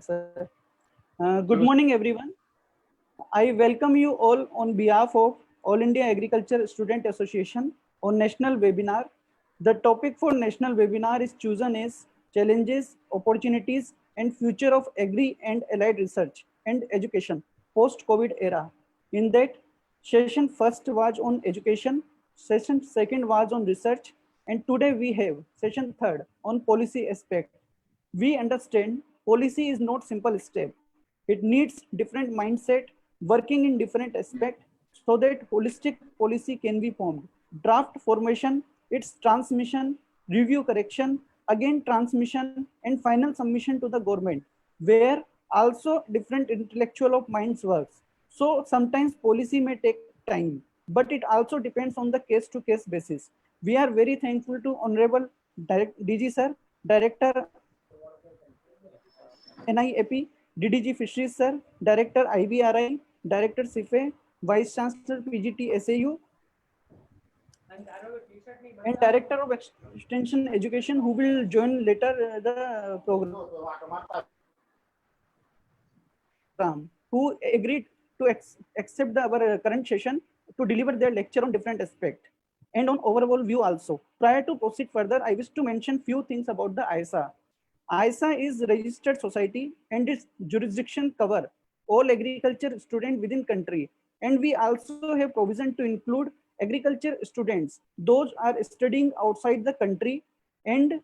sir. Good morning, everyone. I welcome you all on behalf of All India Agriculture Student Association on national webinar. The topic for national webinar is chosen as Challenges, Opportunities and Future of Agri and Allied Research and Education Post-COVID Era. In that, session first was on education, session second was on research, and today we have session third on policy aspect. We understand policy is not simple step. It needs different mindset, working in different aspect so that holistic policy can be formed. Draft formation, its transmission, review correction, again transmission and final submission to the government, where also different intellectual of minds works. So sometimes policy may take time, but it also depends on the case to case basis. We are very thankful to Honorable DG Sir, Director NIAP, DDG Fisheries Sir, Director IVRI, Director CIFE, Vice Chancellor PJTSAU, and Director of Extension Education who will join later the program, who agreed to accept our current session to deliver their lecture on different aspect and on overall view also. Prior to proceed further, I wish to mention few things about the AIASA. AIASA is registered society and its jurisdiction cover all agriculture students within country. And we also have provision to include agriculture students. Those are studying outside the country, and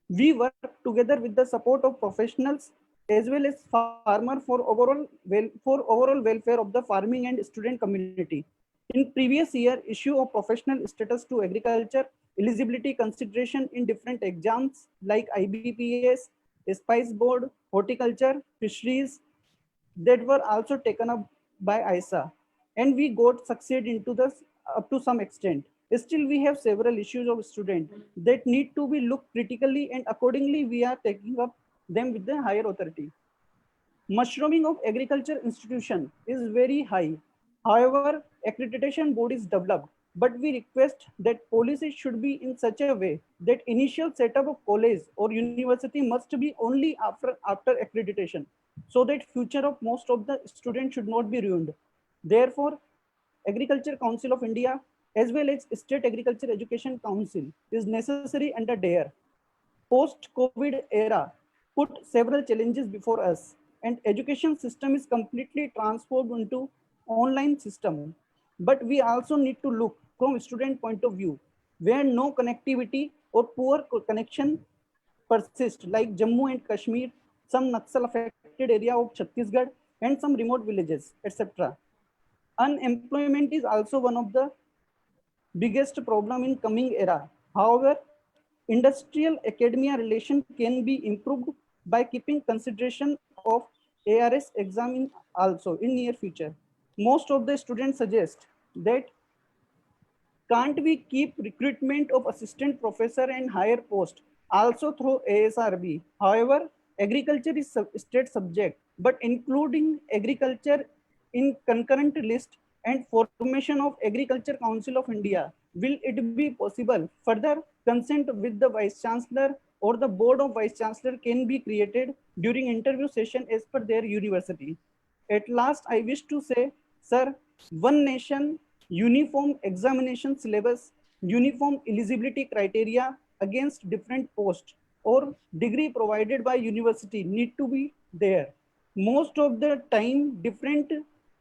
we work together with the support of professionals as well as farmer for overall welfare of the farming and student community. In previous year, issue of professional status to agriculture, eligibility consideration in different exams like IBPS, Spice Board, Horticulture, Fisheries, that were also taken up by ISA, and we got succeed into this up to some extent. Still, we have several issues of students that need to be looked critically, and accordingly, we are taking up them with the higher authority. Mushrooming of agriculture institution is very high. However, accreditation board is developed, but we request that policy should be in such a way that initial setup of college or university must be only after accreditation, so that future of most of the students should not be ruined. Therefore, Agriculture Council of India as well as State Agriculture Education Council is necessary under DARE. Post-COVID era put several challenges before us, and education system is completely transformed into online system. But we also need to look from student point of view, where no connectivity or poor connection persist, like Jammu and Kashmir, some Naxal affected area of Chhattisgarh, and some remote villages, etc. Unemployment is also one of the biggest problem in coming era. However, industrial academia relation can be improved by keeping consideration of ARS exam in also in near future. Most of the students suggest that can't we keep recruitment of assistant professor and higher post also through ASRB? However, agriculture is state subject, but including agriculture in concurrent list and formation of Agriculture Council of India, will it be possible? Further, consent with the Vice Chancellor or the Board of Vice Chancellor can be created during interview session as per their university. At last, I wish to say, sir, one nation, uniform examination syllabus, uniform eligibility criteria against different posts or degree provided by university need to be there. Most of the time, different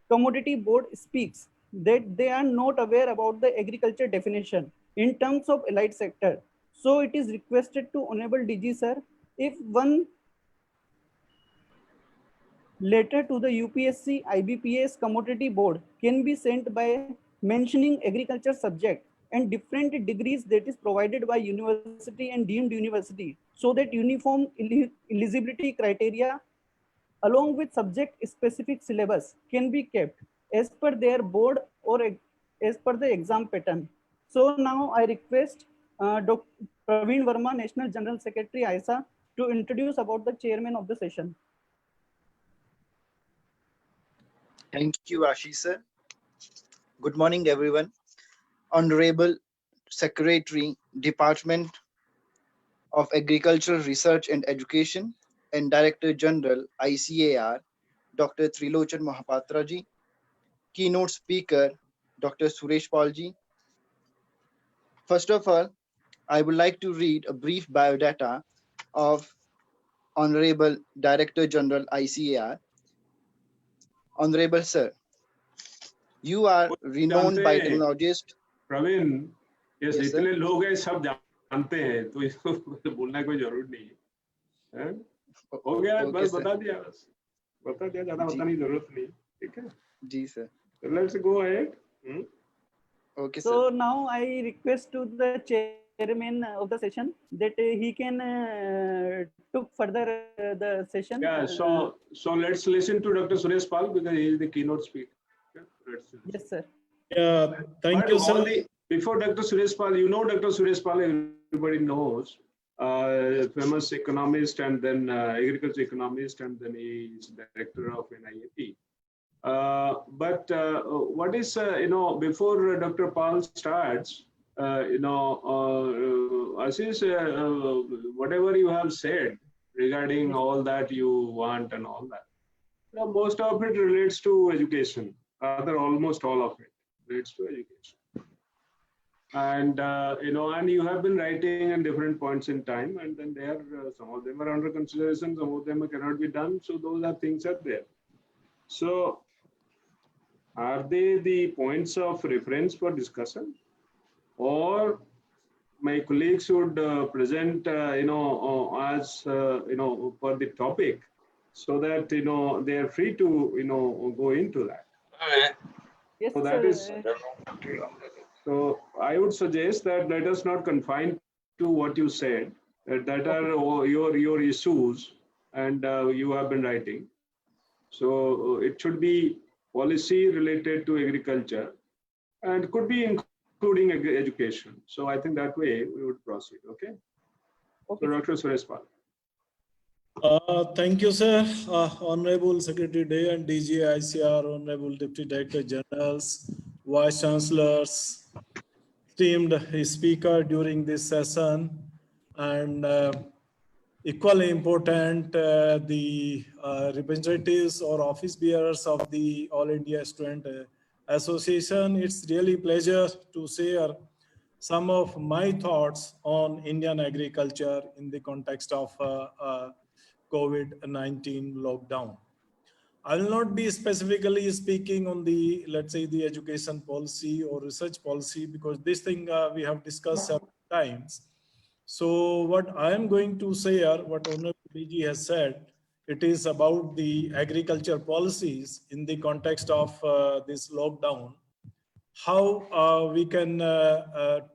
commodity board speaks that they are not aware about the agriculture definition in terms of allied sector. So it is requested to Honorable DG sir, if one letter to the UPSC IBPS commodity board can be sent by mentioning agriculture subject and different degrees that is provided by university and deemed university, so that uniform eligibility criteria along with subject specific syllabus can be kept as per their board or as per the exam pattern. So now I request Dr. Praveen Verma, National General Secretary ISA, to introduce about the chairman of the session. Thank you, Ashish sir. Good morning, everyone. Honorable Secretary, Department of Agricultural Research and Education, and Director General ICAR, Dr. Trilochan Mohapatra ji, keynote speaker, Dr. Suresh ji. First of all, I would like to read a brief biodata of Honorable Director General ICAR. Honorable Sir, you are renowned biotechnologist. Praveen, ये Yes, sir. इतने लोग हैं, सब जानते हैं, तो इसको बोलना कोई जरूर नहीं है। हो गया, Okay, बस sir. बता दिया, ज्यादा बताने की जरूरत नहीं, ठीक है? Ji, sir. So let's go ahead. Okay, sir. So now I request to the chairman of the session that he can took further the session. Yeah, so let's listen to Dr. Suresh Pal because he is the keynote speaker. Yes, sir. Yeah, thank you, sir. Before Dr. Suresh Pal, you know Dr. Suresh Pal, everybody knows, famous economist and then agriculture economist, and then he is director of NIAP. But what is, before Dr. Pal starts, Ashish, whatever you have said regarding all that you want and all that, most of it relates to education, rather almost all of it relates to education. And, and you have been writing in different points in time, and then there, some of them are under consideration, some of them cannot be done. So those are things are there. So are they the points of reference for discussion, or my colleagues should present, as, for the topic, so that, they are free to, go into that. Yes, So that is, so I would suggest that let us not confine to what you said, that are your issues, and you have been writing. So it should be policy related to agriculture, and could be including education. So I think that way we would proceed. Okay. Okay. So Dr. Suresh Pal. Thank you, sir. Honorable Secretary Day and DG ICR, Honorable Deputy Director Generals, Vice Chancellors, esteemed speaker during this session, and equally important, the representatives or office bearers of the All India Student Association. It's really pleasure to share some of my thoughts on Indian agriculture in the context of COVID-19 lockdown. I will not be specifically speaking on the, let's say, the education policy or research policy, because this thing we have discussed several times. So what I am going to share, what Honorable DG has said, it is about the agriculture policies in the context of this lockdown, how we can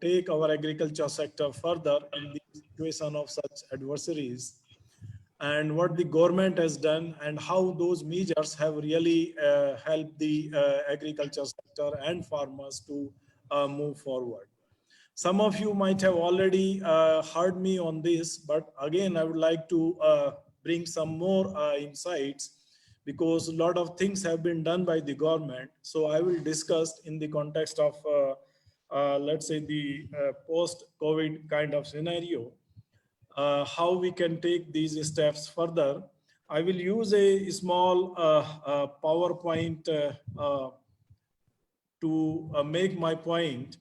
take our agriculture sector further in the situation of such adversaries, and what the government has done and how those measures have really helped the agriculture sector and farmers to move forward. Some of you might have already heard me on this, but again, I would like to bring some more insights, because a lot of things have been done by the government. So I will discuss in the context of, let's say, the post-COVID kind of scenario, how we can take these steps further. I will use a small PowerPoint to make my point.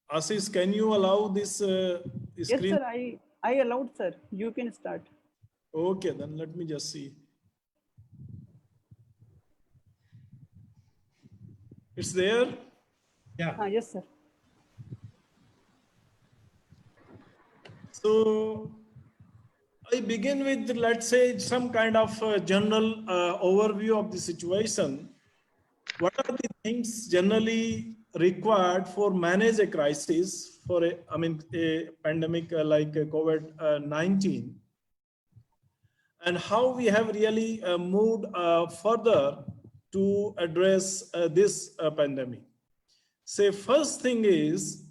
Ashish, can you allow this screen? Yes, sir. I allowed, sir. You can start. Okay, then let me just see. It's there? Yeah. Yes, sir. So I begin with, let's say, some kind of general overview of the situation. What are the things generally required for manage a crisis for a pandemic like COVID-19, and how we have really moved further to address this pandemic. So first thing is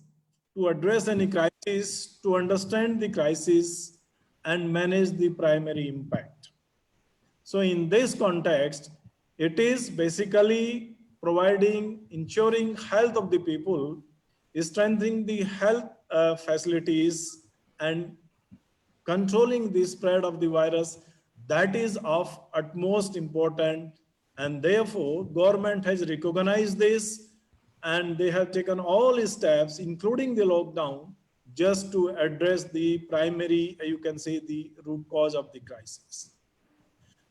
to address any crisis, to understand the crisis and manage the primary impact. So in this context, it is basically ensuring health of the people, strengthening the health facilities and controlling the spread of the virus, that is of utmost important, and therefore government has recognized this and they have taken all steps including the lockdown just to address the primary, you can say, the root cause of the crisis.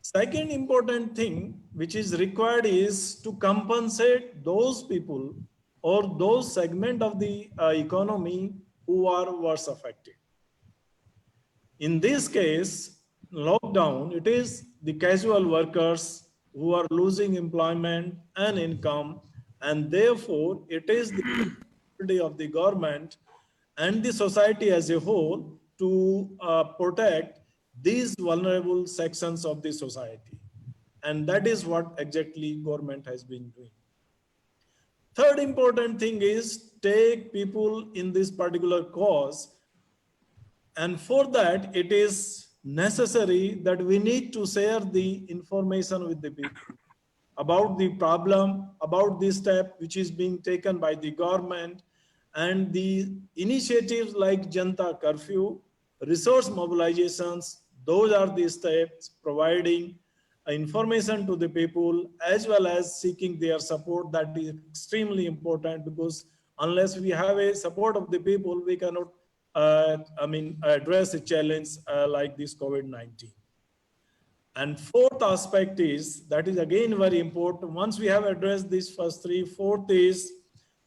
Second important thing which is required is to compensate those people or those segment of the economy who are worse affected. In this case, lockdown, it is the casual workers who are losing employment and income, and therefore it is the responsibility of the government and the society as a whole to protect these vulnerable sections of the society. And that is what exactly government has been doing. Third important thing is take people in this particular cause. And for that, it is necessary that we need to share the information with the people about the problem, about this step which is being taken by the government, and the initiatives like Janta Curfew, resource mobilizations. Those are the steps providing information to the people as well as seeking their support. That is extremely important, because unless we have a support of the people, we cannot address a challenge like this COVID-19. And fourth aspect is, that is again very important. Once we have addressed these first three, fourth is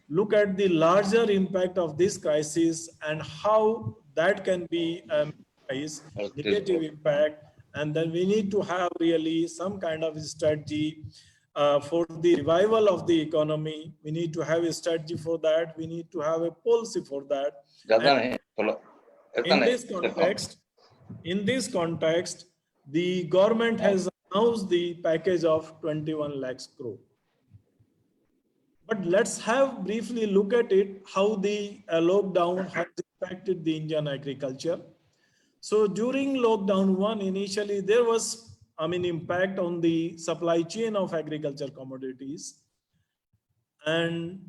look at the larger impact of this crisis and how that can be negative impact. And then we need to have really some kind of strategy for the revival of the economy. We need to have a strategy for that. We need to have a policy for that. In this context, the government has announced the package of 21 lakhs crore. But let's have briefly look at it, how the lockdown has impacted the Indian agriculture. So during lockdown 1, initially there was impact on the supply chain of agriculture commodities. And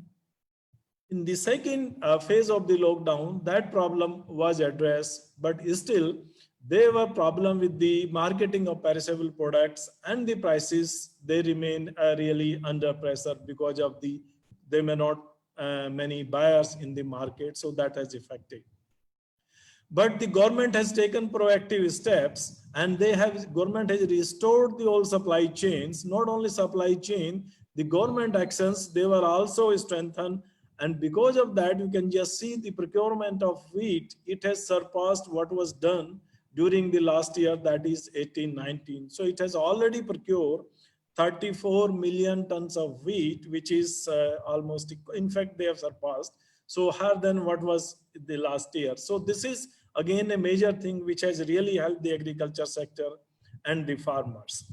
in the second phase of the lockdown, that problem was addressed, but still there were problems with the marketing of perishable products, and the prices, they remain really under pressure because of there may not many buyers in the market, so that has affected. But the government has taken proactive steps, and government has restored the old supply chains. Not only supply chain, the government actions, they were also strengthened. And because of that, you can just see the procurement of wheat. It has surpassed what was done during the last year, that is 18-19. So it has already procured 34 million tons of wheat, which is almost, in fact, they have surpassed. So higher than what was the last year. So this is again a major thing which has really helped the agriculture sector and the farmers.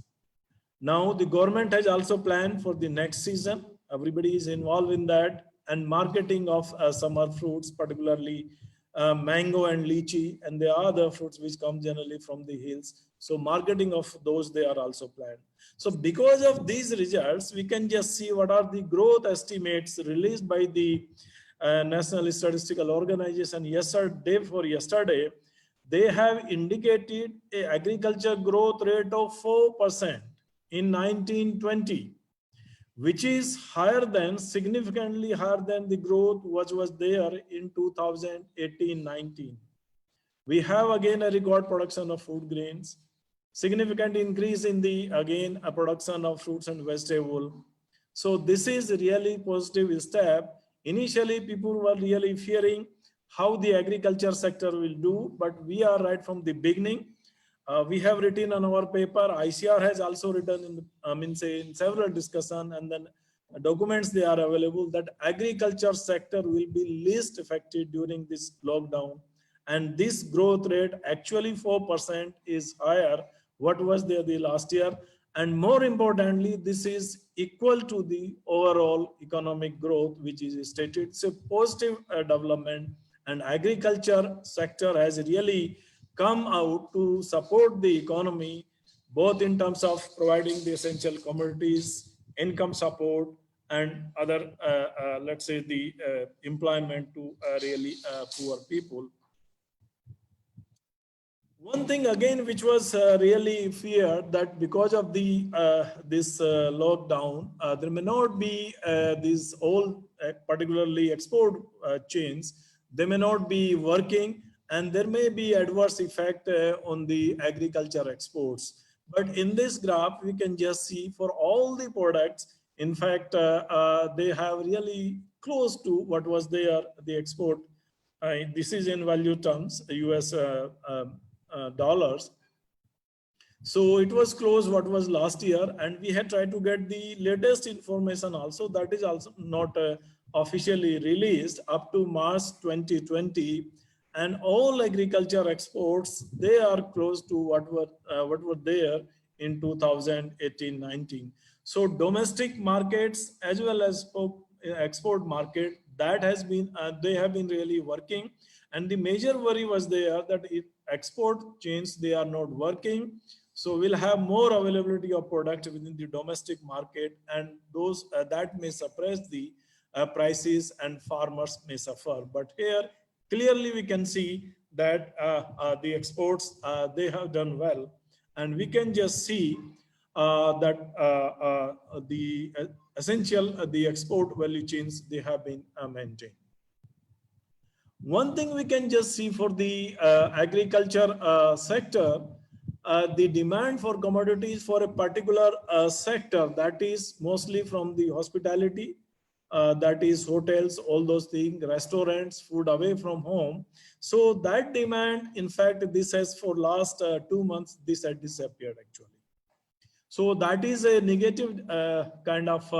Now the government has also planned for the next season. Everybody is involved in that, and marketing of summer fruits, particularly mango and lychee, and there are other fruits which come generally from the hills. So marketing of those, they are also planned. So because of these results, we can just see what are the growth estimates released by the National Statistical Organization yesterday. They have indicated an agriculture growth rate of 4% in 1920, which is significantly higher than the growth which was there in 2018-19. We have again a record production of food grains, significant increase in the, again, a production of fruits and vegetables. So this is really positive step. Initially, people were really fearing how the agriculture sector will do, but we are right from the beginning. We have written on our paper, ICR has also written in several discussions, and then documents they are available, that agriculture sector will be least affected during this lockdown. And this growth rate, actually 4%, is higher what was there the last year. And more importantly, this is equal to the overall economic growth, which is stated. It's a positive development, and agriculture sector has really come out to support the economy, both in terms of providing the essential commodities, income support, and other, let's say, the employment to really poor people. One thing again, which was really feared, that because of the this lockdown, there may not be these all particularly export chains, they may not be working, and there may be adverse effect on the agriculture exports. But in this graph, we can just see for all the products, in fact, they have really close to what was there, the export. This is in value terms, US dollars. So it was close what was last year, and we had tried to get the latest information also, that is also not officially released up to March 2020, and all agriculture exports, they are close to what were there in 2018-19. So domestic markets as well as export market, that has been they have been really working, and the major worry was there that if export chains, they are not working, so we'll have more availability of product within the domestic market, and those that may suppress the prices and farmers may suffer. But here clearly we can see that the exports, they have done well, and we can just see that the essential the export value chains, they have been maintained. One thing we can just see for the agriculture sector, the demand for commodities for a particular sector, that is mostly from the hospitality, that is hotels, all those things, restaurants, food away from home. So that demand, in fact, this has for last 2 months, this had disappeared actually. So that is a negative kind of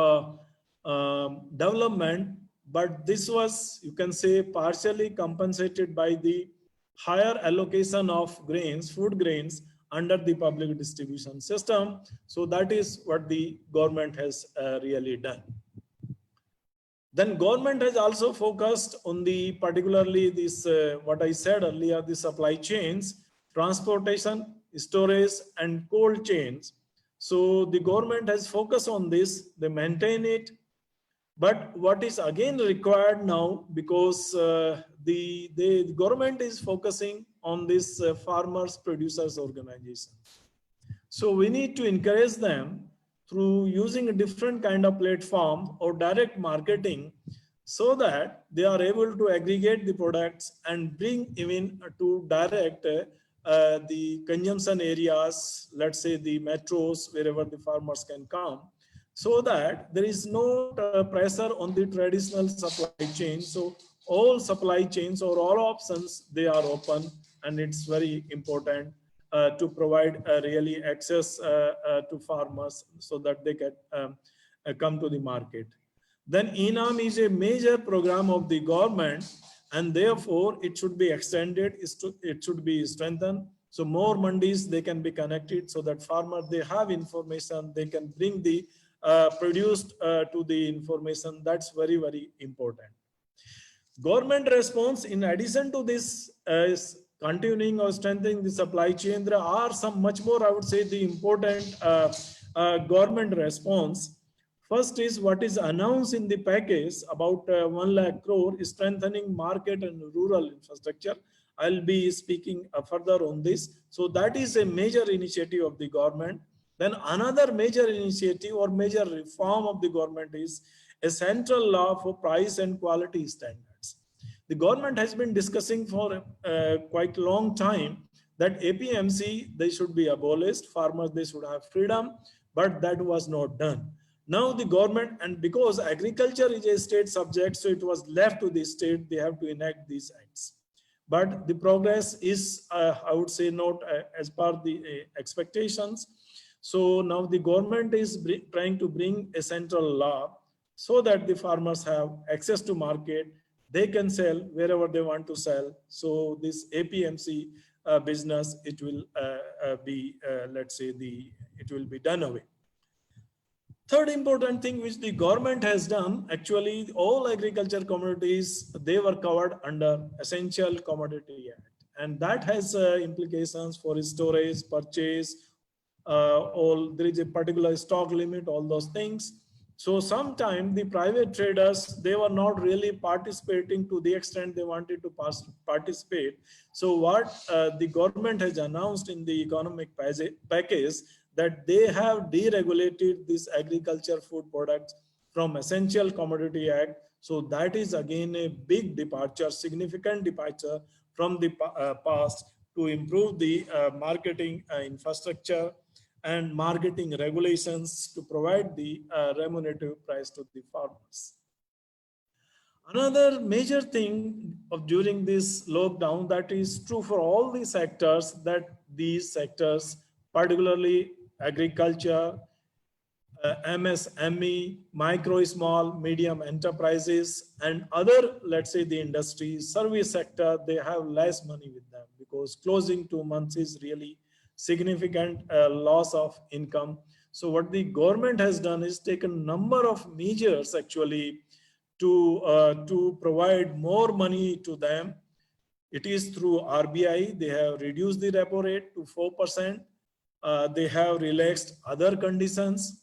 development, but this was, you can say, partially compensated by the higher allocation of grains, food grains, under the public distribution system. So that is what the government has really done. Then government has also focused on the particularly this, what I said earlier, the supply chains, transportation, storage, and cold chains. So the government has focused on this, they maintain it. But what is again required now, because the government is focusing on this farmers producers organization. So we need to encourage them through using a different kind of platform or direct marketing, so that they are able to aggregate the products and bring even to direct the consumption areas, let's say the metros, wherever the farmers can come, so that there is no pressure on the traditional supply chain. So all supply chains or all options, they are open, and it's very important to provide really access to farmers so that they can come to the market. Then ENAM is a major program of the government, and therefore it should be extended, it should be strengthened. So more mandis, they can be connected, so that farmers, they have information, they can bring the produced to the information. That's very, very important. Government response, in addition to this, is continuing or strengthening the supply chain. There are some much more, I would say, the important government response. First is what is announced in the package about 1 lakh crore is strengthening market and rural infrastructure. I'll be speaking further on this. So that is a major initiative of the government. Then another major initiative or major reform of the government is a central law for price and quality standards. The government has been discussing for quite a long time that APMC, they should be abolished, farmers, they should have freedom, but that was not done. Now the government, and because agriculture is a state subject, so it was left to the state, they have to enact these acts. But the progress is, I would say, not as per the expectations. So now the government is trying to bring a central law so that the farmers have access to market, they can sell wherever they want to sell. So this APMC business, it will be, let's say, it will be done away. Third important thing which the government has done, actually all agriculture commodities, they were covered under Essential Commodity Act. And that has implications for storage, purchase, there is a particular stock limit, all those things. So sometimes the private traders, they were not really participating to the extent they wanted to participate. So what the government has announced in the economic package, that they have deregulated this agriculture food products from Essential Commodity Act. So that is again a big departure, significant departure from the past, to improve the marketing infrastructure and marketing regulations to provide the remunerative price to the farmers. Another major thing of during this lockdown that is true for all the sectors, that these sectors, particularly agriculture, MSME, micro, small, medium enterprises, and other, let's say the industry, service sector, they have less money with them because closing 2 months is really significant loss of income. So what the government has done is taken a number of measures actually to provide more money to them. It is through RBI. They have reduced the repo rate to 4%. They have relaxed other conditions.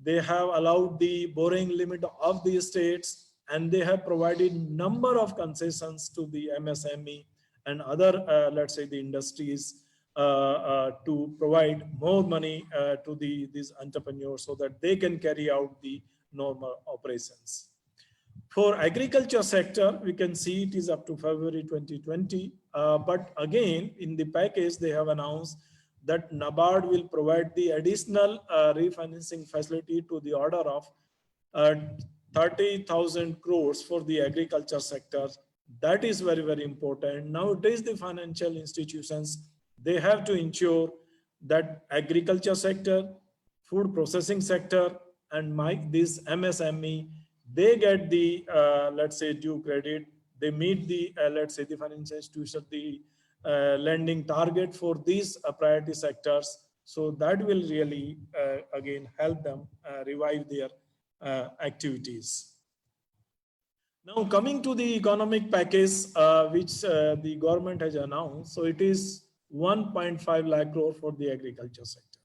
They have allowed the borrowing limit of the states, and they have provided number of concessions to the MSME and other, let's say, the industries to provide more money to these entrepreneurs so that they can carry out the normal operations. For agriculture sector, we can see it is up to February 2020. But again, in the package, they have announced that NABARD will provide the additional refinancing facility to the order of 30,000 crores for the agriculture sector. That is very, very important. Nowadays, the financial institutions, they have to ensure that agriculture sector, food processing sector, and this MSME, they get the, let's say, due credit. They meet the, let's say, the financial institution, the lending target for these priority sectors. So that will really, again, help them revive their activities. Now coming to the economic package, which the government has announced. So it is 1.5 lakh crore for the agriculture sector.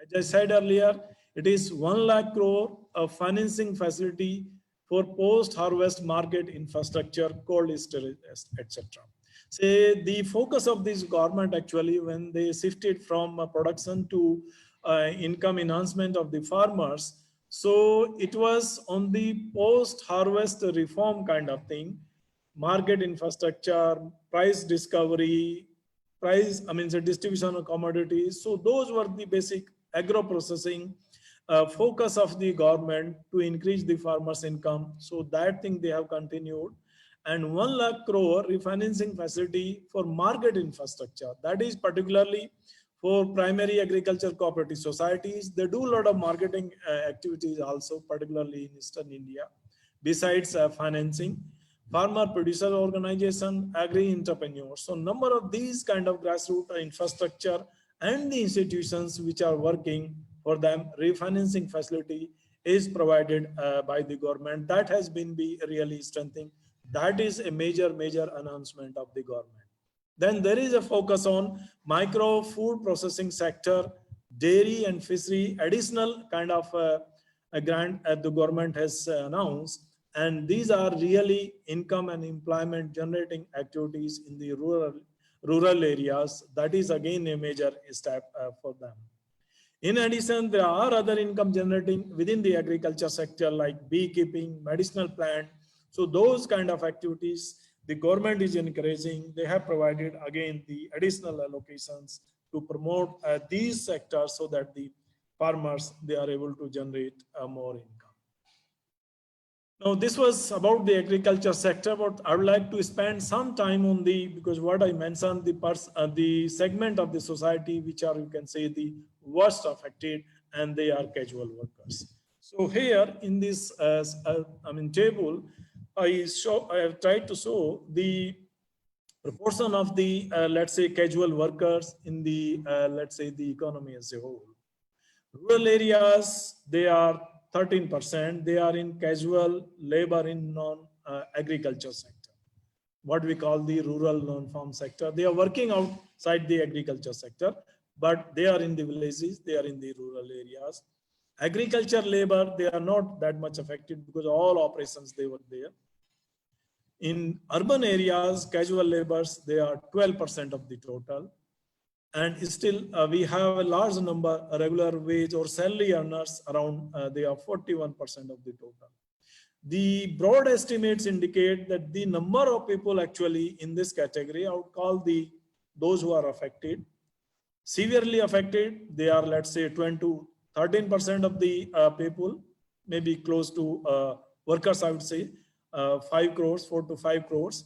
As I said earlier, it is 1 lakh crore of financing facility for post-harvest market infrastructure, cold storage, etc. Say the focus of this government actually, when they shifted from production to income enhancement of the farmers, so it was on the post-harvest reform kind of thing, market infrastructure, price discovery, the distribution of commodities. So those were the basic agro-processing focus of the government to increase the farmers' income. So that thing they have continued. And 1 lakh crore refinancing facility for market infrastructure. That is particularly for primary agriculture cooperative societies. They do a lot of marketing activities also, particularly in Eastern India. Besides financing, farmer producer organization, agri entrepreneurs. So number of these kind of grassroots infrastructure and the institutions which are working for them, refinancing facility is provided by the government. That has been really strengthening. That is a major announcement of the government. Then there is a focus on micro food processing sector, dairy and fishery, additional kind of a grant the government has announced. And these are really income and employment generating activities in the rural areas. That is again a major step for them. In addition, there are other income generating within the agriculture sector like beekeeping, medicinal plant. So those kind of activities, the government is encouraging. They have provided again the additional allocations to promote these sectors so that the farmers, they are able to generate more income. Now this was about the agriculture sector, but I would like to spend some time on because what I mentioned, the segment of the society which are, you can say, the worst affected, and they are casual workers. So here in this table, I have tried to show the proportion of the let's say casual workers in the let's say the economy as a whole. Rural areas, they are 13%. They are in casual labor in non-agriculture sector, what we call the rural non-farm sector. They are working outside the agriculture sector, but they are in the villages, they are in the rural areas. Agriculture labor, they are not that much affected because all operations, they were there. In urban areas, casual laborers, they are 12% of the total. And still, we have a large number regular wage or salary earners around, they are 41% of the total. The broad estimates indicate that the number of people actually in this category, I would call those who are affected, severely affected, they are, let's say, 20 to 13% of the people, maybe close to workers, I would say, 5 crores, 4 to 5 crores.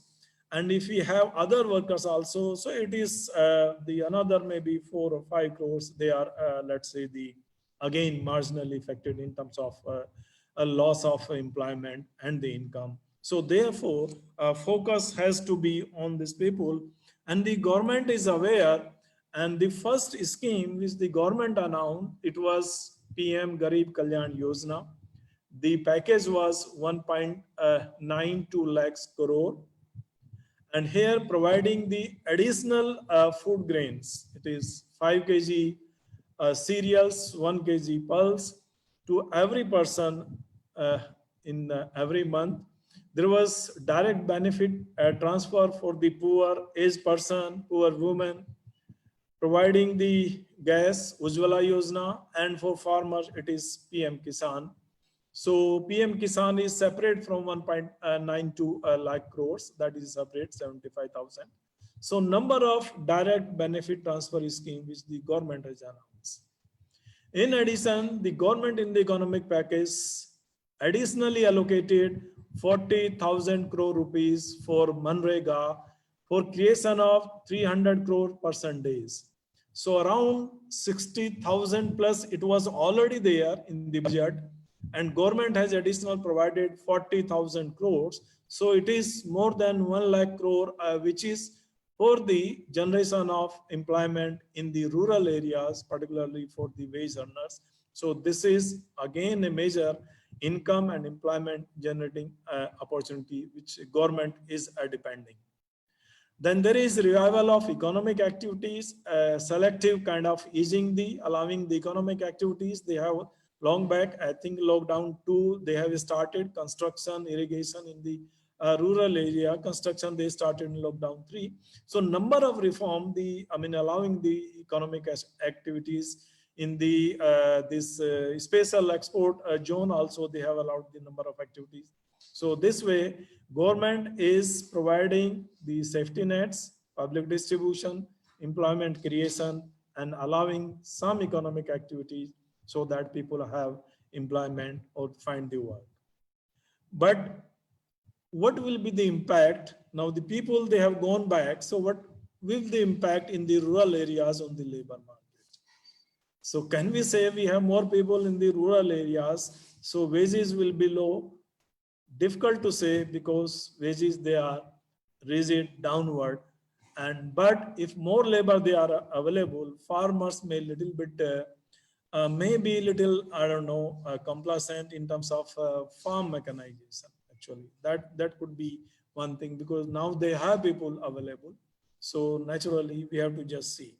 And if we have other workers also, so it is the another maybe 4 or 5 crores, they are, let's say, again, marginally affected in terms of a loss of employment and the income. So therefore, focus has to be on these people, and the government is aware. And the first scheme which the government announced, it was PM Garib Kalyan Yojana. The package was 1.92 lakhs crore. And here providing the additional food grains, it is 5 kg cereals, 1 kg pulse to every person in every month. There was direct benefit transfer for the poor, aged person, poor woman, providing the gas, Ujjwala Yojana, and for farmers, it is PM Kisan. So PM Kisan is separate from 1.92 lakh crores, that is separate 75,000. So number of direct benefit transfer scheme which the government has announced. In addition, the government in the economic package additionally allocated 40,000 crore rupees for Manrega for creation of 300 crore person days. So around 60,000 plus it was already there in the budget, and government has additional provided 40,000 crores. So it is more than 1 lakh crore, which is for the generation of employment in the rural areas, particularly for the wage earners. So this is again a major income and employment generating opportunity which government is depending. Then there is revival of economic activities, selective kind of easing allowing the economic activities. They have long back, I think lockdown 2, they have started construction, irrigation in the rural area, construction they started in lockdown 3. So number of reform, allowing the economic activities in the this special export zone also, they have allowed the number of activities. So this way, government is providing the safety nets, public distribution, employment creation, and allowing some economic activities so that people have employment or find the work. But what will be the impact? Now the people, they have gone back. So what will the impact in the rural areas on the labor market? So can we say we have more people in the rural areas, so wages will be low? Difficult to say because wages, they are rigid downward. But if more labor they are available, farmers may little bit, maybe little, I don't know, complacent in terms of farm mechanization. Actually, that could be one thing, because now they have people available. So naturally, we have to just see.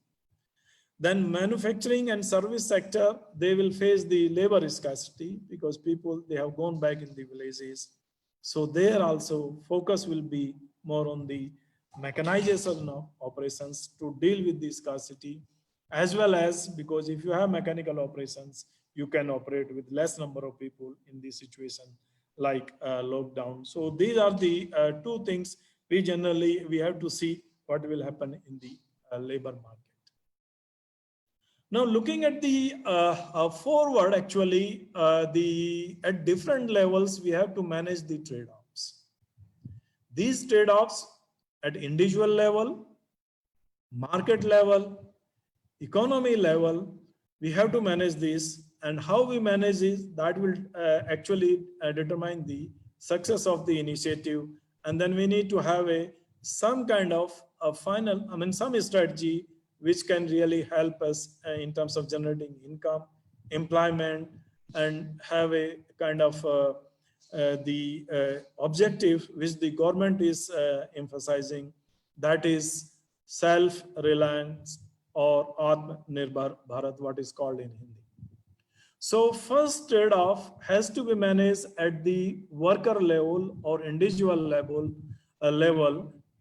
Then manufacturing and service sector, they will face the labor scarcity because people, they have gone back in the villages. So there also focus will be more on the mechanization of operations to deal with the scarcity, as well as because if you have mechanical operations, you can operate with less number of people in this situation like lockdown. So these are the two things we have to see what will happen in the labor market. Now looking at the forward, actually, at different levels, we have to manage the trade-offs. These trade-offs at individual level, market level, economy level, we have to manage this, and how we manage this, that will actually determine the success of the initiative. And then we need to have some kind of some strategy which can really help us in terms of generating income, employment, and have a kind of the objective which the government is emphasizing, that is self-reliance or Atmanirbhar Bharat, what is called in Hindi. So first trade-off has to be managed at the worker level or individual level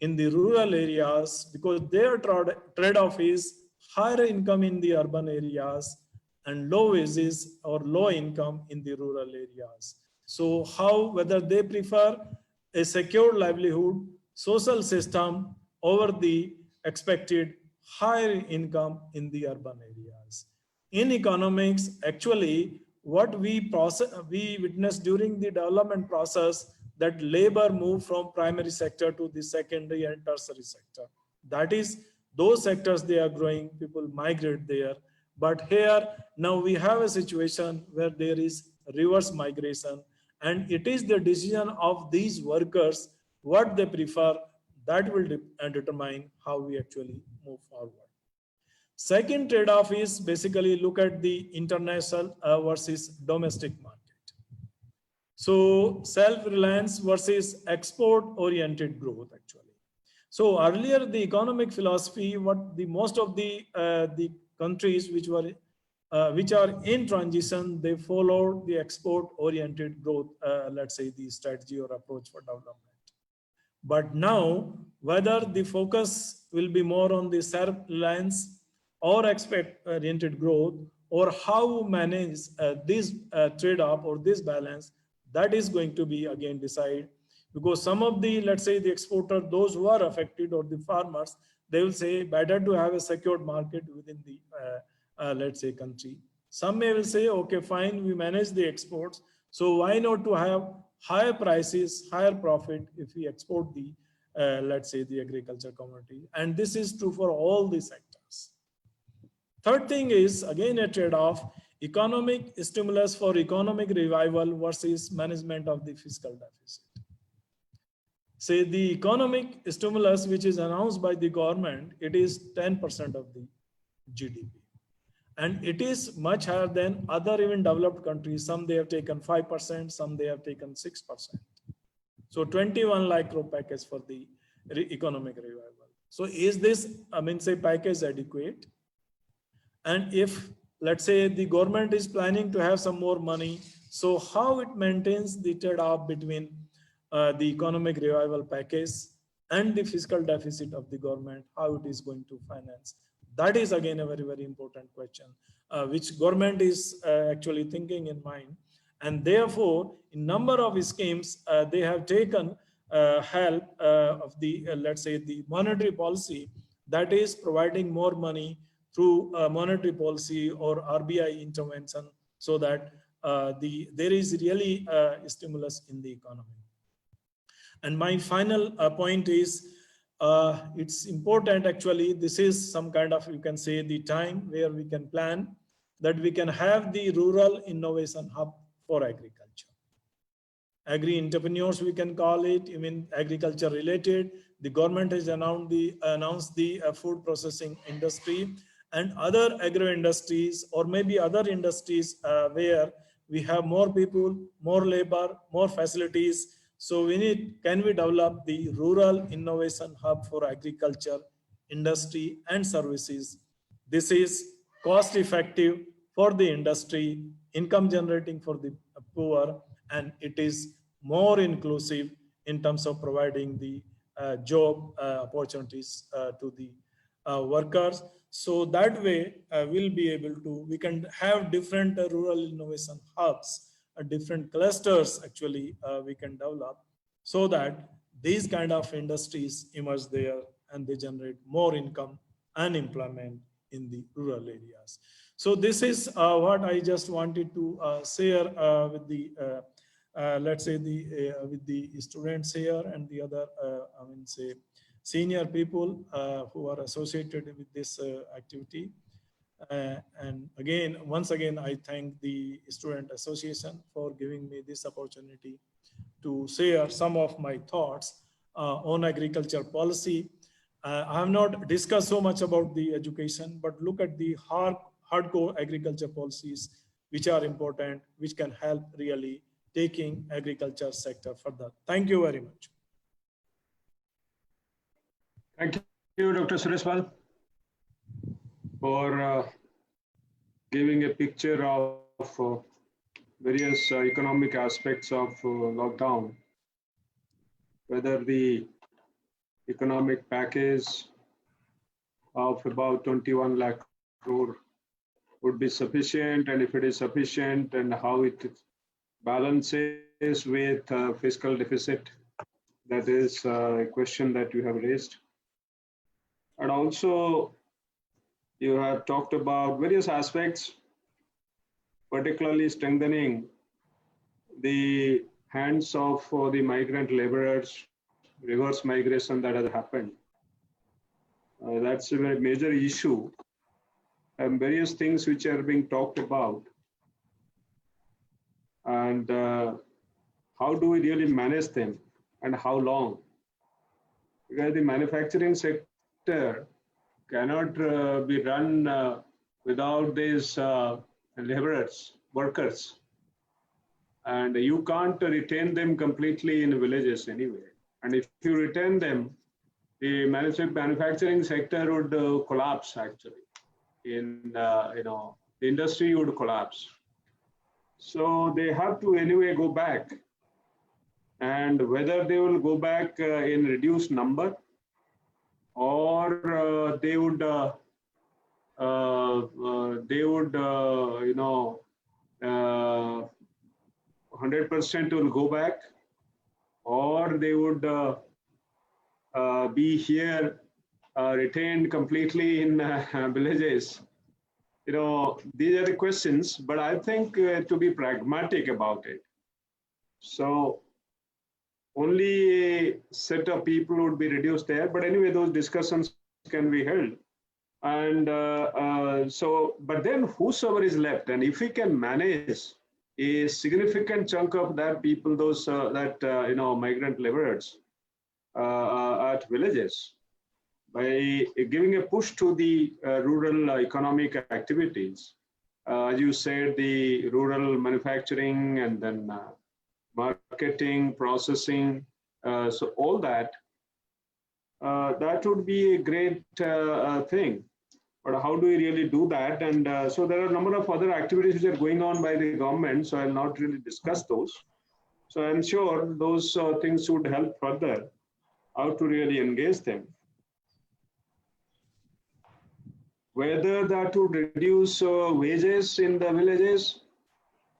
in the rural areas, because their trade-off is higher income in the urban areas and low wages or low income in the rural areas. So whether they prefer a secure livelihood, social system over the expected higher income in the urban areas. In economics, actually, what we witness during the development process, that labor move from primary sector to the secondary and tertiary sector. That is, those sectors they are growing, people migrate there. But here, now we have a situation where there is reverse migration, and it is the decision of these workers, what they prefer, that will determine how we actually move forward. Second trade-off is basically look at the international versus domestic market. So self-reliance versus export-oriented growth actually. So earlier the economic philosophy, what the most of the countries which are in transition, they followed the export-oriented growth, let's say the strategy or approach for development. But now, whether the focus will be more on the self-reliance or export-oriented growth, or how we manage this trade-off or this balance, that is going to be again decided. Because some of the, let's say the exporter, those who are affected or the farmers, they will say better to have a secured market within the, let's say, country. Some may will say, okay, fine, we manage the exports. So why not to have higher prices, higher profit if we export the, let's say, the agriculture commodity. And this is true for all the sectors. Third thing is, again, a trade-off, economic stimulus for economic revival versus management of the fiscal deficit. Say the economic stimulus, which is announced by the government, it is 10% of the GDP. And it is much higher than other even developed countries. Some they have taken 5%, some they have taken 6%. So 21 lakh crore package for the economic revival. So is this, I mean, say package adequate? And if, let's say, the government is planning to have some more money, so how it maintains the trade-off between the economic revival package and the fiscal deficit of the government, how it is going to finance? That is again a very, very important question, which government is actually thinking in mind. And therefore, in number of schemes, they have taken help of the, let's say, the monetary policy, that is providing more money through monetary policy or RBI intervention, so that there is really a stimulus in the economy. And my final point is, it's important actually, this is some kind of, you can say, the time where we can plan that we can have the rural innovation hub for agriculture. Agri entrepreneurs, we can call it, even agriculture related. The government has announced the food processing industry and other agro industries, or maybe other industries where we have more people, more labor, more facilities. So we need, can we develop the rural innovation hub for agriculture, industry and services? This is cost effective for the industry, income generating for the poor, and it is more inclusive in terms of providing the job opportunities to the workers. So that way we'll be able to, we can have different rural innovation hubs, different clusters actually we can develop, so that these kind of industries emerge there and they generate more income and employment in the rural areas. So this is what I just wanted to share with the, let's say, with the students here and the other, I mean, say, senior people who are associated with this activity. And again, once again, I thank the Student Association for giving me this opportunity to share some of my thoughts on agriculture policy. I have not discussed so much about the education, but look at the hardcore agriculture policies, which are important, which can help really taking agriculture sector further. Thank you very much. Thank you, Dr. Suresh, for giving a picture of various economic aspects of lockdown, whether the economic package of about 21 lakh crore would be sufficient, and if it is sufficient, and how it balances with fiscal deficit. That is a question that you have raised. And also, you have talked about various aspects, particularly strengthening the hands of the migrant laborers, reverse migration that has happened. That's a very major issue, and various things which are being talked about. And how do we really manage them, and how long? Because the manufacturing sector cannot be run without these laborers, workers. And you can't retain them completely in villages anyway. And if you retain them, the manufacturing sector would collapse actually. The industry would collapse. So they have to anyway go back. And whether they will go back in reduced number, or they would 100% will go back, or they would be here retained completely in villages. These are the questions, but I think to be pragmatic about it. So only a set of people would be reduced there, but anyway, those discussions can be held. And but then whosoever is left, and if we can manage a significant chunk of that people, those migrant laborers at villages, by giving a push to the rural economic activities, as you said, the rural manufacturing, and then marketing, processing, so all that, that would be a great thing. But how do we really do that? And so there are a number of other activities which are going on by the government, so I'll not really discuss those. So I'm sure those things would help further how to really engage them. Whether that would reduce wages in the villages,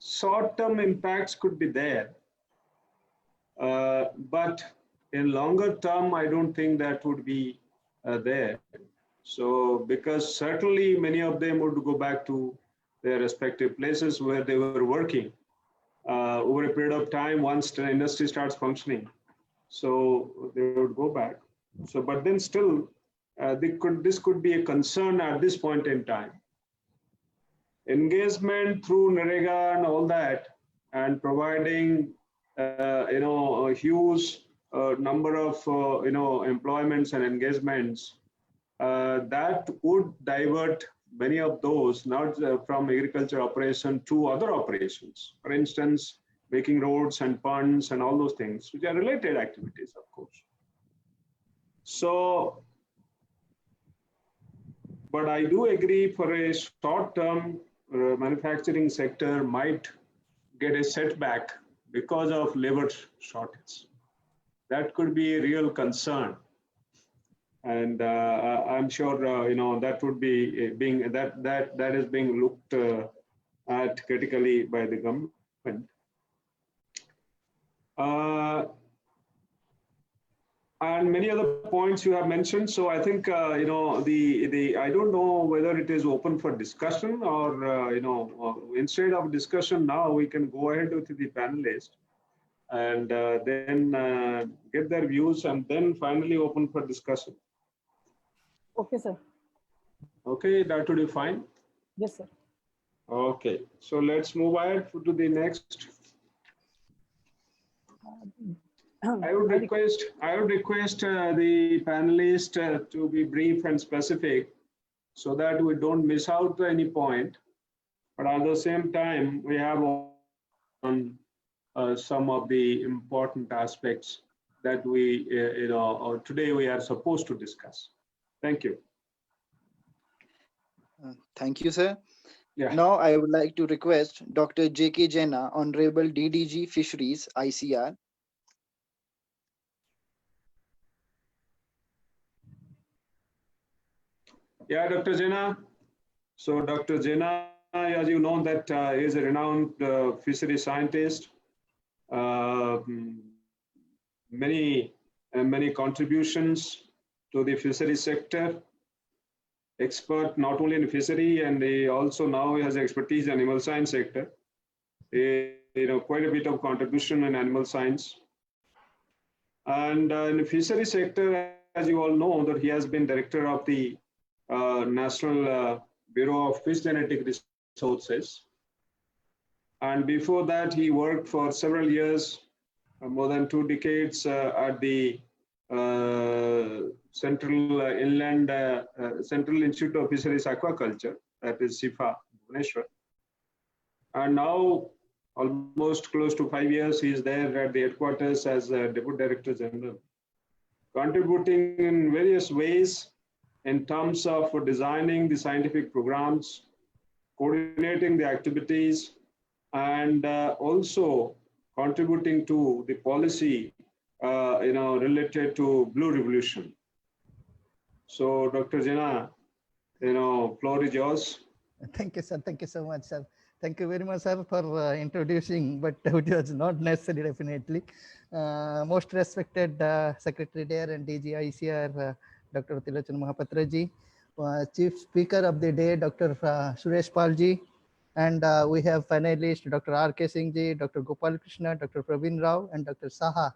short-term impacts could be there. But in longer term, I don't think that would be there. So, because certainly many of them would go back to their respective places where they were working over a period of time once the industry starts functioning. So they would go back. So, but then still, this could be a concern at this point in time. Engagement through NREGA and all that, and providing a huge number of employments and engagements, that would divert many of those, not from agriculture operation to other operations. For instance, making roads and ponds and all those things, which are related activities, of course. So, but I do agree for a short-term manufacturing sector might get a setback because of labor shortage. That could be a real concern. And I'm sure that would be that is being looked at critically by the government. And many other points you have mentioned. So I think I don't know whether it is open for discussion, or instead of discussion now, we can go ahead with the panelists and then get their views, and then finally open for discussion. Okay, sir. Okay, that would be fine. Yes, sir. Okay, so let's move ahead to the next. I would request the panelists to be brief and specific, so that we don't miss out any point. But at the same time, we have on some of the important aspects that we, today we are supposed to discuss. Thank you. Thank you, sir. Yeah. Now I would like to request Dr. J.K. Jena, Honorable DDG Fisheries, ICR. Yeah, Dr. Jena. So Dr. Jena, as you know, that is a renowned fishery scientist. Many many contributions to the fishery sector. Expert not only in fishery, and he also now has expertise in animal science sector. Quite a bit of contribution in animal science. And in the fishery sector, as you all know, that he has been director of the National Bureau of Fish Genetic Resources. And before that, he worked for several years, more than 2 decades, at the Central Central Institute of Fisheries Aquaculture, that is CIFA, Bhubaneswar. And now, almost close to 5 years, he is there at the headquarters as Deputy Director General, contributing in various ways in terms of designing the scientific programs, coordinating the activities, and also contributing to the policy, related to Blue Revolution. So, Dr. Jena, floor is yours. Thank you, sir. Thank you so much, sir. Thank you very much, sir, for introducing, but it was not necessary, definitely. Most respected Secretary there and DG ICR, Dr. Trilochan Mohapatra ji, Chief Speaker of the day, Dr. Suresh Pal ji, and we have panelists, Dr. R.K. Singh ji, Dr. Gopal Krishnan, Dr. Praveen Rao, and Dr. Saha.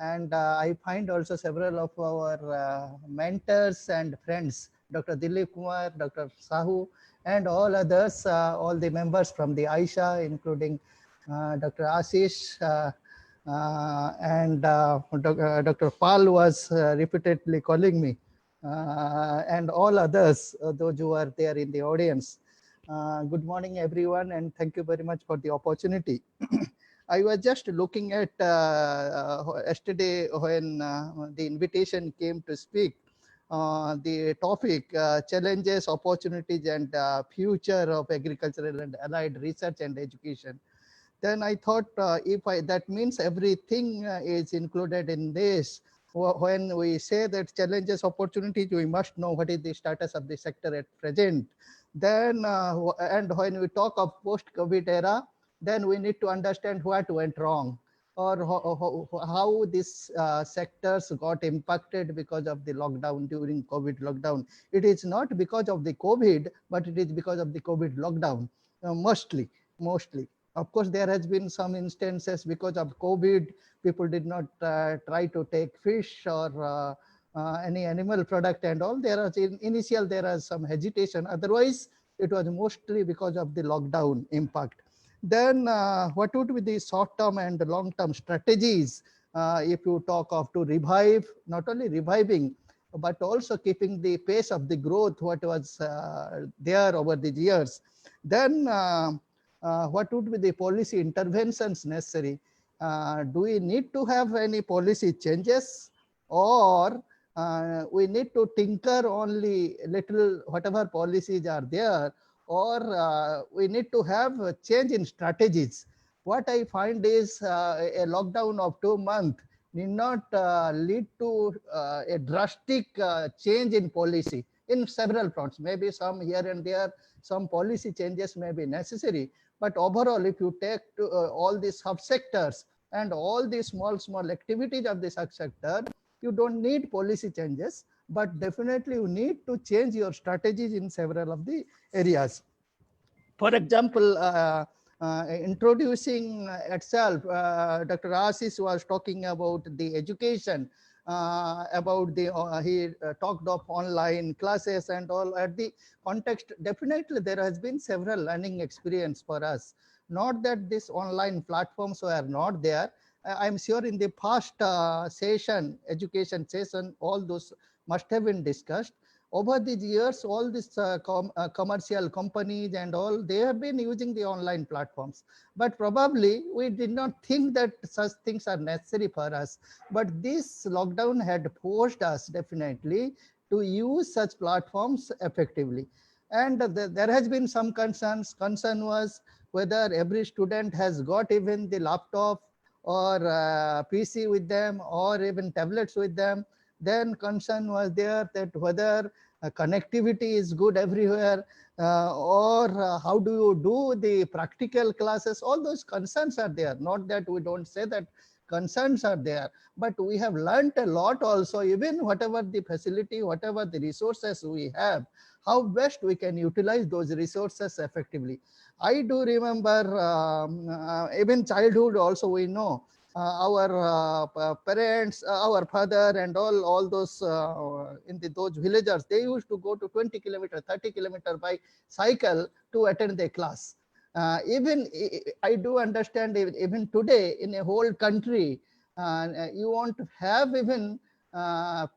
And I find also several of our mentors and friends, Dr. Dilip Kumar, Dr. Sahu, and all others, all the members from the AIASA, including Dr. Ashish, and Dr. Pal was repeatedly calling me, and all others, those who are there in the audience. Good morning, everyone, and thank you very much for the opportunity. I was just looking at yesterday when the invitation came to speak, the topic, challenges, opportunities, and future of agricultural and allied research and education. Then I thought, that means everything is included in this. When we say that challenges, opportunities, we must know what is the status of the sector at present. Then, and when we talk of post-COVID era, then we need to understand what went wrong, or how these sectors got impacted because of the lockdown, during COVID lockdown. It is not because of the COVID, but it is because of the COVID lockdown, mostly. Of course, there has been some instances because of COVID, people did not try to take fish or any animal product and all. There was initial, there was some hesitation. Otherwise, it was mostly because of the lockdown impact. Then what would be the short-term and long-term strategies if you talk of to revive, not only reviving, but also keeping the pace of the growth what was there over the years. Then what would be the policy interventions necessary? Do we need to have any policy changes, or we need to tinker only little whatever policies are there, or we need to have a change in strategies? What I find is a lockdown of 2 months need not lead to a drastic change in policy in several fronts. Maybe some here and there, some policy changes may be necessary. But overall, if you take all these subsectors and all these small activities of the subsector, you don't need policy changes, but definitely you need to change your strategies in several of the areas. For example, introducing itself, Dr. Ashish was talking about the education, about the he talked of online classes and all. At the context, definitely there has been several learning experience for us. Not that these online platforms were not there. I'm sure in the past session, education session, all those must have been discussed. Over these years, all these commercial companies and all, they have been using the online platforms. But probably we did not think that such things are necessary for us. But this lockdown had forced us definitely to use such platforms effectively. And there has been some concerns. Concern was whether every student has got even the laptop or PC with them or even tablets with them. Then concern was there that whether connectivity is good everywhere, or how do you do the practical classes. All those concerns are there. Not that we don't say that concerns are there, but we have learned a lot also. Even whatever the facility, whatever the resources we have, how best we can utilize those resources effectively. I do remember even childhood also we know our parents, our father and all those in those villagers, they used to go to 20 kilometers, 30 kilometers by cycle to attend the class. Even I do understand even today in a whole country, you want to have even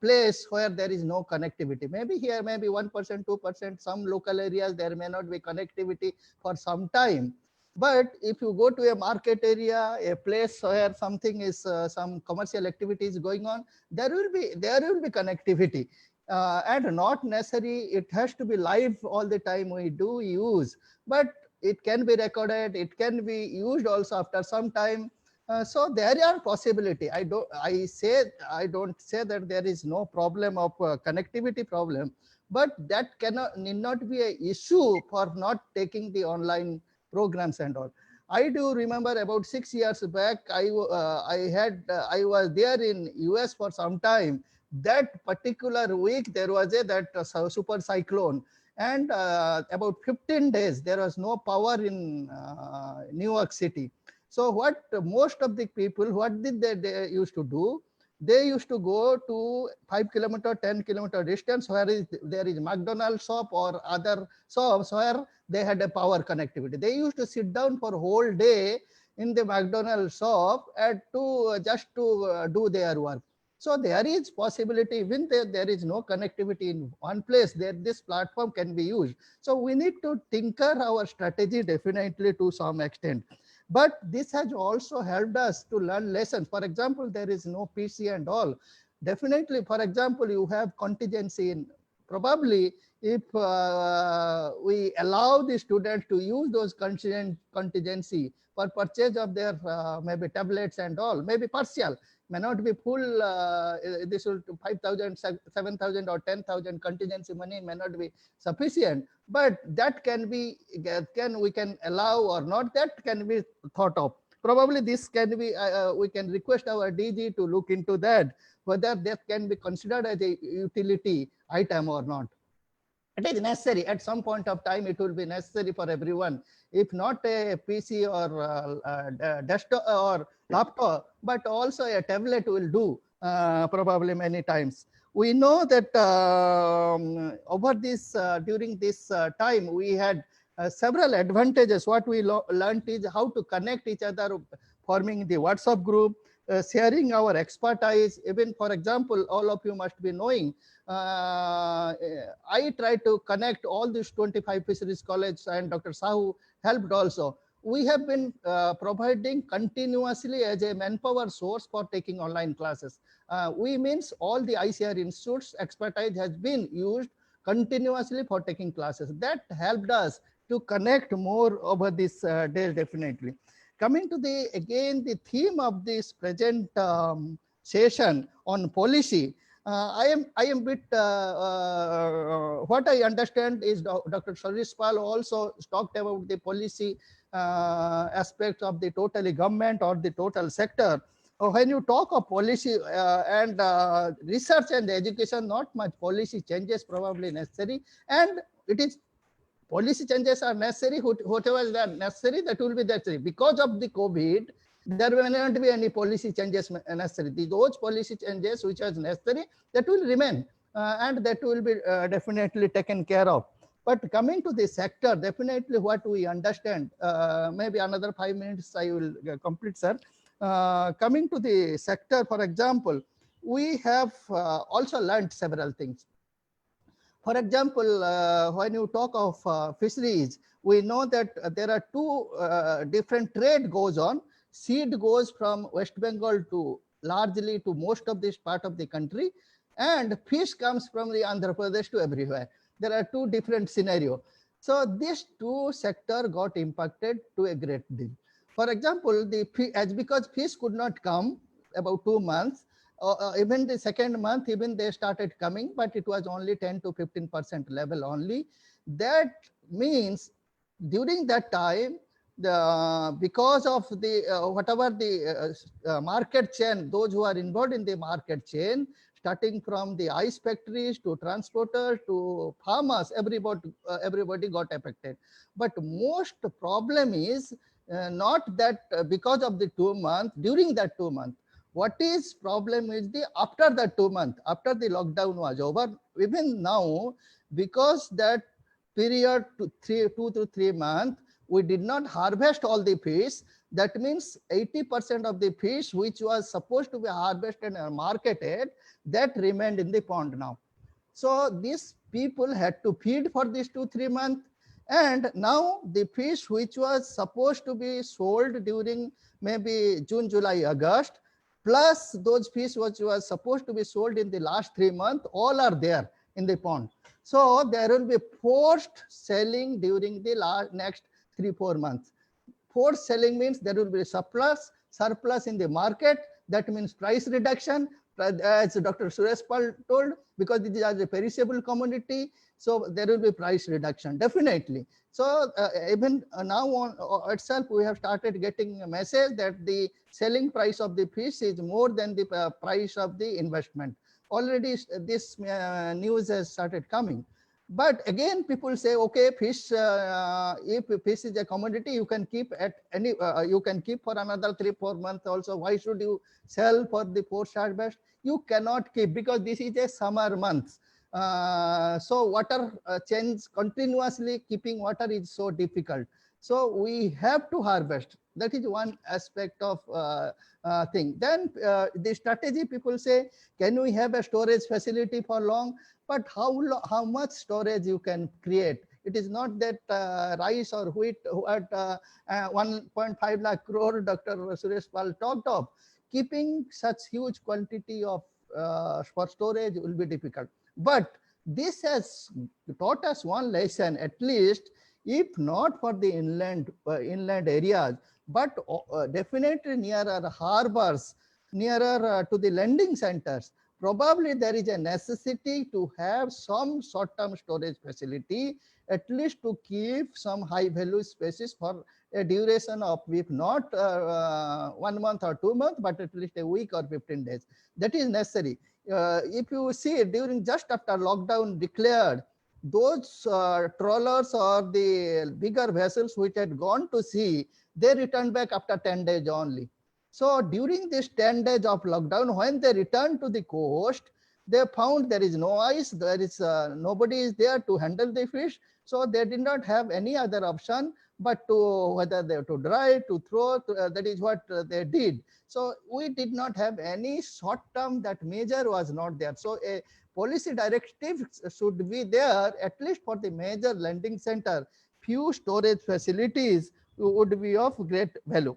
place where there is no connectivity. Maybe here, maybe 1%, 2%, some local areas, there may not be connectivity for some time. But if you go to a market area, a place where something is, some commercial activity is going on, there will be connectivity. And not necessary, it has to be live all the time we do use, but it can be recorded, it can be used also after some time. So there are possibility. I don't say that there is no problem of connectivity problem, but that need not be an issue for not taking the online programs and all. I do remember about 6 years back, I was there in US for some time. That particular week there was that super cyclone, and about 15 days there was no power in New York City. So what most of the people, what did they used to do? They used to go to 5 kilometer, 10 kilometer distance where there is McDonald's shop or other shops where they had a power connectivity. They used to sit down for a whole day in the McDonald's shop just to do their work. So there is possibility, even there is no connectivity in one place, that this platform can be used. So we need to tinker our strategy definitely to some extent. But this has also helped us to learn lessons. For example, there is no PC and all. Definitely, for example, you have contingency in, probably if we allow the students to use those contingency for purchase of their maybe tablets and all, maybe partial, may not be full, this will 5,000, 7,000 or 10,000 contingency money may not be sufficient, but that can be, we can allow or not, that can be thought of. Probably this can be, we can request our DG to look into that, whether that can be considered as a utility item or not. It is necessary at some point of time, it will be necessary for everyone. If not a PC or desktop or laptop, but also a tablet will do probably many times. We know that over this, during this time, we had several advantages. What we learned is how to connect each other, forming the WhatsApp group, sharing our expertise. Even for example, all of you must be knowing, I try to connect all these 25 fisheries colleges, and Dr. Sahu helped also. We have been providing continuously as a manpower source for taking online classes. We means all the ICR institutes expertise has been used continuously for taking classes. That helped us to connect more over this day definitely. Coming to the theme of this present session on policy, I am bit, what I understand is Dr. Suresh also talked about the policy aspects of the totally government or the total sector. When you talk of policy and research and education, not much policy changes probably necessary, and it is policy changes are necessary. Whatever is necessary, that will be necessary. Because of the COVID, there will not be any policy changes necessary. Those policy changes which are necessary, that will remain, and that will be definitely taken care of. But coming to the sector, definitely what we understand, maybe another 5 minutes I will complete, sir. Coming to the sector, for example, we have also learned several things. For example, when you talk of fisheries, we know that there are two different trade goes on. Seed goes from West Bengal to largely to most of this part of the country, and fish comes from the Andhra Pradesh to everywhere. There are two different scenarios. So these two sector got impacted to a great deal. For example, because fish could not come about 2 months, even the second month, even they started coming, but it was only 10 to 15% level only. That means during that time, because of the whatever the market chain, those who are involved in the market chain, starting from the ice factories to transporters to farmers, everybody got affected. But most problem is not that because of the 2 months, during that 2 months. What is problem is the after the 2 months, after the lockdown was over, even now, because that period 2 to 3 months, we did not harvest all the fish. That means 80% of the fish which was supposed to be harvested and marketed, that remained in the pond now. So these people had to feed for these 2-3 months. And now the fish which was supposed to be sold during maybe June, July, August, plus those fish which was supposed to be sold in the last 3 months, all are there in the pond. So there will be forced selling during the next 3-4 months. Forced selling means there will be surplus in the market. That means price reduction, as Dr. Suresh told, because it is a perishable commodity. So there will be price reduction, definitely. So even now on itself, we have started getting a message that the selling price of the fish is more than the price of the investment. Already this news has started coming. But again, people say, okay, fish, if fish is a commodity, you can keep at any, you can keep for another 3-4 months also. Why should you sell for the post harvest? You cannot keep because this is a summer month. So water change continuously, keeping water is so difficult. So we have to harvest. That is one aspect of thing. Then the strategy, people say, can we have a storage facility for long? But how much storage you can create? It is not that rice or wheat at 1.5 lakh crore Dr. Suresh Pal talked of. Keeping such huge quantity of for storage will be difficult. But this has taught us one lesson, at least, if not for the inland areas, but definitely nearer harbors, nearer to the landing centers. Probably there is a necessity to have some short-term storage facility, at least to keep some high-value species for a duration of, if not 1 month or 2 months, but at least a week or 15 days. That is necessary. If you see, during just after lockdown declared, those trawlers or the bigger vessels which had gone to sea, they returned back after 10 days only. So during this 10 days of lockdown, when they returned to the coast, they found there is no ice, there is nobody is there to handle the fish. So they did not have any other option but to whether they to dry, to throw, that is what they did. So we did not have any short term, that measure was not there. So a policy directive should be there, at least for the major landing center. Few storage facilities would be of great value.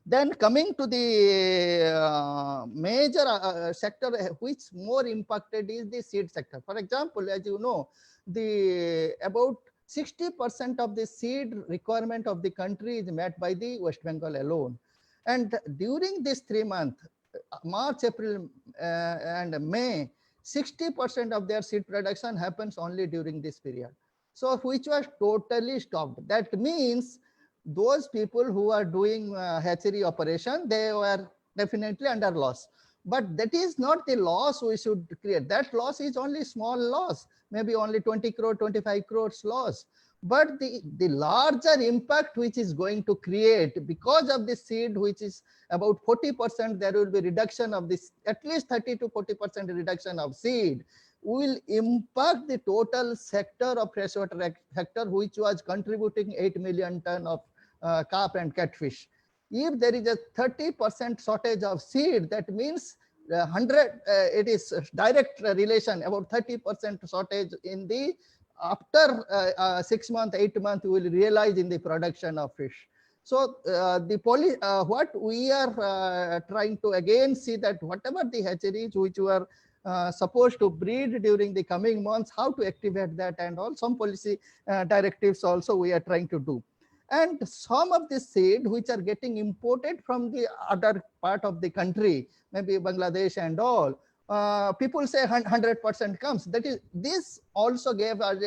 Then coming to the major sector which more impacted is the seed sector. For example, as you know, the about 60% of the seed requirement of the country is met by the West Bengal alone. And during this 3 months, March, April, and May, 60% of their seed production happens only during this period. So which was totally stopped. That means those people who are doing hatchery operation, they were definitely under loss. But that is not the loss we should create. That loss is only small loss, maybe only 20 crore, 25 crores loss. But the larger impact which is going to create because of the seed, which is about 40%, there will be reduction of this, at least 30 to 40% reduction of seed, will impact the total sector of freshwater sector, which was contributing 8 million ton of carp and catfish. If there is a 30% shortage of seed, that means it is direct relation, about 30% shortage in the after 6 months, 8 months, you will realize in the production of fish. So what we are trying to again see that whatever the hatcheries which were supposed to breed during the coming months, how to activate that, and all some policy directives also we are trying to do. And some of the seed which are getting imported from the other part of the country, maybe Bangladesh and all, people say 100% comes. That is, this also gave us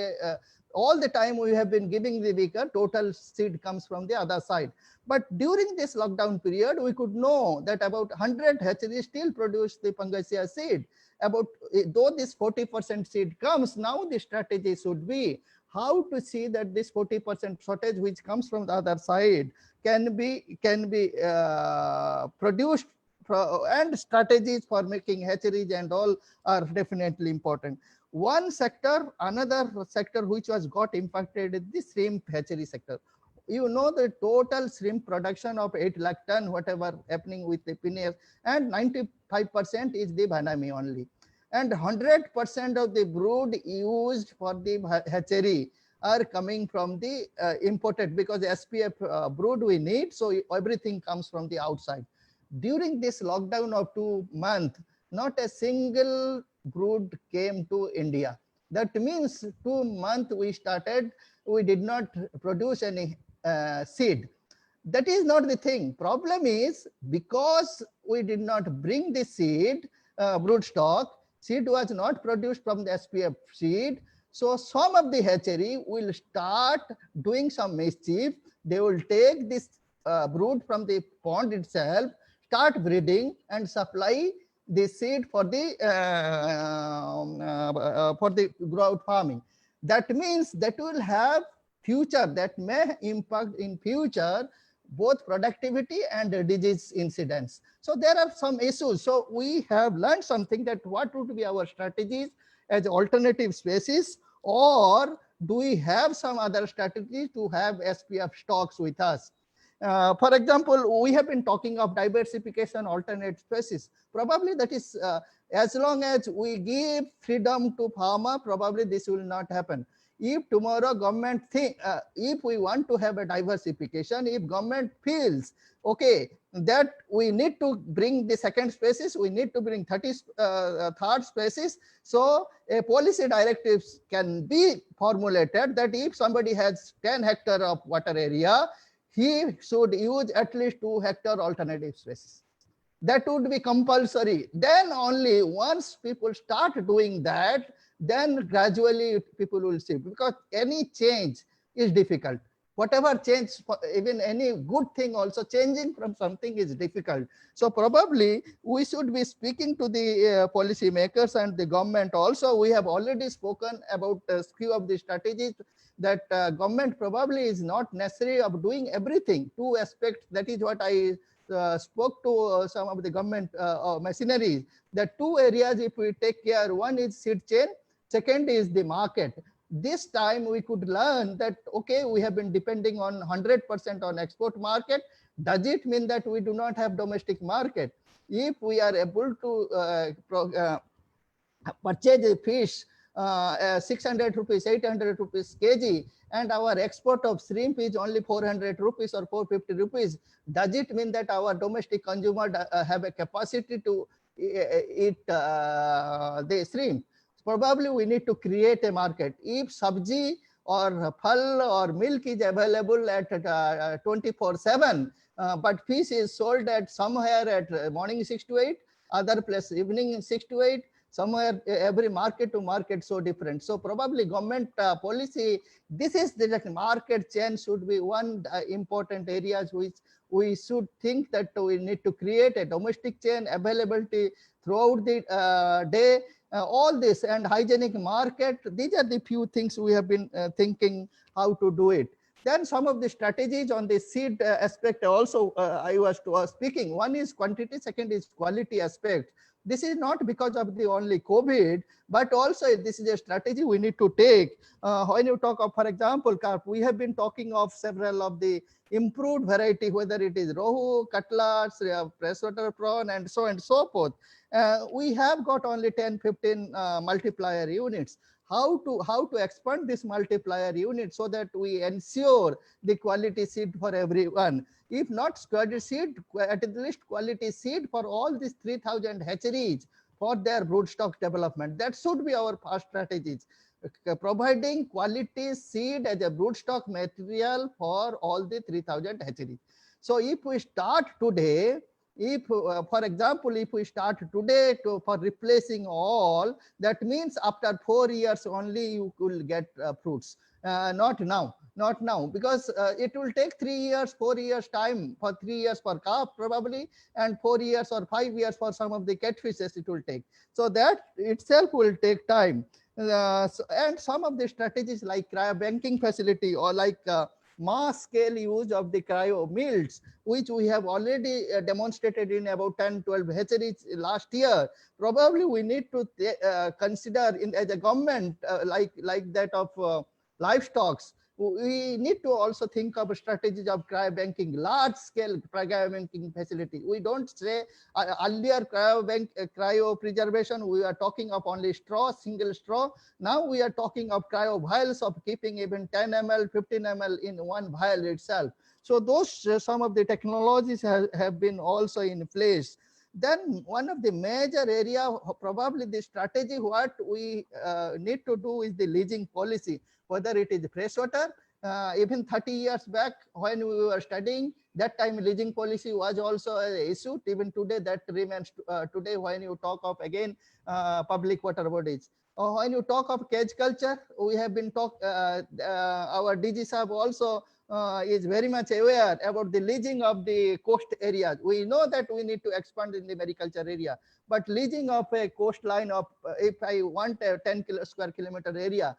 all the time we have been giving the weaker, total seed comes from the other side. But during this lockdown period, we could know that about 100 hatcheries still produce the Pangaea seed. About, though this 40% seed comes, now the strategy should be how to see that this 40% shortage which comes from the other side can be produced, and strategies for making hatcheries and all are definitely important. One sector, another sector which was got impacted is the shrimp hatchery sector. You know, the total shrimp production of 8 lakh ton, whatever happening with the PNS, and 95% is the Banami only. And 100% of the brood used for the hatchery are coming from the imported, because SPF brood we need, so everything comes from the outside. During this lockdown of 2 months, not a single brood came to India. That means 2 months we did not produce any seed. That is not the thing. Problem is, because we did not bring the seed, brood stock, seed was not produced from the SPF seed. So some of the hatchery will start doing some mischief. They will take this brood from the pond itself, start breeding and supply the seed for the grow-out farming. That means that will have future, that may impact in future both productivity and disease incidence. So there are some issues. So we have learned something, that what would be our strategies as alternative species, or do we have some other strategies to have SPF stocks with us? For example, we have been talking of diversification, alternate species. Probably that is, as long as we give freedom to farmer, probably this will not happen. If tomorrow government if we want to have a diversification, if government feels, okay, that we need to bring the second species, we need to bring third species, so a policy directives can be formulated that if somebody has 10 hectare of water area, he should use at least 2 hectare alternative species. That would be compulsory. Then only once people start doing that, then gradually people will see, because any change is difficult. Whatever change, even any good thing also, changing from something is difficult. So probably we should be speaking to the policy makers and the government also. We have already spoken about a few of the strategies that government probably is not necessary of doing everything. 2 aspects, that is what I spoke to some of the government machineries, that 2 areas if we take care, one is seed chain, second is the market. This time we could learn that, okay, we have been depending on 100% on export market. Does it mean that we do not have domestic market? If we are able to purchase a fish 600 rupees, 800 rupees kg, and our export of shrimp is only 400 rupees or 450 rupees, does it mean that our domestic consumer have a capacity to eat the shrimp? Probably we need to create a market. If sabji or phal or milk is available at 24/7, but fish is sold at somewhere at morning 6 to 8, other place evening 6 to 8, somewhere every market to market so different. So probably government policy, this is the market chain should be one important areas which we should think that we need to create a domestic chain availability throughout the day. All this and hygienic market, these are the few things we have been thinking how to do it. Then some of the strategies on the seed aspect also I was speaking. One is quantity, second is quality aspect. This is not because of the only COVID, but also this is a strategy we need to take. When you talk of, for example, carp, we have been talking of several of the improved variety, whether it is rohu, katla, freshwater prawn, and so forth. We have got only 10, 15 multiplier units. How to expand this multiplier unit so that we ensure the quality seed for everyone. If not quality seed, at least quality seed for all these 3,000 hatcheries, for their broodstock development. That should be our first strategies. Providing quality seed as a broodstock material for all the 3,000 hatcheries. So if we start today, if for example, if we start today for replacing all, that means after 4 years only you will get fruits. Not now, because it will take 3 years, 4 years time, for 3 years for carp probably, and 4 years or 5 years for some of the catfishes it will take. So that itself will take time. And some of the strategies like cryobanking facility, or like mass scale use of the cryo mills, which we have already demonstrated in about 10-12 hatcheries last year. Probably we need to consider as a government, like that of livestock. We need to also think of strategies of cryobanking, large scale cryobanking facility. We don't say earlier cryo preservation, we are talking of only straw, single straw. Now we are talking of cryo vials of keeping even 10 ml, 15 ml in one vial itself. So those some of the technologies have been also in place. Then one of the major area, probably the strategy what we need to do is the leasing policy, whether it is freshwater. Even 30 years back when we were studying, that time leasing policy was also an issue. Even today that remains today when you talk of again public water bodies. When you talk of cage culture, we have been our DG Sahab also is very much aware about the leasing of the coast areas. We know that we need to expand in the mariculture area, but leasing of a coastline of, if I want a 10 square kilometer area,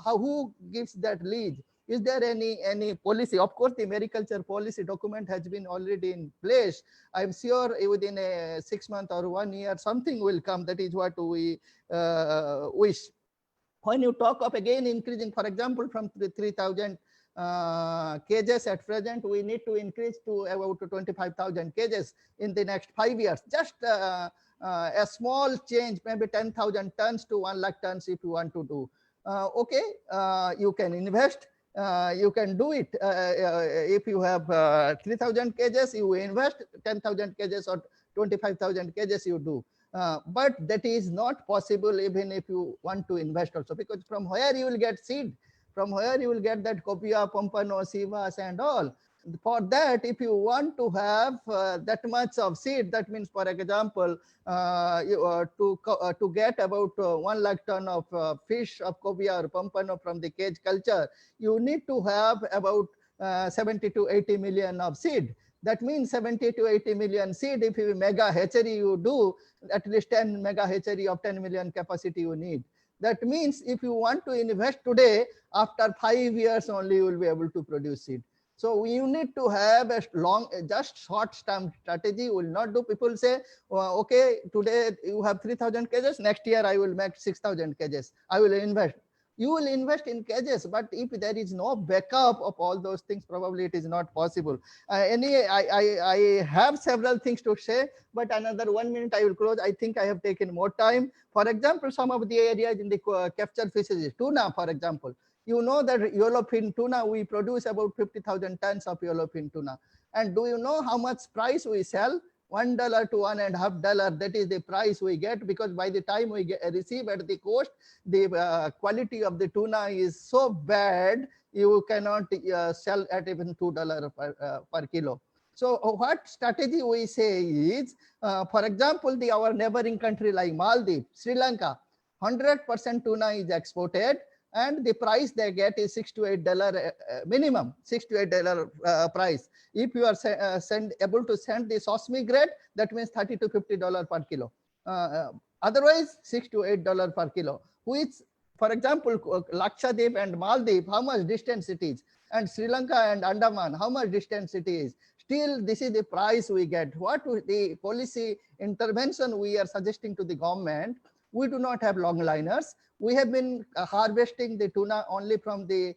who gives that lease? Is there any policy? Of course, the mariculture policy document has been already in place. I'm sure within a 6 months or 1 year, something will come. That is what we wish. When you talk of again increasing, for example, from 3,000 cages at present, we need to increase to about 25,000 cages in the next 5 years. Just a small change, maybe 10,000 tons to 1 lakh tons if you want to do. Okay, you can invest. You can do it. If you have 3,000 cages, you invest 10,000 cages or 25,000 cages you do. But that is not possible even if you want to invest also, because from where you will get seed, from where you will get that copia, pompano, sivas and all. For that, if you want to have that much of seed, that means, for example, to get about 1 lakh ton of fish of copia or pompano from the cage culture, you need to have about 70 to 80 million of seed. That means 70 to 80 million seed. If you mega hatchery you do, at least 10 mega hatchery of 10 million capacity you need. That means if you want to invest today, after 5 years only you will be able to produce seed. So you need to have a just short-term strategy. You will not do. People say, well, okay, today you have 3,000 cages. Next year I will make 6,000 cages. I will invest. You will invest in cages, but if there is no backup of all those things, probably it is not possible. I have several things to say, but another 1 minute I will close. I think I have taken more time. For example, some of the areas in the capture fisheries, tuna, for example. You know that yellowfin tuna, we produce about 50,000 tons of yellowfin tuna. And do you know how much price we sell? $1 to $1.50. That is the price we get, because by the time we receive at the coast, the quality of the tuna is so bad, you cannot sell at even $2 per kilo. So what strategy we say is, for example, our neighboring country like Maldives, Sri Lanka, 100% tuna is exported, and the price they get is $6 to $8 minimum, $6 to $8 price. If you are able to send the Sosmi grade, that means $30 to $50 per kilo. Otherwise, $6 to $8 per kilo. Which, for example, Lakshadweep and Maldives, how much distance it is, and Sri Lanka and Andaman, how much distance it is. Still, this is the price we get. What the policy intervention we are suggesting to the government? We do not have long liners. We have been harvesting the tuna only from the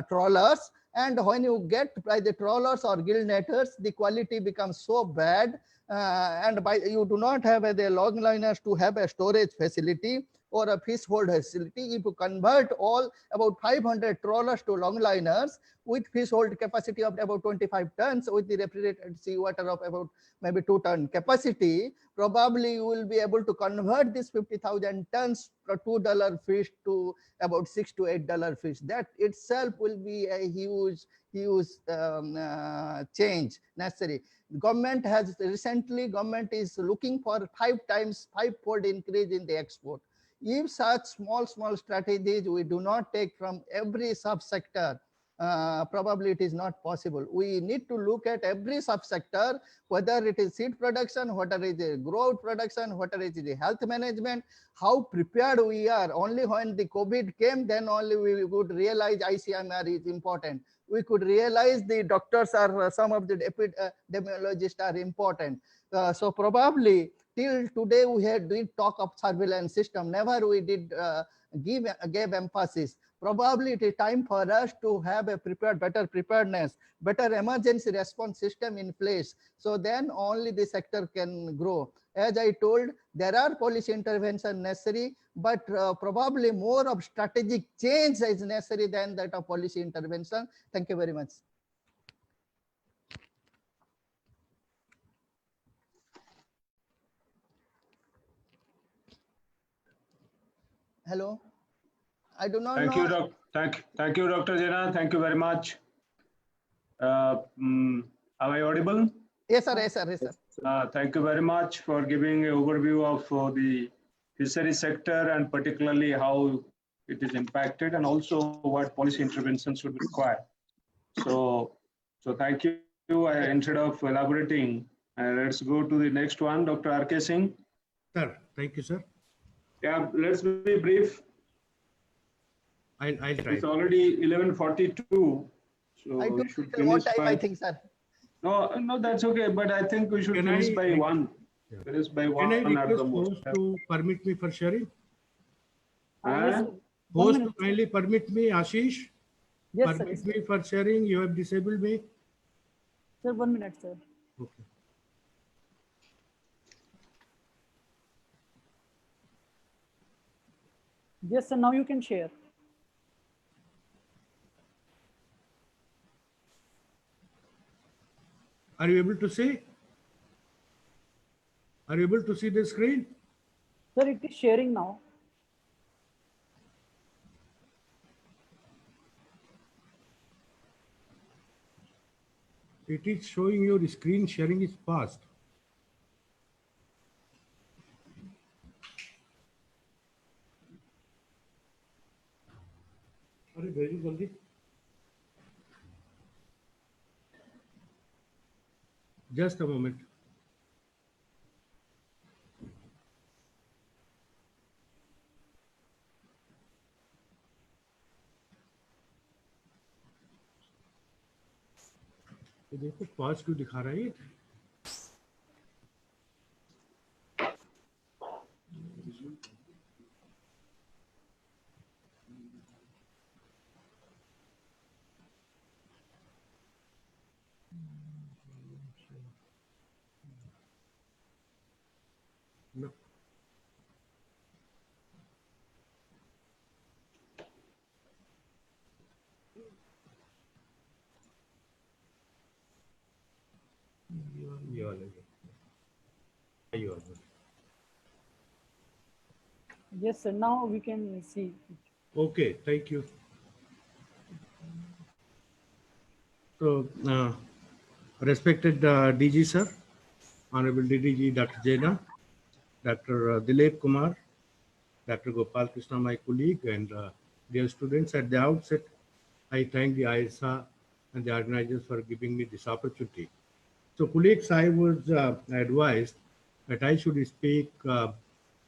trawlers. And when you get by the trawlers or gill netters, the quality becomes so bad. And you do not have the long liners to have a storage facility. or a fish hold facility. If you convert all about 500 trawlers to longliners with fish hold capacity of about 25 tons with the refrigerated seawater of about maybe 2 ton capacity, probably you will be able to convert this 50,000 tons for $2 fish to about $6 to $8 fish. That itself will be a huge change necessary. Government is looking for 5-fold increase in the export. If such small strategies we do not take from every subsector, probably it is not possible. We need to look at every subsector, whether it is seed production, whether it is growth production, whether it is the health management, how prepared we are. Only when the COVID came, then only we would realize ICMR is important. We could realize the doctors are, some of the epidemiologists are important. So probably till today we did talk of surveillance system. Never we did gave emphasis. Probably it is time for us to have a better preparedness, better emergency response system in place. So then only the sector can grow. As I told, there are policy intervention necessary, but probably more of strategic change is necessary than that of policy intervention. Thank you very much. Hello. I do not know. Thank you, Dr. Jena. Thank you very much. Am I audible? Yes, sir. Yes, sir. Yes, sir. Thank you very much for giving an overview of the fishery sector and particularly how it is impacted and also what policy interventions should be required. So thank you. Instead of elaborating, let's go to the next one, Dr. R.K. Singh. Sir, thank you, sir. Yeah, let's be brief. I'll try. It's already 11:42, so I we should don't finish time, I think, sir. No, that's okay. But I think we should finish by 1. Yeah. Finish by 1 Can I at the request most. host to permit me for sharing? Huh? Host to kindly permit me, Ashish. Yes, Permit sir. me for sharing. You have disabled me. Sir, 1 minute, sir. Okay. Yes, sir. Now you can share. Are you able to see? Are you able to see the screen? Sir, it is sharing now. It is showing your screen sharing is fast. अरे भेजो जल्दी. Just a moment. ये देखो pause क्यों दिखा रहा है ये? No. ये वाला ये वाला. Yes, sir. Now we can see. Okay, thank you. So, respected DG sir, Honorable DDG Dr. Jena, Dr. Dilip Kumar, Dr. Gopal, Krishnan, my colleague, and dear students, at the outset, I thank the AIASA and the organizers for giving me this opportunity. So, colleagues, I was advised that I should speak to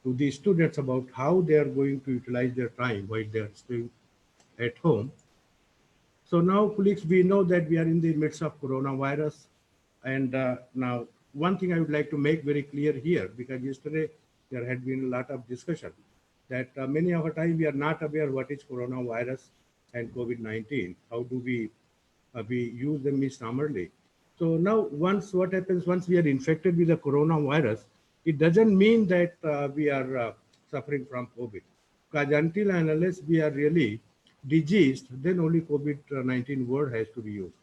the students about how they are going to utilize their time while they are staying at home. So now, colleagues, we know that we are in the midst of coronavirus. And now, one thing I would like to make very clear here, because yesterday there had been a lot of discussion that many of the time we are not aware what is coronavirus and COVID-19. How do we use them misnommerly? So now, what happens once we are infected with the coronavirus, it doesn't mean that we are suffering from COVID. Because until and unless we are really diseased, then only COVID-19 word has to be used.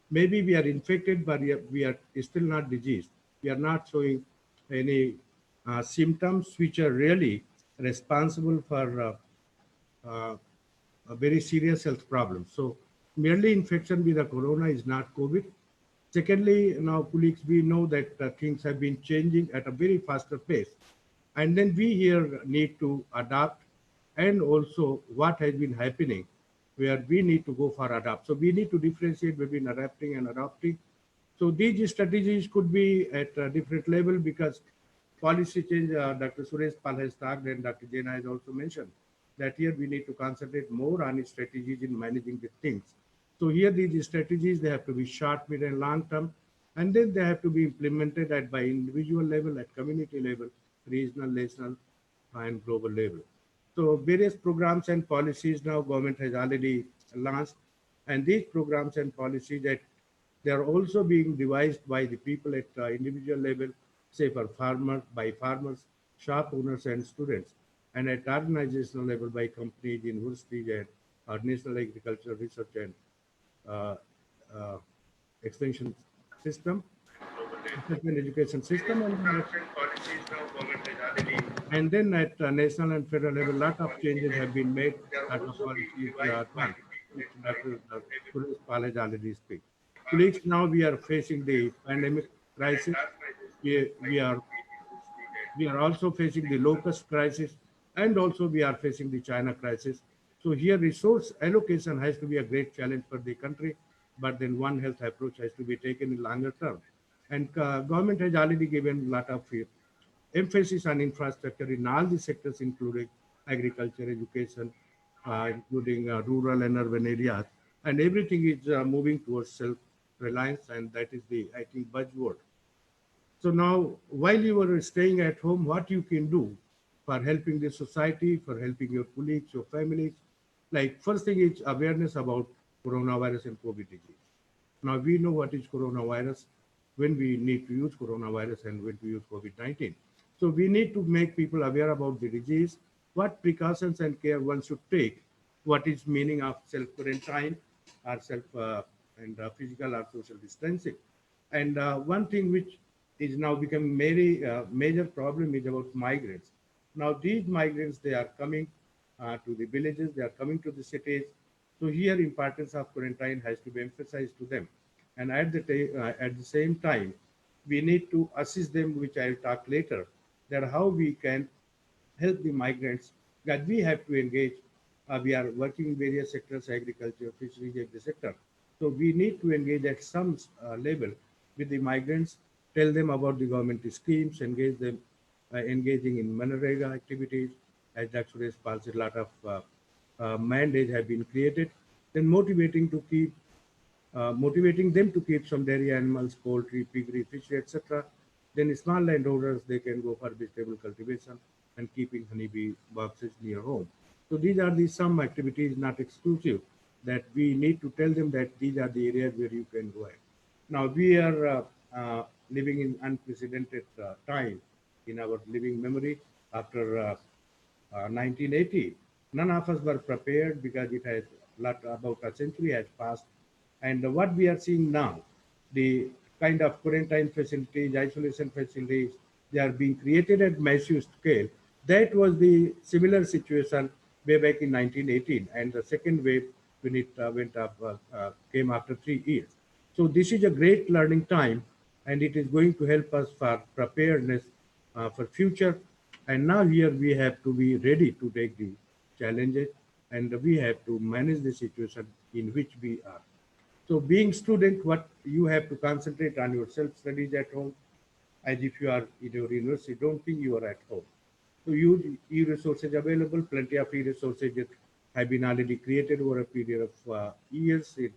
Maybe we are infected, but we are still not diseased. We are not showing any symptoms which are really responsible for a very serious health problem. So merely infection with the corona is not COVID. Secondly, now colleagues, we know that things have been changing at a very faster pace. And then we here need to adapt, and also what has been happening where we need to go for adapt. So we need to differentiate between adapting and adopting. So these strategies could be at a different level because policy change, Dr. Suresh Pal has talked and Dr. Jena has also mentioned that here we need to concentrate more on strategies in managing the things. So here these strategies, they have to be short, mid and long term, and then they have to be implemented at by individual level, at community level, regional, national and global level. So various programs and policies now government has already launched, and these programs and policies that they are also being devised by the people at individual level, say for farmers, by farmers, shop owners and students, and at organizational level by companies, universities and national agricultural research and uh, uh, extension system, extension education system, and then at national and federal level, lot of changes have been made, lot of policies are done, which Dr. Suresh Pal has already speak. Colleagues, now we are facing the pandemic crisis. We are also facing the locust crisis, and also we are facing the China crisis. So here resource allocation has to be a great challenge for the country, but then one health approach has to be taken in longer term. And government has already given a lot of emphasis on infrastructure in all the sectors, including agriculture, education, including rural and urban areas. And everything is moving towards self-reliance, and that is the, I think, buzzword. So now, while you are staying at home, what you can do for helping the society, for helping your colleagues, your families, like first thing is awareness about coronavirus and COVID disease. Now we know what is coronavirus, when we need to use coronavirus and when to use COVID-19. So we need to make people aware about the disease, what precautions and care one should take, what is meaning of self-quarantine or physical or social distancing. And one thing which is now becoming very major problem is about migrants. Now these migrants, they are coming to the villages, they are coming to the cities. So here importance of quarantine has to be emphasized to them. And at the same time, we need to assist them, which I'll talk later, that how we can help the migrants, that we have to engage. We are working in various sectors, agriculture, fisheries, every sector. So we need to engage at some level with the migrants, tell them about the government schemes, engage them, engaging in Manrega activities. As Dr. Suresh Pal said, a lot of mandates have been created. Then motivating them to keep some dairy animals, poultry, piggery, fishery, etc. Then small landowners, they can go for vegetable cultivation and keeping honeybee boxes near home. So these are the some activities, not exclusive, that we need to tell them that these are the areas where you can go ahead. Now we are living in unprecedented time in our living memory after 1980. None of us were prepared because it has about a century has passed. And what we are seeing now, the kind of quarantine facilities, isolation facilities, they are being created at massive scale. That was the similar situation way back in 1918, and the second wave when it went up came after 3 years. So this is a great learning time, and it is going to help us for preparedness for future. And now here we have to be ready to take the challenges, and we have to manage the situation in which we are. So being student, what you have to concentrate on your self-studies at home, as if you are in your university, don't think you are at home. So use e-resources available, plenty of e-resources that have been already created over a period of years in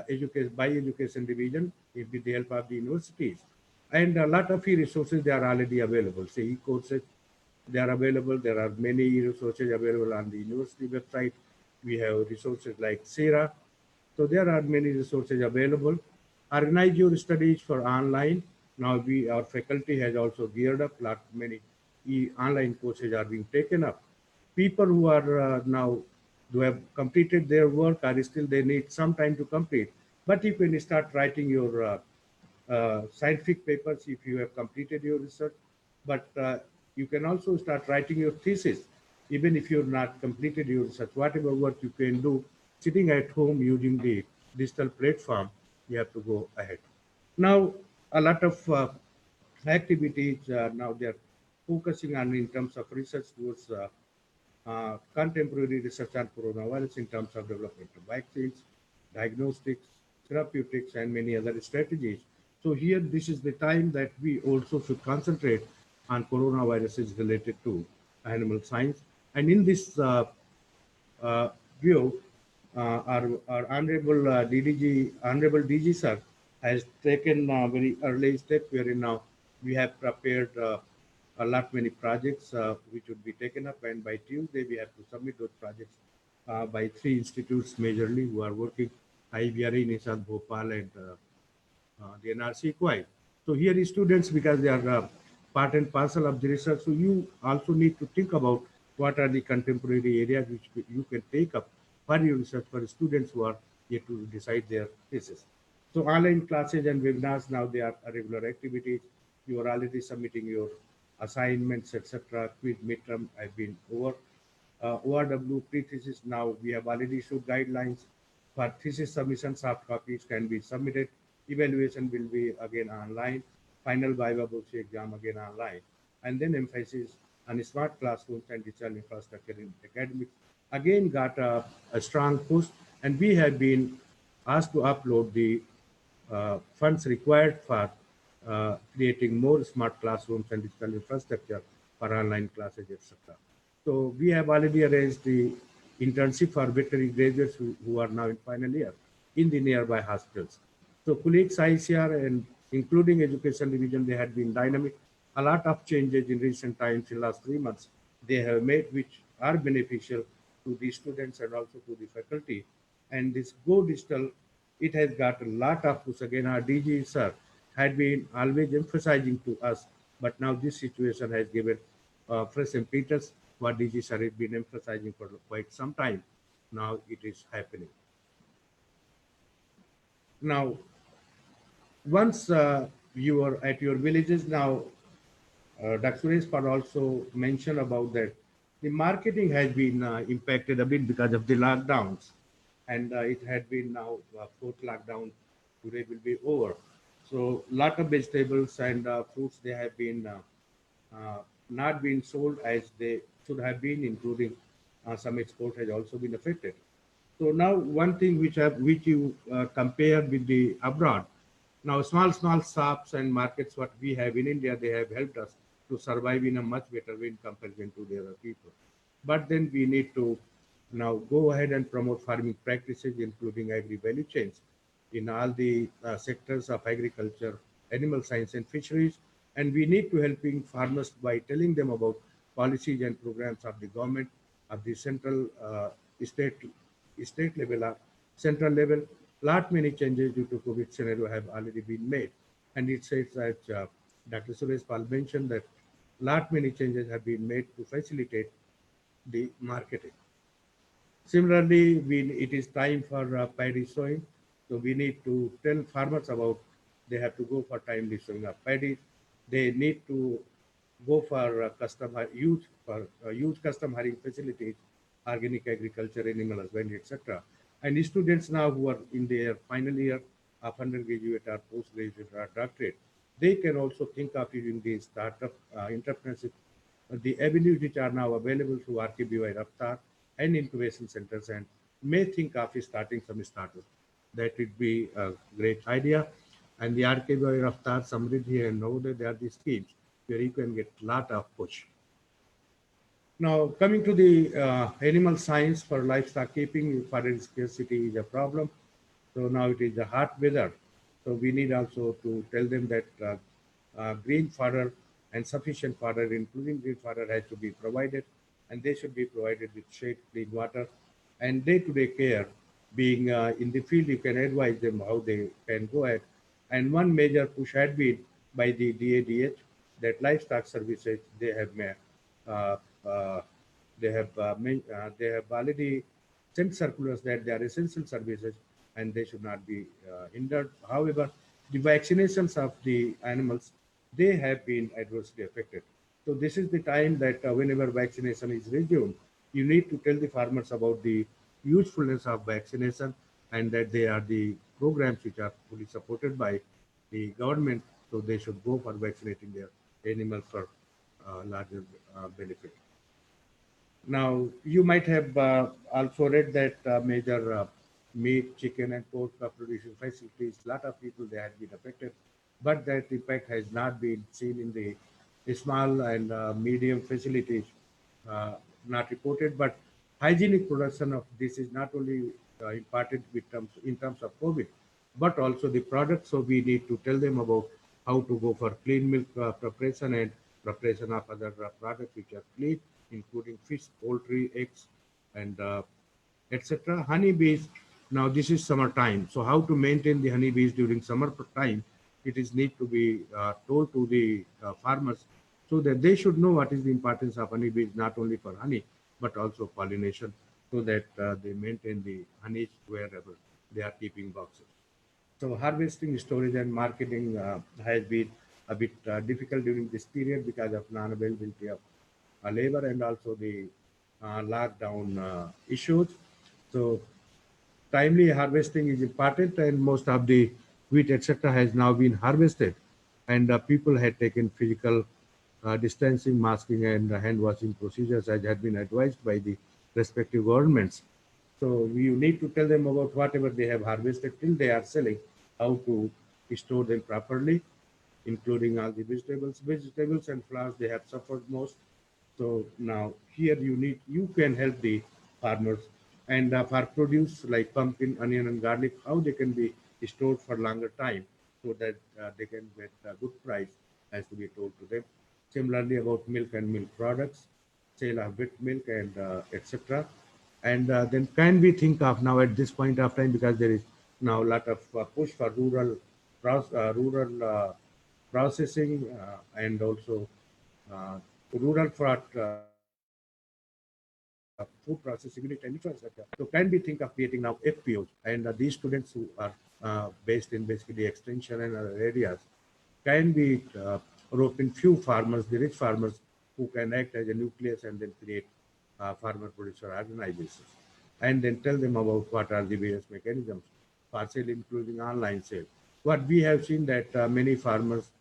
education division with the help of the universities. And a lot of e-resources, they are already available. Say e-courses, they are available. There are many e-resources available on the university website. We have resources like SERA. So there are many resources available. Organize your studies for online. Now our faculty has also geared up. Many online courses are being taken up. people who are now, who have completed their work are still, they need some time to complete. But you can start writing your scientific papers if you have completed your research, but you can also start writing your thesis, even if you've not completed your research. Whatever work you can do sitting at home using the digital platform, you have to go ahead. Now, a lot of activities now they're focusing on in terms of research towards contemporary research on coronavirus in terms of development of vaccines, diagnostics, therapeutics, and many other strategies. So here, this is the time that we also should concentrate on coronaviruses related to animal science. And in this uh, view, our Honorable Honorable DG Sir has taken a very early step wherein now we have prepared a lot many projects which would be taken up, and by Tuesday we have to submit those projects by 3 institutes majorly who are working, IVRI, Nissan, Gopal, and the NRC quite. So here is students, because they are part and parcel of the research, so you also need to think about what are the contemporary areas which you can take up for your research for students who are yet to decide their thesis. So online classes and webinars, now they are regular activities. You are already submitting your assignments, etc. Quiz midterm have been over. ORW pre-thesis, now we have already issued guidelines for thesis submission. Soft copies can be submitted. Evaluation will be again online. Final viva exam again online. And then emphasis on smart classrooms and digital infrastructure in academics again got a strong push, and we have been asked to upload the funds required for creating more smart classrooms and digital infrastructure for online classes, etc. So we have already arranged the internship for veterinary graduates who are now in final year in the nearby hospitals. So colleagues ICR and including education division, they had been dynamic. A lot of changes in recent times, in last 3 months, they have made, which are beneficial to the students and also to the faculty. And this Go Digital, it has got a lot of push. Again, our DG sir had been always emphasizing to us, but now this situation has given fresh impetus. What DG sir has been emphasizing for quite some time. Now it is happening. Now, once you are at your villages, now Dr. Suresh also mentioned about that the marketing has been impacted a bit because of the lockdowns, and it had been now fourth lockdown today will be over. So lot of vegetables and fruits, they have been not been sold as they should have been, including some export has also been affected. So now one thing which you compare with the abroad, now small shops and markets what we have in India, they have helped us to survive in a much better way in comparison to the other people. But then we need to now go ahead and promote farming practices, including agri value chains in all the sectors of agriculture, animal science, and fisheries. And we need to helping farmers by telling them about policies and programs of the government, of the central state level or central level. Lot many changes due to COVID scenario have already been made. And it says that Dr. Suresh Pal mentioned that lot many changes have been made to facilitate the marketing. Similarly, it is time for paddy sowing. So we need to tell farmers about they have to go for timely sowing of paddy. They need to go for huge custom hiring facilities, organic agriculture, animal husbandry, etc. And students now who are in their final year of undergraduate or postgraduate or doctorate, they can also think of using the startup entrepreneurship, the avenues which are now available through RKBY Raftar and incubation centers, and may think of starting some startups. That would be a great idea. And the RKBY Raftar, Samriddhi, and Navodaya, they are the schemes where you can get a lot of push. Now, coming to the animal science for livestock keeping, fodder scarcity is a problem. So now it is the hot weather. So we need also to tell them that green fodder and sufficient fodder, including green fodder, has to be provided, and they should be provided with shade, clean water, and day-to-day care. Being in the field, you can advise them how they can go ahead. And one major push had been by the DADH that livestock services, they have they have already sent circulars that they are essential services and they should not be hindered. However, the vaccinations of the animals, they have been adversely affected. So this is the time that whenever vaccination is resumed, you need to tell the farmers about the usefulness of vaccination and that they are the programs which are fully supported by the government. So they should go for vaccinating their animals for larger benefit. Now, you might have also read that major meat, chicken, and pork production facilities, a lot of people they had been affected, but that impact has not been seen in the small and medium facilities, uh, not reported. But hygienic production of this is not only imparted in terms of COVID, but also the product. So we need to tell them about how to go for clean milk preparation and preparation of other products which are clean, including fish, poultry, eggs, and etc. Honeybees. Now this is summer time. So how to maintain the honeybees during summer time? It is need to be told to the farmers so that they should know what is the importance of honeybees, not only for honey, but also pollination, so that they maintain the honey wherever they are keeping boxes. So harvesting, storage, and marketing has been a bit difficult during this period because of non-availability of labor and also the lockdown issues. So timely harvesting is important, and most of the wheat, etc., has now been harvested, and people had taken physical distancing, masking, and hand washing procedures as had been advised by the respective governments. So you need to tell them about whatever they have harvested till they are selling, how to store them properly, including all the vegetables and flowers. They have suffered most. So now here you can help the farmers and for produce like pumpkin, onion, and garlic, how they can be stored for longer time so that they can get a good price has to be told to them. Similarly about milk and milk products, sale of wet milk and etc. And then can we think of now at this point of time, because there is now a lot of push for rural processing and also rural fraud food processing unit and infrastructure. So can we think of creating now FPOs and these students who are based in basically extension and other areas can be rope in few farmers, the rich farmers who can act as a nucleus and then create farmer producer organizations and then tell them about what are the various mechanisms for sale, including online sale. What we have seen that many farmers,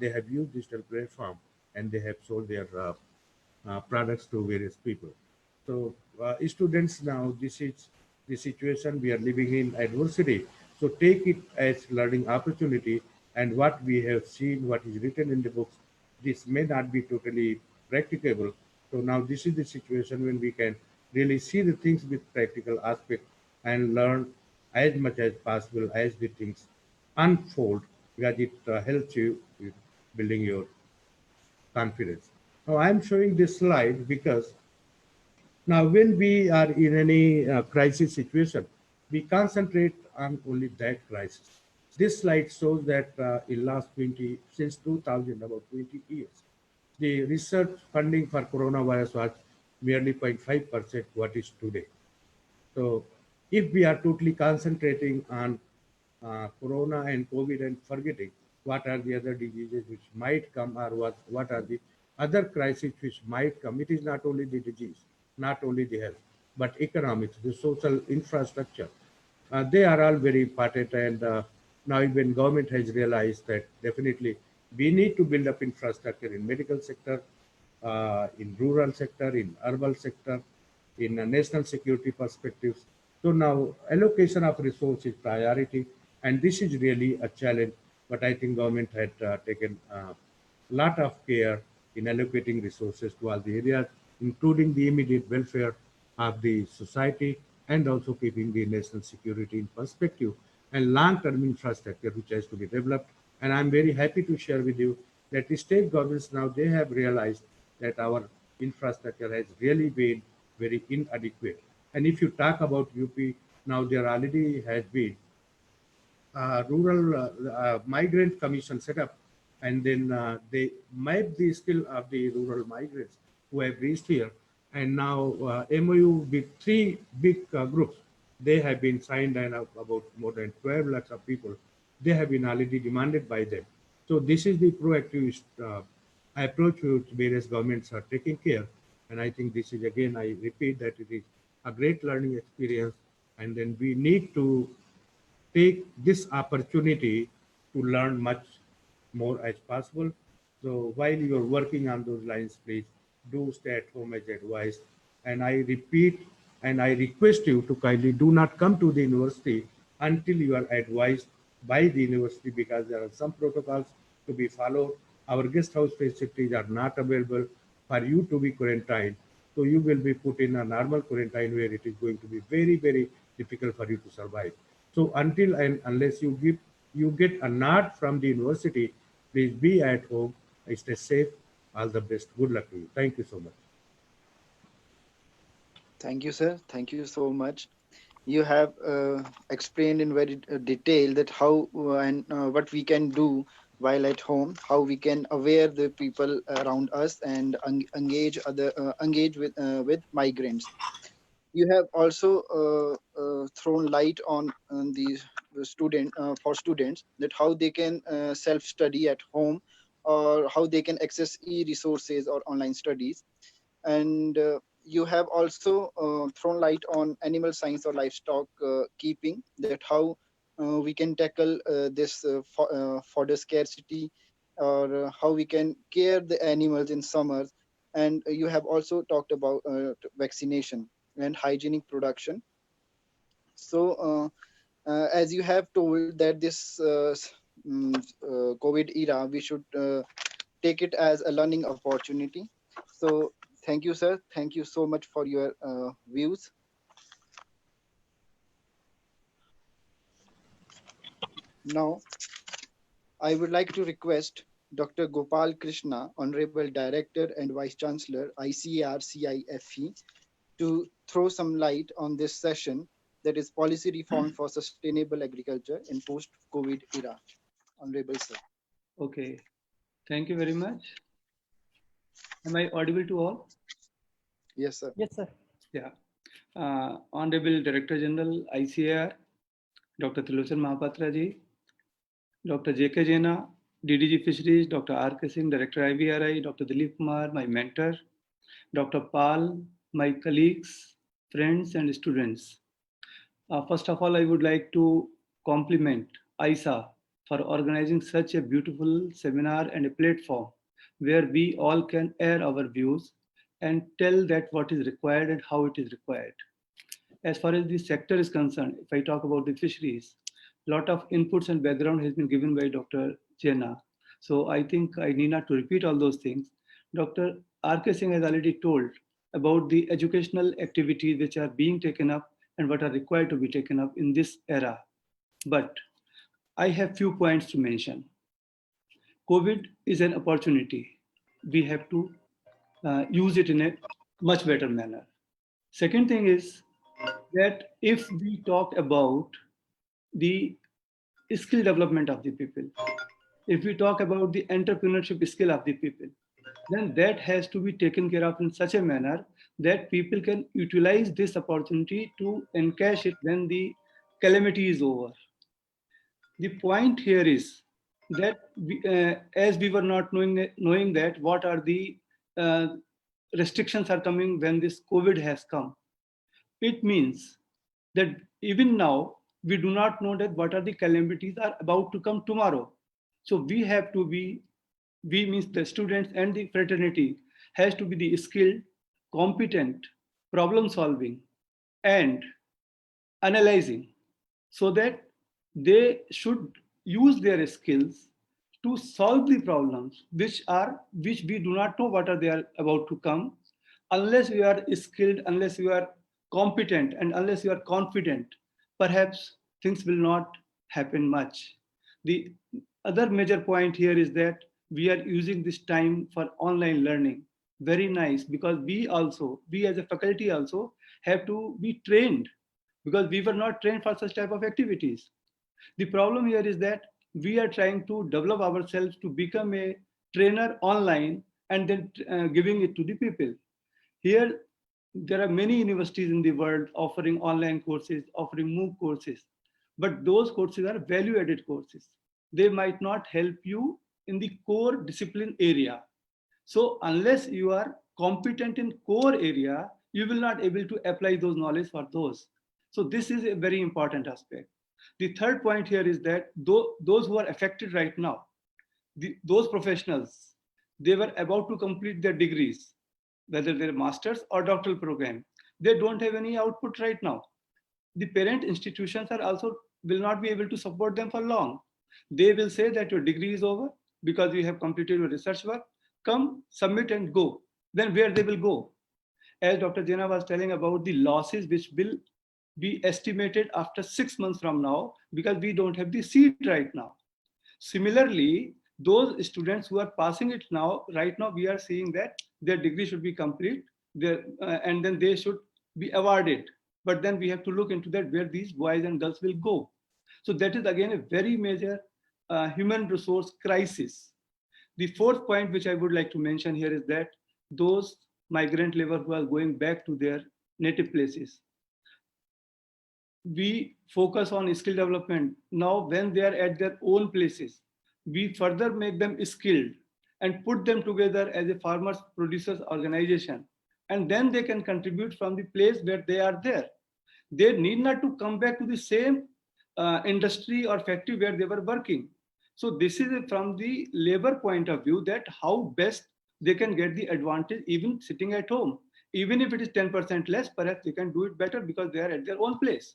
they have used digital platform and they have sold their products to various people. So students now, this is the situation we are living in adversity. So take it as learning opportunity, and what we have seen, what is written in the books, this may not be totally practicable. So now this is the situation when we can really see the things with practical aspect and learn as much as possible as the things unfold, because it helps you with building your confidence. Now I'm showing this slide because now when we are in any crisis situation, we concentrate on only that crisis. This slide shows that in last 20, since 2000, about 20 years, the research funding for coronavirus was merely 0.5% what is today. So if we are totally concentrating on corona and COVID and forgetting what are the other diseases which might come or what are the other crises which might come, it is not only the disease, not only the health, but economics, the social infrastructure. They are all very important, and now even government has realized that definitely we need to build up infrastructure in medical sector, in rural sector, in urban sector, in national security perspectives. So now allocation of resource is priority, and this is really a challenge. But I think government had taken a lot of care in allocating resources to all the areas, including the immediate welfare of the society and also keeping the national security in perspective and long-term infrastructure which has to be developed. And I'm very happy to share with you that the state governments now, they have realized that our infrastructure has really been very inadequate. And if you talk about UP, now there already has been rural migrant commission set up, and then they map the skill of the rural migrants who have reached here, and now MOU with 3 big groups. They have been signed, and about more than 12 lakhs of people, they have been already demanded by them. So this is the proactive approach which various governments are taking care. And I think this is, again, I repeat that it is a great learning experience. And then we need to take this opportunity to learn much more as possible. So while you are working on those lines, please do stay at home as advised. And I repeat and I request you to kindly do not come to the university until you are advised by the university, because there are some protocols to be followed. Our guest house facilities are not available for you to be quarantined. So you will be put in a normal quarantine where it is going to be very, very difficult for you to survive. So until and unless you get a nod from the university, please be at home, stay safe. All the best. Good luck to you. Thank you so much. Thank you, sir. Thank you so much. You have explained in very detail that how and what we can do while at home, how we can aware the people around us and engage with migrants. You have also thrown light on the student for students, that how they can self study at home, or how they can access e-resources or online studies. And you have also thrown light on animal science or livestock keeping, that how we can tackle this fodder scarcity, or how we can care the animals in summers. And you have also talked about vaccination and hygienic production. So as you have told that this COVID era, we should take it as a learning opportunity. So thank you, sir. Thank you so much for your views. Now, I would like to request Dr. Gopal Krishna, Honorable Director and Vice Chancellor, ICAR-CIFE, to throw some light on this session, that is policy reform for sustainable agriculture in post-COVID era. Honorable sir. Okay, thank you very much. Am I audible to all? Yes, sir. Yes, sir. Yeah. Honorable Director General, ICAR, Dr. Trilochan Mohapatra ji, Dr. J.K. Jena, DDG Fisheries, Dr. R.K. Singh, Director IVRI, Dr. Dilip Kumar, my mentor, Dr. Pal, my colleagues, friends and students. First of all, I would like to compliment AIASA for organizing such a beautiful seminar and a platform where we all can air our views and tell that what is required and how it is required. As far as the sector is concerned, if I talk about the fisheries, a lot of inputs and background has been given by Dr. Jena. So I think I need not to repeat all those things. Dr. R.K. Singh has already told about the educational activities which are being taken up and what are required to be taken up in this era. But I have few points to mention. COVID is an opportunity. We have to use it in a much better manner. Second thing is that if we talk about the skill development of the people, if we talk about the entrepreneurship skill of the people, then that has to be taken care of in such a manner that people can utilize this opportunity to encash it when the calamity is over. The point here is that as we were not knowing that what are the restrictions are coming when this COVID has come, it means that even now we do not know that what are the calamities are about to come tomorrow. So we have to be, we means the students and the fraternity has to be the skilled, competent, problem solving and analyzing, so that they should use their skills to solve the problems which we do not know what are they are about to come. Unless we are skilled, unless we are competent, and unless you are confident, perhaps things will not happen much. The other major point here is that we are using this time for online learning. Very nice, because we as a faculty also have to be trained, because we were not trained for such type of activities. The problem here is that we are trying to develop ourselves to become a trainer online and then giving it to the people. Here, there are many universities in the world offering online courses, offering MOOC courses, but those courses are value-added courses. They might not help you in the core discipline area. So unless you are competent in core area, you will not able to apply those knowledge for those. So this is a very important aspect. The third point here is that those who are affected right now, those professionals, they were about to complete their degrees, whether they're master's or doctoral program. They don't have any output right now. The parent institutions are also will not be able to support them for long. They will say that your degree is over because you have completed your research work. Come, submit and go. Then where they will go? As Dr. Jena was telling about the losses which will be estimated after 6 months from now, because we don't have the seed right now. Similarly, those students who are passing it now, right now we are seeing that their degree should be complete, and then they should be awarded. But then we have to look into that where these boys and girls will go. So that is again a very major human resource crisis. The fourth point which I would like to mention here is that those migrant labor who are going back to their native places, we focus on skill development. Now, when they are at their own places, we further make them skilled and put them together as a farmers producers organization. And then they can contribute from the place where they are there. They need not to come back to the same industry or factory where they were working. So this is from the labor point of view, that how best they can get the advantage even sitting at home. Even if it is 10% less, perhaps they can do it better because they are at their own place.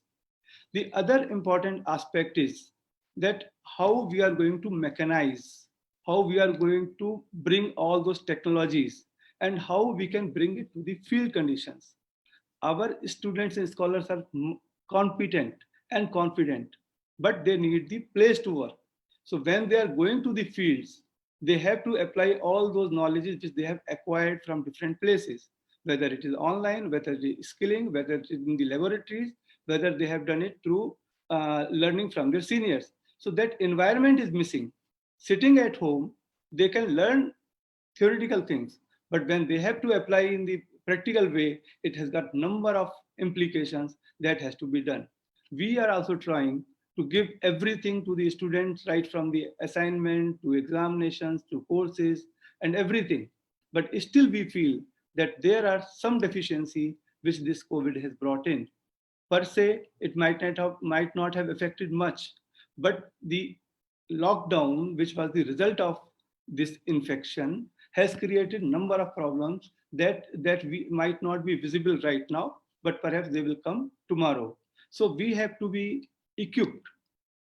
The other important aspect is that how we are going to mechanize, how we are going to bring all those technologies, and how we can bring it to the field conditions. Our students and scholars are competent and confident, but they need the place to work. So when they are going to the fields, they have to apply all those knowledges which they have acquired from different places, whether it is online, whether it is skilling, whether it is in the laboratories, whether they have done it through learning from their seniors. So that environment is missing. Sitting at home, they can learn theoretical things, but when they have to apply in the practical way, it has got number of implications that has to be done. We are also trying to give everything to the students, right from the assignment to examinations to courses and everything. But still we feel that there are some deficiency which this COVID has brought in. Per se, it might not have affected much, but the lockdown, which was the result of this infection, has created a number of problems that we might not be visible right now, but perhaps they will come tomorrow. So we have to be equipped.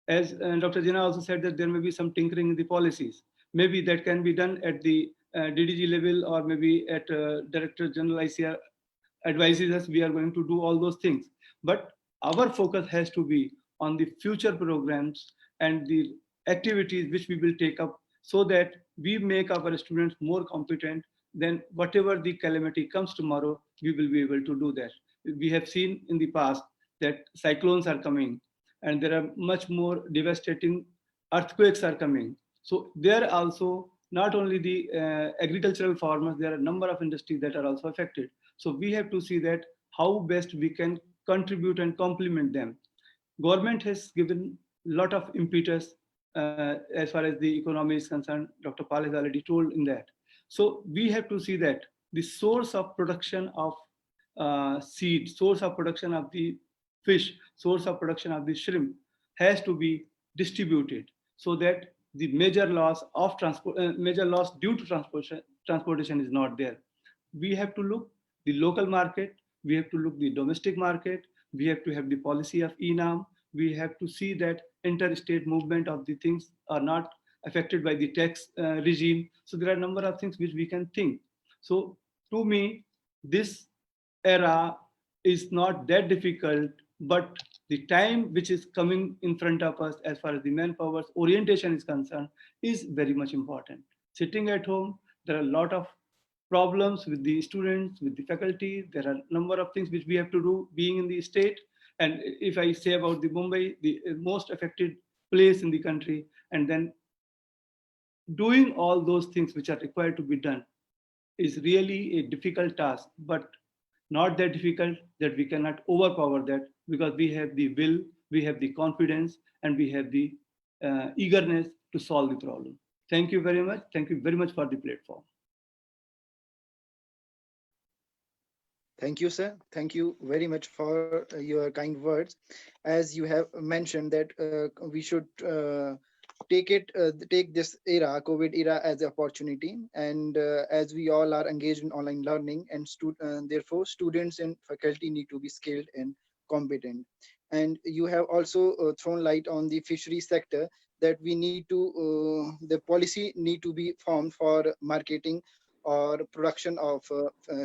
As Dr. Jena also said, that there may be some tinkering in the policies. Maybe that can be done at the DDG level, or maybe at Director General ICR advises us, we are going to do all those things. But our focus has to be on the future programs and the activities which we will take up, so that we make our students more competent. Then whatever the calamity comes tomorrow, we will be able to do that. We have seen in the past that cyclones are coming, and there are much more devastating earthquakes are coming. So there also, not only the agricultural farmers, there are a number of industries that are also affected. So we have to see that how best we can contribute and complement them. Government has given a lot of impetus as far as the economy is concerned. Dr. Pal has already told in that. So we have to see that the source of production of seed, source of production of the fish, source of production of the shrimp has to be distributed, so that the major loss of major loss due to transportation is not there. We have to look the local market, we have to look the domestic market, we have to have the policy of ENAM, we have to see that interstate movement of the things are not affected by the tax regime. So there are a number of things which we can think. So to me, this era is not that difficult, but the time which is coming in front of us as far as the manpower's orientation is concerned is very much important. Sitting at home, there are a lot of problems with the students, with the faculty. There are a number of things which we have to do being in the state. And if I say about the Mumbai, the most affected place in the country, and then doing all those things which are required to be done is really a difficult task. But not that difficult that we cannot overpower that, because we have the will, we have the confidence, and we have the eagerness to solve the problem. Thank you very much. Thank you very much for the platform. Thank you, sir. Thank you very much for your kind words. As you have mentioned that we should take this era, COVID era, as an opportunity, and as we all are engaged in online learning, and therefore students and faculty need to be skilled and competent. And you have also thrown light on the fishery sector, that we need to the policy need to be formed for marketing or production of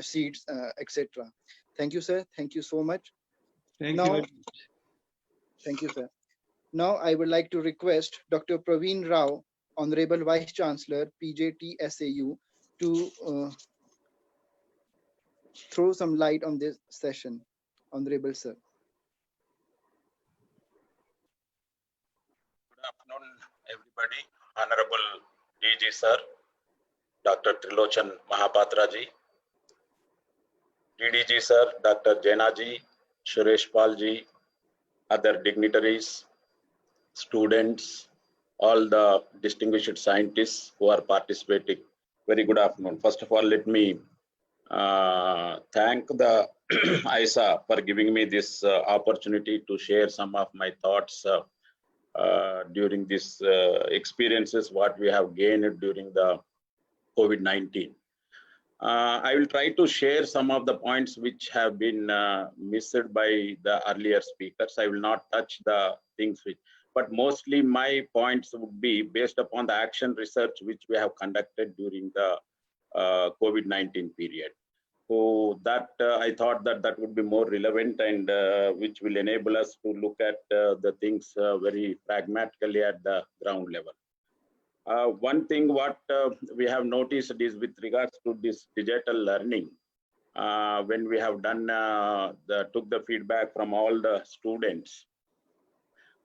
seeds, etc. Thank you, sir. Thank you so much. Thank you very much. Thank you, sir. Now I would like to request Dr. Praveen Rao, Honorable Vice Chancellor, PJTSAU, to throw some light on this session. Honorable sir. Good afternoon, everybody. Honorable DG sir, Dr. Trilochan Mohapatra ji, DDG sir, Dr. Jena ji, Suresh ji, other dignitaries, students, all the distinguished scientists who are participating. Very good afternoon. First of all, let me thank the AIASA for giving me this opportunity to share some of my thoughts during these experiences, what we have gained during the COVID-19. I will try to share some of the points which have been missed by the earlier speakers. I will not touch the things which, but mostly my points would be based upon the action research which we have conducted during the COVID-19 period. So that I thought that that would be more relevant, and which will enable us to look at the things very pragmatically at the ground level. One thing what we have noticed is with regards to this digital learning, when we have done took the feedback from all the students,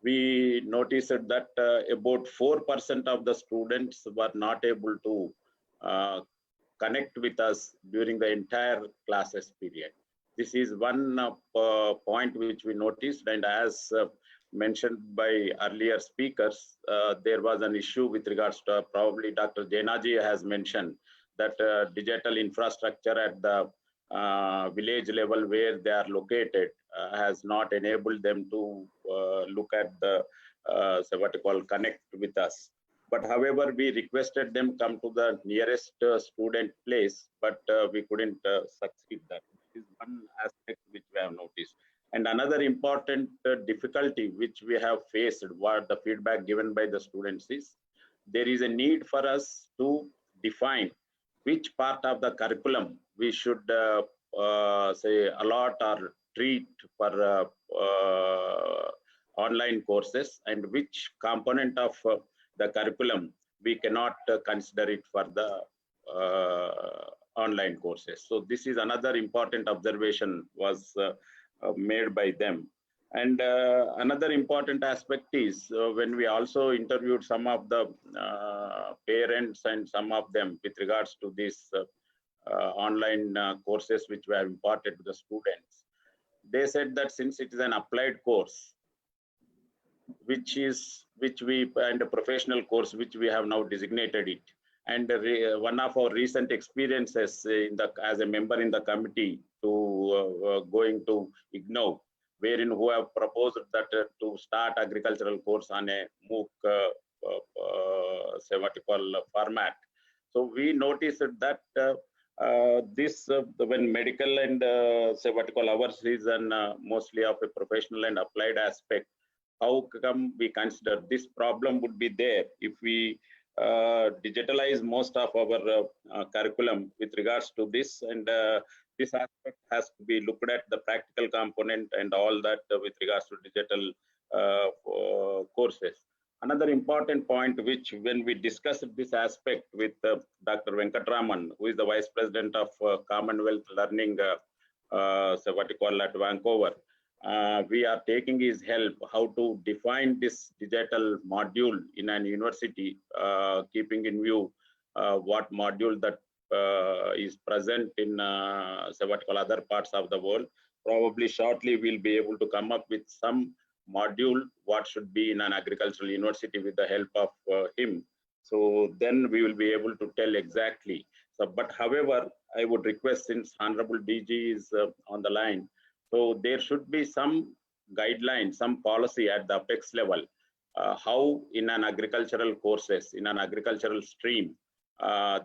we noticed that about 4% of the students were not able to connect with us during the entire classes period. This is one point which we noticed, and as mentioned by earlier speakers, there was an issue with regards to, probably Dr. Jena ji has mentioned, that digital infrastructure at the village level where they are located has not enabled them to look at the, so what you call, connect with us. But however, we requested them come to the nearest student place, but we couldn't succeed that. This is one aspect which we have noticed. And another important difficulty which we have faced, what the feedback given by the students is, there is a need for us to define which part of the curriculum we should say allot or treat for online courses, and which component of the curriculum we cannot consider it for the online courses. So this is another important observation was made by them. And another important aspect is when we also interviewed some of the parents and some of them with regards to this online courses which were imparted to the students, they said that since it is an applied course, which we, and a professional course which we have now designated it, and one of our recent experiences as a member in the committee to going to IGNOU, wherein who have proposed that to start agricultural course on a MOOC say what you call format. So we noticed that this when medical and say what you call ours is mostly of a professional and applied aspect, how come we consider this problem would be there if we digitalize most of our curriculum with regards to this, and this aspect has to be looked at, the practical component and all that with regards to digital courses. Another important point which when we discussed this aspect with Dr. Venkatraman, who is the Vice President of Commonwealth Learning, so what you call at Vancouver, we are taking his help how to define this digital module in an university, keeping in view what module that is present in say what call other parts of the world. Probably shortly we'll be able to come up with some module what should be in an agricultural university with the help of him. So then we will be able to tell exactly. So, but however, I would request, since Honorable DG is on the line, so there should be some guidelines, some policy at the apex level, how in an agricultural courses, in an agricultural stream,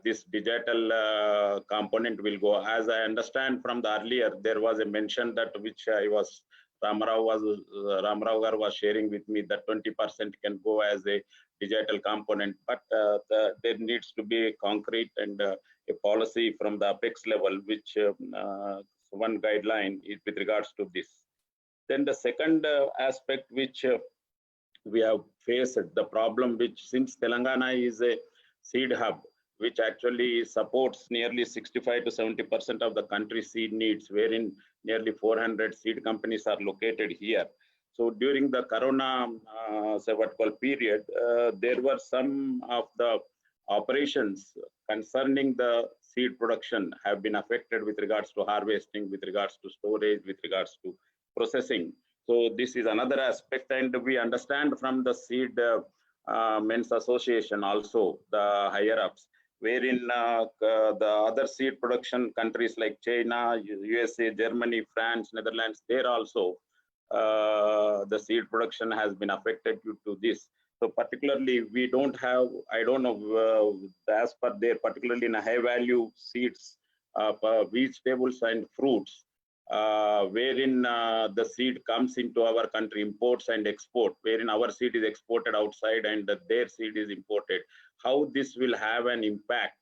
this digital component will go. As I understand from the earlier, there was a mention that which I was, Ramarao Gar was sharing with me, that 20% can go as a digital component, but there needs to be a concrete and a policy from the apex level, which one guideline is with regards to this. Then the second aspect which we have faced, the problem which, since Telangana is a seed hub, which actually supports nearly 65 to 70% of the country's seed needs, wherein nearly 400 seed companies are located here. So during the Corona say what called period, there were some of the operations concerning the seed production have been affected with regards to harvesting, with regards to storage, with regards to processing. So this is another aspect, and we understand from the Seed Men's Association also, the higher ups, wherein the other seed production countries like China, USA, Germany, France, Netherlands, there also the seed production has been affected due to this. So particularly we don't have, I don't know, as per there, particularly in a high value seeds, vegetables and fruits, wherein the seed comes into our country, imports and export, wherein our seed is exported outside and their seed is imported. How this will have an impact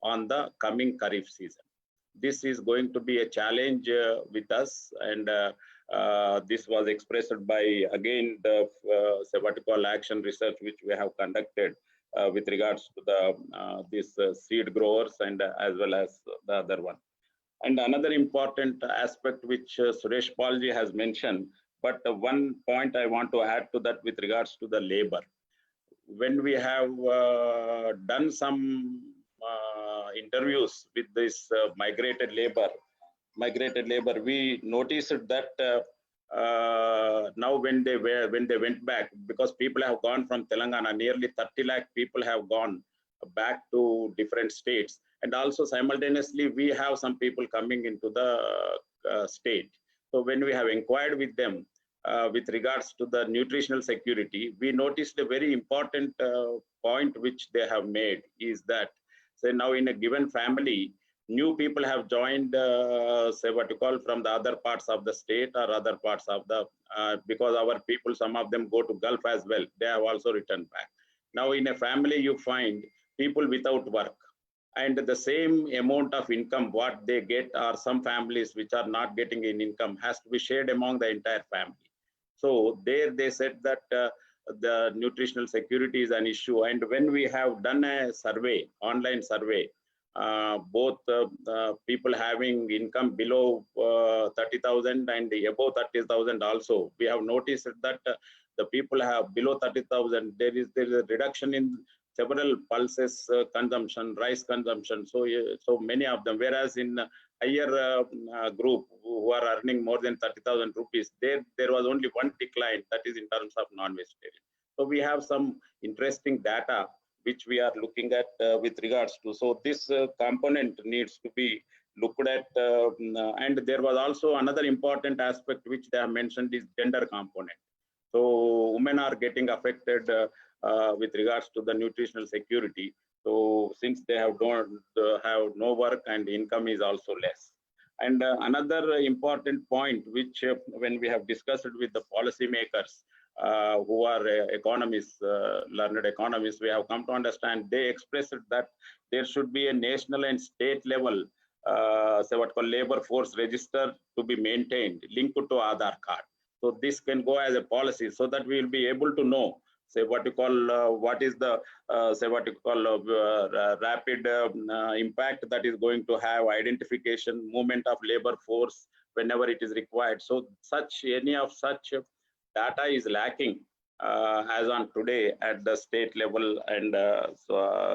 on the coming Kharif season? This is going to be a challenge with us, and this was expressed by, again, the say what you call action research which we have conducted with regards to the this seed growers and as well as the other one. And another important aspect which Suresh Palji has mentioned, but one point I want to add to that with regards to the labor. When we have done some interviews with this migrated labor, we noticed that now when they went back, because people have gone from Telangana, nearly 30 lakh people have gone back to different states, and also simultaneously we have some people coming into the state. So when we have inquired with them with regards to the nutritional security, we noticed a very important point which they have made is that, say now in a given family, new people have joined, say what you call, from the other parts of the state or other parts of the, because our people, some of them go to Gulf as well, they have also returned back. Now in a family you find people without work, and the same amount of income what they get, or some families which are not getting an income, has to be shared among the entire family. So there they said that the nutritional security is an issue. And when we have done a survey, online survey, both people having income below 30,000 and above 30,000 also, we have noticed that the people have below 30,000, there is a reduction in several pulses consumption, rice consumption, so many of them, whereas in higher group who are earning more than 30,000 rupees, there was only one decline, that is in terms of non-vegetarian. So we have some interesting data which we are looking at with regards to. So this component needs to be looked at, and there was also another important aspect which they have mentioned is gender component. So women are getting affected with regards to the nutritional security. So since they have no work and income is also less. And another important point which when we have discussed with the policymakers who are economists, learned economists, we have come to understand, they expressed that there should be a national and state level say what called labor force register to be maintained, linked to Aadhaar card. So this can go as a policy, so that we will be able to know, say what you call, what is the say what you call rapid impact that is going to have identification, movement of labor force whenever it is required. So any of such data is lacking as on today at the state level and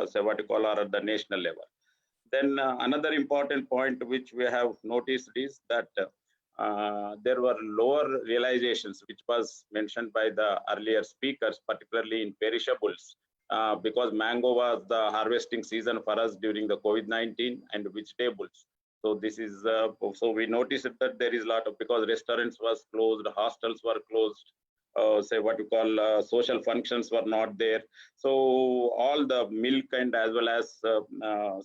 say what you call, or at the national level. Then another important point which we have noticed is that there were lower realizations, which was mentioned by the earlier speakers, particularly in perishables, because mango was the harvesting season for us during the COVID-19, and vegetables. So this is, so we noticed that there is a lot of, because restaurants was closed, hostels were closed, say what you call social functions were not there. So all the milk and as well as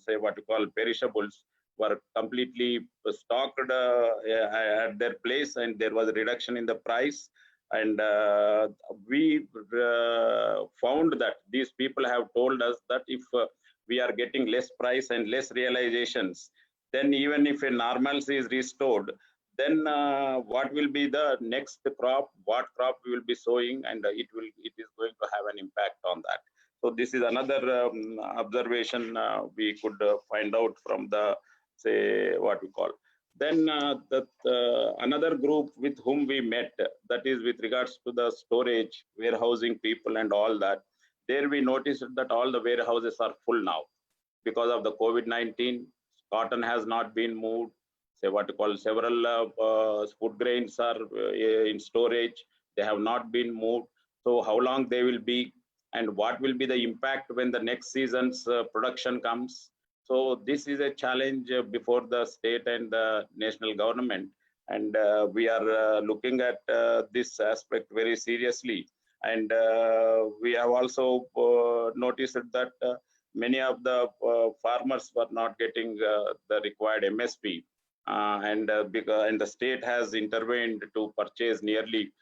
say what you call perishables were completely stocked at their place, and there was a reduction in the price. And we found that these people have told us that if we are getting less price and less realizations, then even if a normalcy is restored, then what will be the next crop, what crop we will be sowing, and it is going to have an impact on that. So this is another observation we could find out from the, say, what we call. Then another group with whom we met, that is with regards to the storage, warehousing people and all that. There we noticed that all the warehouses are full now because of the COVID-19. Cotton has not been moved. Say what you call, several food grains are in storage. They have not been moved. So how long they will be, and what will be the impact when the next season's production comes? So this is a challenge before the state and the national government, and we are looking at this aspect very seriously. And we have also noticed that many of the farmers were not getting the required MSP, and the state has intervened to purchase nearly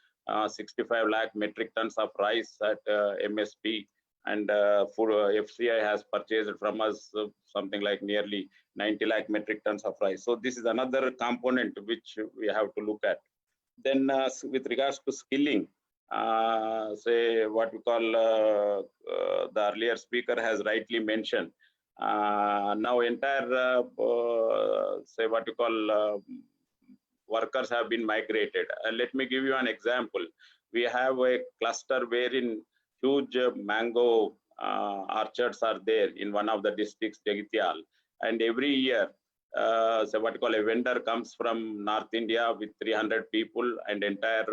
65 lakh metric tons of rice at MSP, and FCI has purchased from us something like nearly 90 lakh metric tons of rice. So this is another component which we have to look at. Then with regards to skilling, say what we call, the earlier speaker has rightly mentioned, now entire say what you call workers have been migrated. Let me give you an example. We have a cluster wherein huge mango orchards are there in one of the districts, Jagityal, and every year so what you call a vendor comes from North India with 300 people, and entire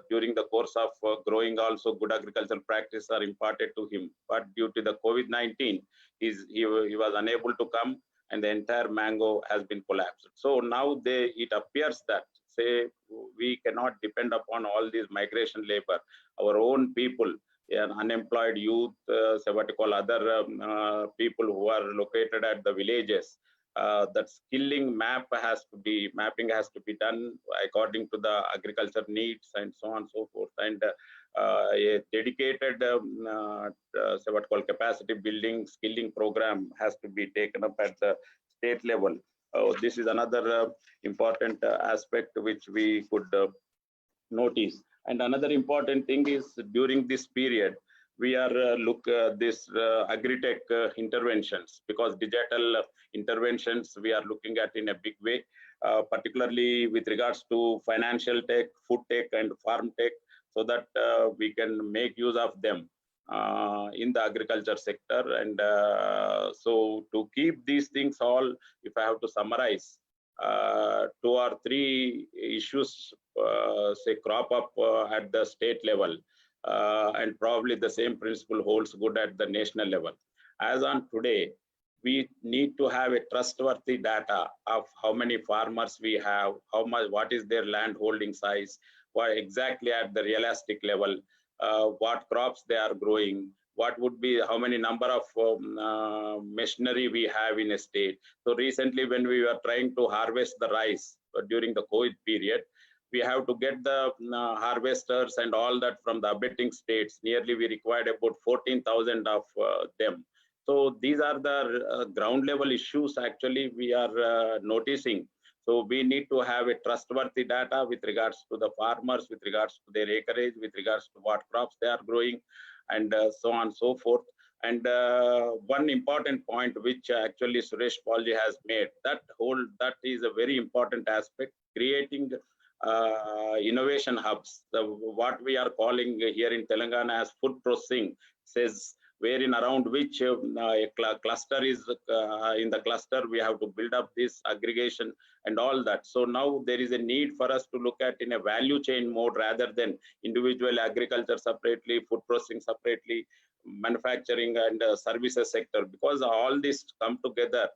during the course of growing also good agricultural practices are imparted to him. But due to the COVID-19, he was unable to come, and the entire mango has been collapsed. So now it appears that, say, we cannot depend upon all these migration labor. Our own people, unemployed youth, say what you call other people who are located at the villages, that skilling mapping has to be done according to the agriculture needs and so on and so forth. And a dedicated say what called capacity building skilling program has to be taken up at the state level. This is another important aspect which we could notice. And another important thing is during this period, we are this agri-tech interventions, because digital interventions we are looking at in a big way, particularly with regards to financial tech, food tech and farm tech, so that we can make use of them in the agriculture sector. And so to keep these things all, if I have to summarize, 2 or 3 issues say crop up at the state level, and probably the same principle holds good at the national level. As on today, we need to have a trustworthy data of how many farmers we have, how much, what is their land holding size, what exactly at the realistic level, what crops they are growing, what would be, how many number of machinery we have in a state. So recently when we were trying to harvest the rice during the COVID period, we have to get the harvesters and all that from the abetting states. Nearly we required about 14,000 of them. So these are the ground level issues actually we are noticing. So we need to have a trustworthy data with regards to the farmers, with regards to their acreage, with regards to what crops they are growing, and so on and so forth. And one important point which actually Suresh Paulji has made, that is a very important aspect, creating innovation hubs, what we are calling here in Telangana as food processing, says wherein around which a cluster is in the cluster, we have to build up this aggregation and all that. So now there is a need for us to look at in a value chain mode rather than individual agriculture separately, food processing separately, manufacturing and services sector, because all this come together,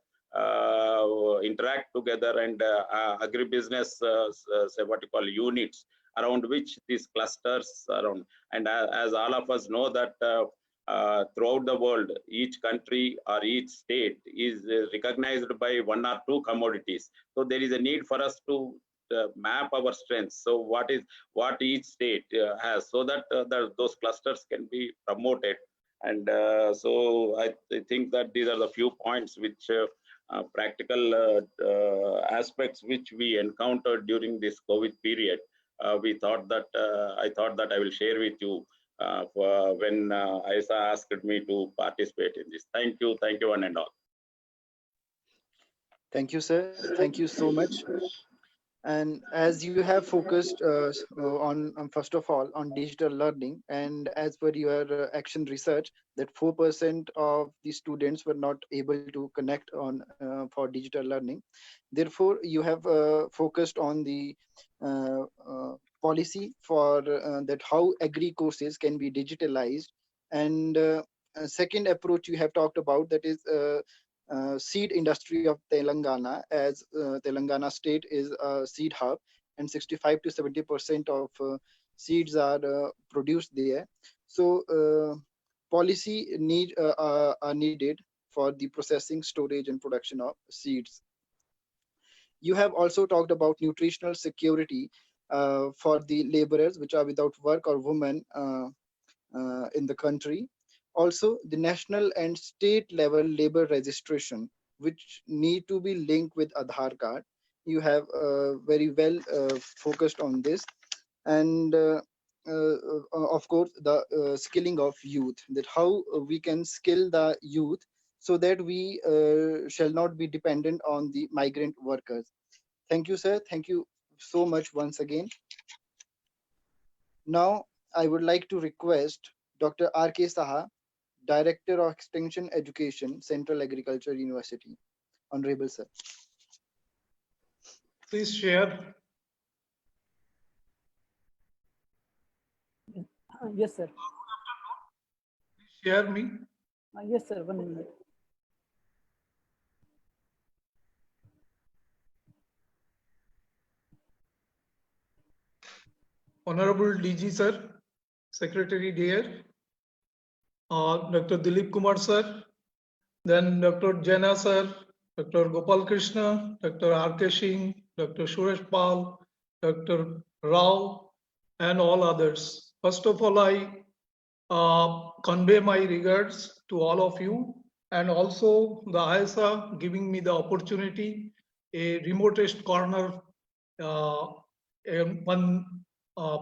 interact together, and agribusiness, say what you call units, around which these clusters around. And as all of us know that throughout the world, each country or each state is recognized by one or two commodities. So there is a need for us to map our strengths. So what each state has, so that those clusters can be promoted. And so I think that these are the few points which practical aspects which we encountered during this COVID period. I thought that I will share with you when AIASA asked me to participate in this. Thank you one and all. Thank you, sir. Thank you so much. And as you have focused on first of all on digital learning, and as per your action research, that 4% of the students were not able to connect on for digital learning. Therefore, you have focused on the policy for that how agri courses can be digitalized. And second approach you have talked about, that is seed industry of Telangana, as Telangana state is a seed hub, and 65 to 70% of seeds are produced there. So policy are needed for the processing, storage, and production of seeds. You have also talked about nutritional security for the laborers which are without work or women in the country. Also, the national and state level labor registration, which need to be linked with Aadhaar card. You have very well focused on this. And of course, the skilling of youth, that how we can skill the youth so that we shall not be dependent on the migrant workers. Thank you, sir. Thank you so much once again. Now, I would like to request Dr. R.K. Saha, Director of Extension Education, Central Agriculture University. Honorable sir. Please share. Yes, sir. Please share me. Yes, sir. 1 minute. Honorable DG sir, Secretary dear, Dr. Dilip Kumar sir, then Dr. Jena sir, Dr. Gopal Krishna, Dr. R.K. Singh, Dr. Suresh Pal, Dr. Rao, and all others. First of all, I convey my regards to all of you, and also the AIASA giving me the opportunity, a remotest corner, one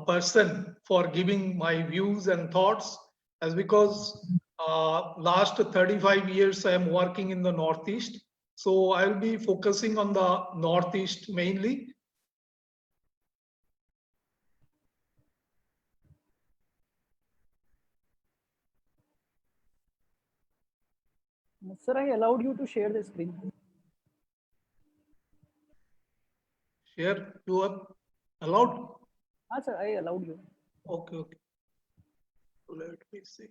person for giving my views and thoughts, as because last 35 years I am working in the Northeast. So I will be focusing on the Northeast mainly. Sir, I allowed you to share the screen. Share, you are allowed? Sir, I allowed you. Okay, okay. Let me see.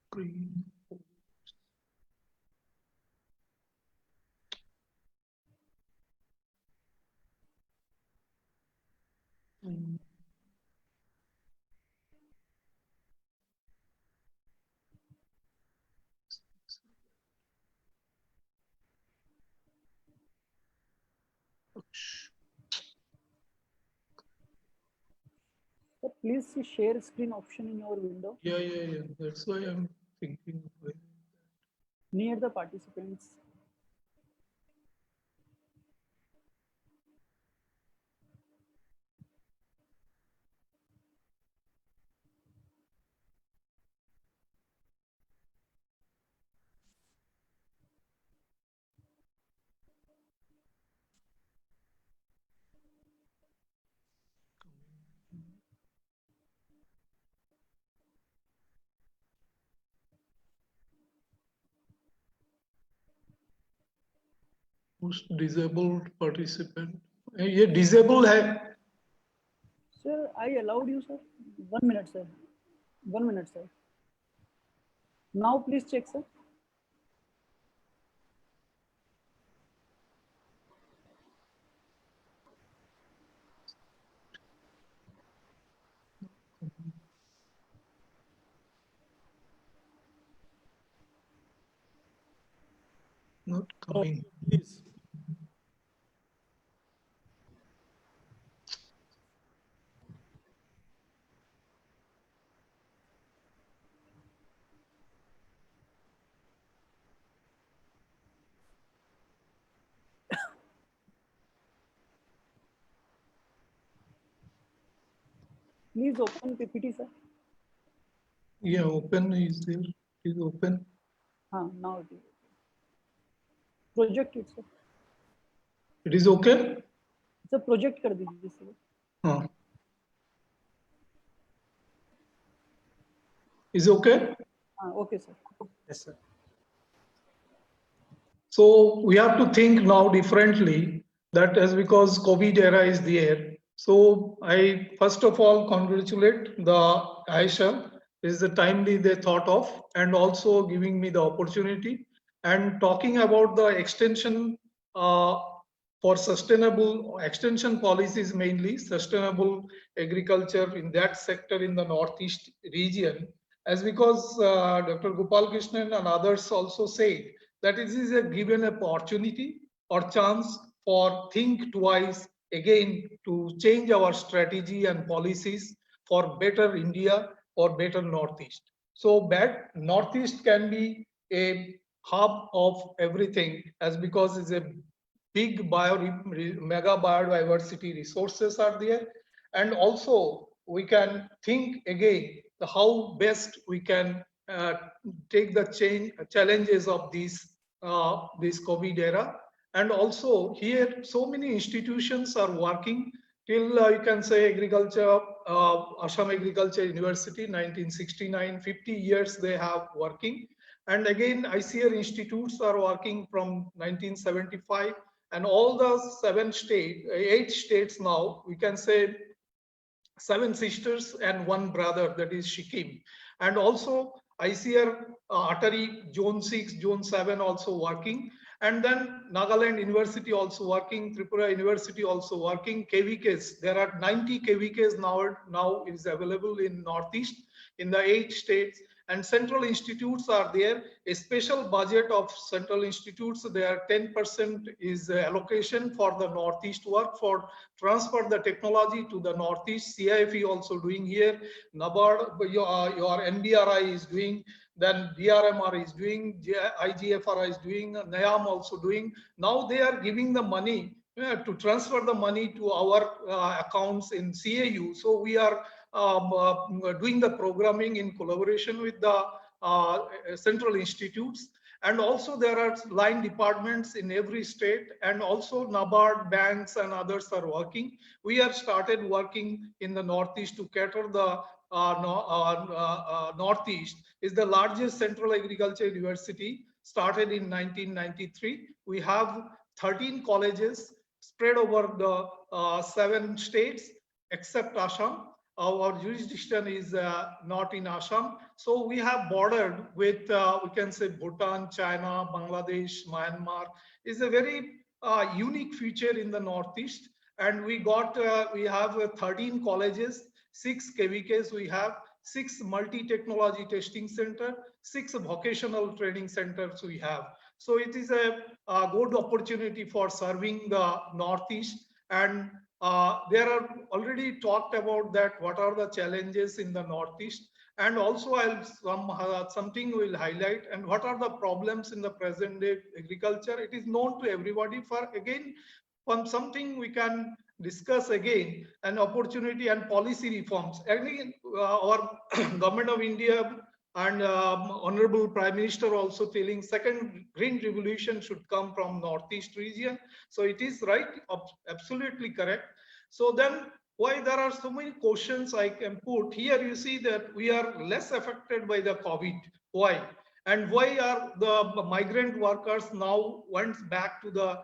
Screen. Please see share screen option in your window. Yeah. That's why I'm thinking. Near the participants. Most disabled participant. ये disabled है. Sir, I allowed you, sir. 1 minute, sir. 1 minute, sir. Now please check, sir. Not coming. Please. Please open PPT, sir. Yeah, open is there. Is open. Now it is. Project it, sir. It is okay. Sir, project कर दीजिए sir. हाँ. Is okay. Okay, sir. Yes, sir. So we have to think now differently. That is because COVID era is there. So I first of all congratulate the AIASA. Is the timely they thought of, and also giving me the opportunity and talking about the extension for sustainable extension policies, mainly sustainable agriculture in that sector in the Northeast region. As because Dr. Gopal Krishnan and others also said that it is a given opportunity or chance for think twice again to change our strategy and policies for better India or better Northeast. So bad Northeast can be a hub of everything, as because it's a big mega biodiversity resources are there, and also we can think again how best we can take the challenges of this COVID era. And also here so many institutions are working till you can say agriculture, Assam Agriculture University, 1969, 50 years they have working. And again, ICAR institutes are working from 1975, and all the 8 states now, we can say 7 sisters and 1 brother, that is Sikkim. And also ICAR Atari Zone 6, Zone 7 also working. And then Nagaland University also working, Tripura University also working, KVKs. There are 90 KVKs now is available in Northeast in the 8 states. And central institutes are there. A special budget of central institutes, there 10% is allocation for the Northeast work, for transfer the technology to the Northeast. CIFE also doing here. NABARD, your NBRI is doing. Then DRMR is doing, IGFRI is doing, NIAM also doing. Now they are giving the money to transfer the money to our accounts in CAU. So we are doing the programming in collaboration with the central institutes. And also there are line departments in every state, and also NABARD, banks and others are working. We have started working in the Northeast to cater the Northeast. Is the largest central agriculture university, started in 1993. We have 13 colleges spread over the 7 states except Assam. Our jurisdiction is not in Assam. So we have bordered with, we can say Bhutan, China, Bangladesh, Myanmar. Is a very unique feature in the Northeast. And we have 13 colleges, 6 KVKs we have, 6 multi-technology testing center, 6 vocational training centers we have. So it is a good opportunity for serving the Northeast. And there are already talked about that what are the challenges in the Northeast, and also something will highlight and what are the problems in the present day agriculture. It is known to everybody. For again, from something we can discuss again, an opportunity and policy reforms. Again, our government of India and Honorable Prime Minister also telling second green revolution should come from Northeast region. So it is right, absolutely correct. So then why there are so many questions I can put here? You see that we are less affected by the COVID. Why? And why are the migrant workers now went back to the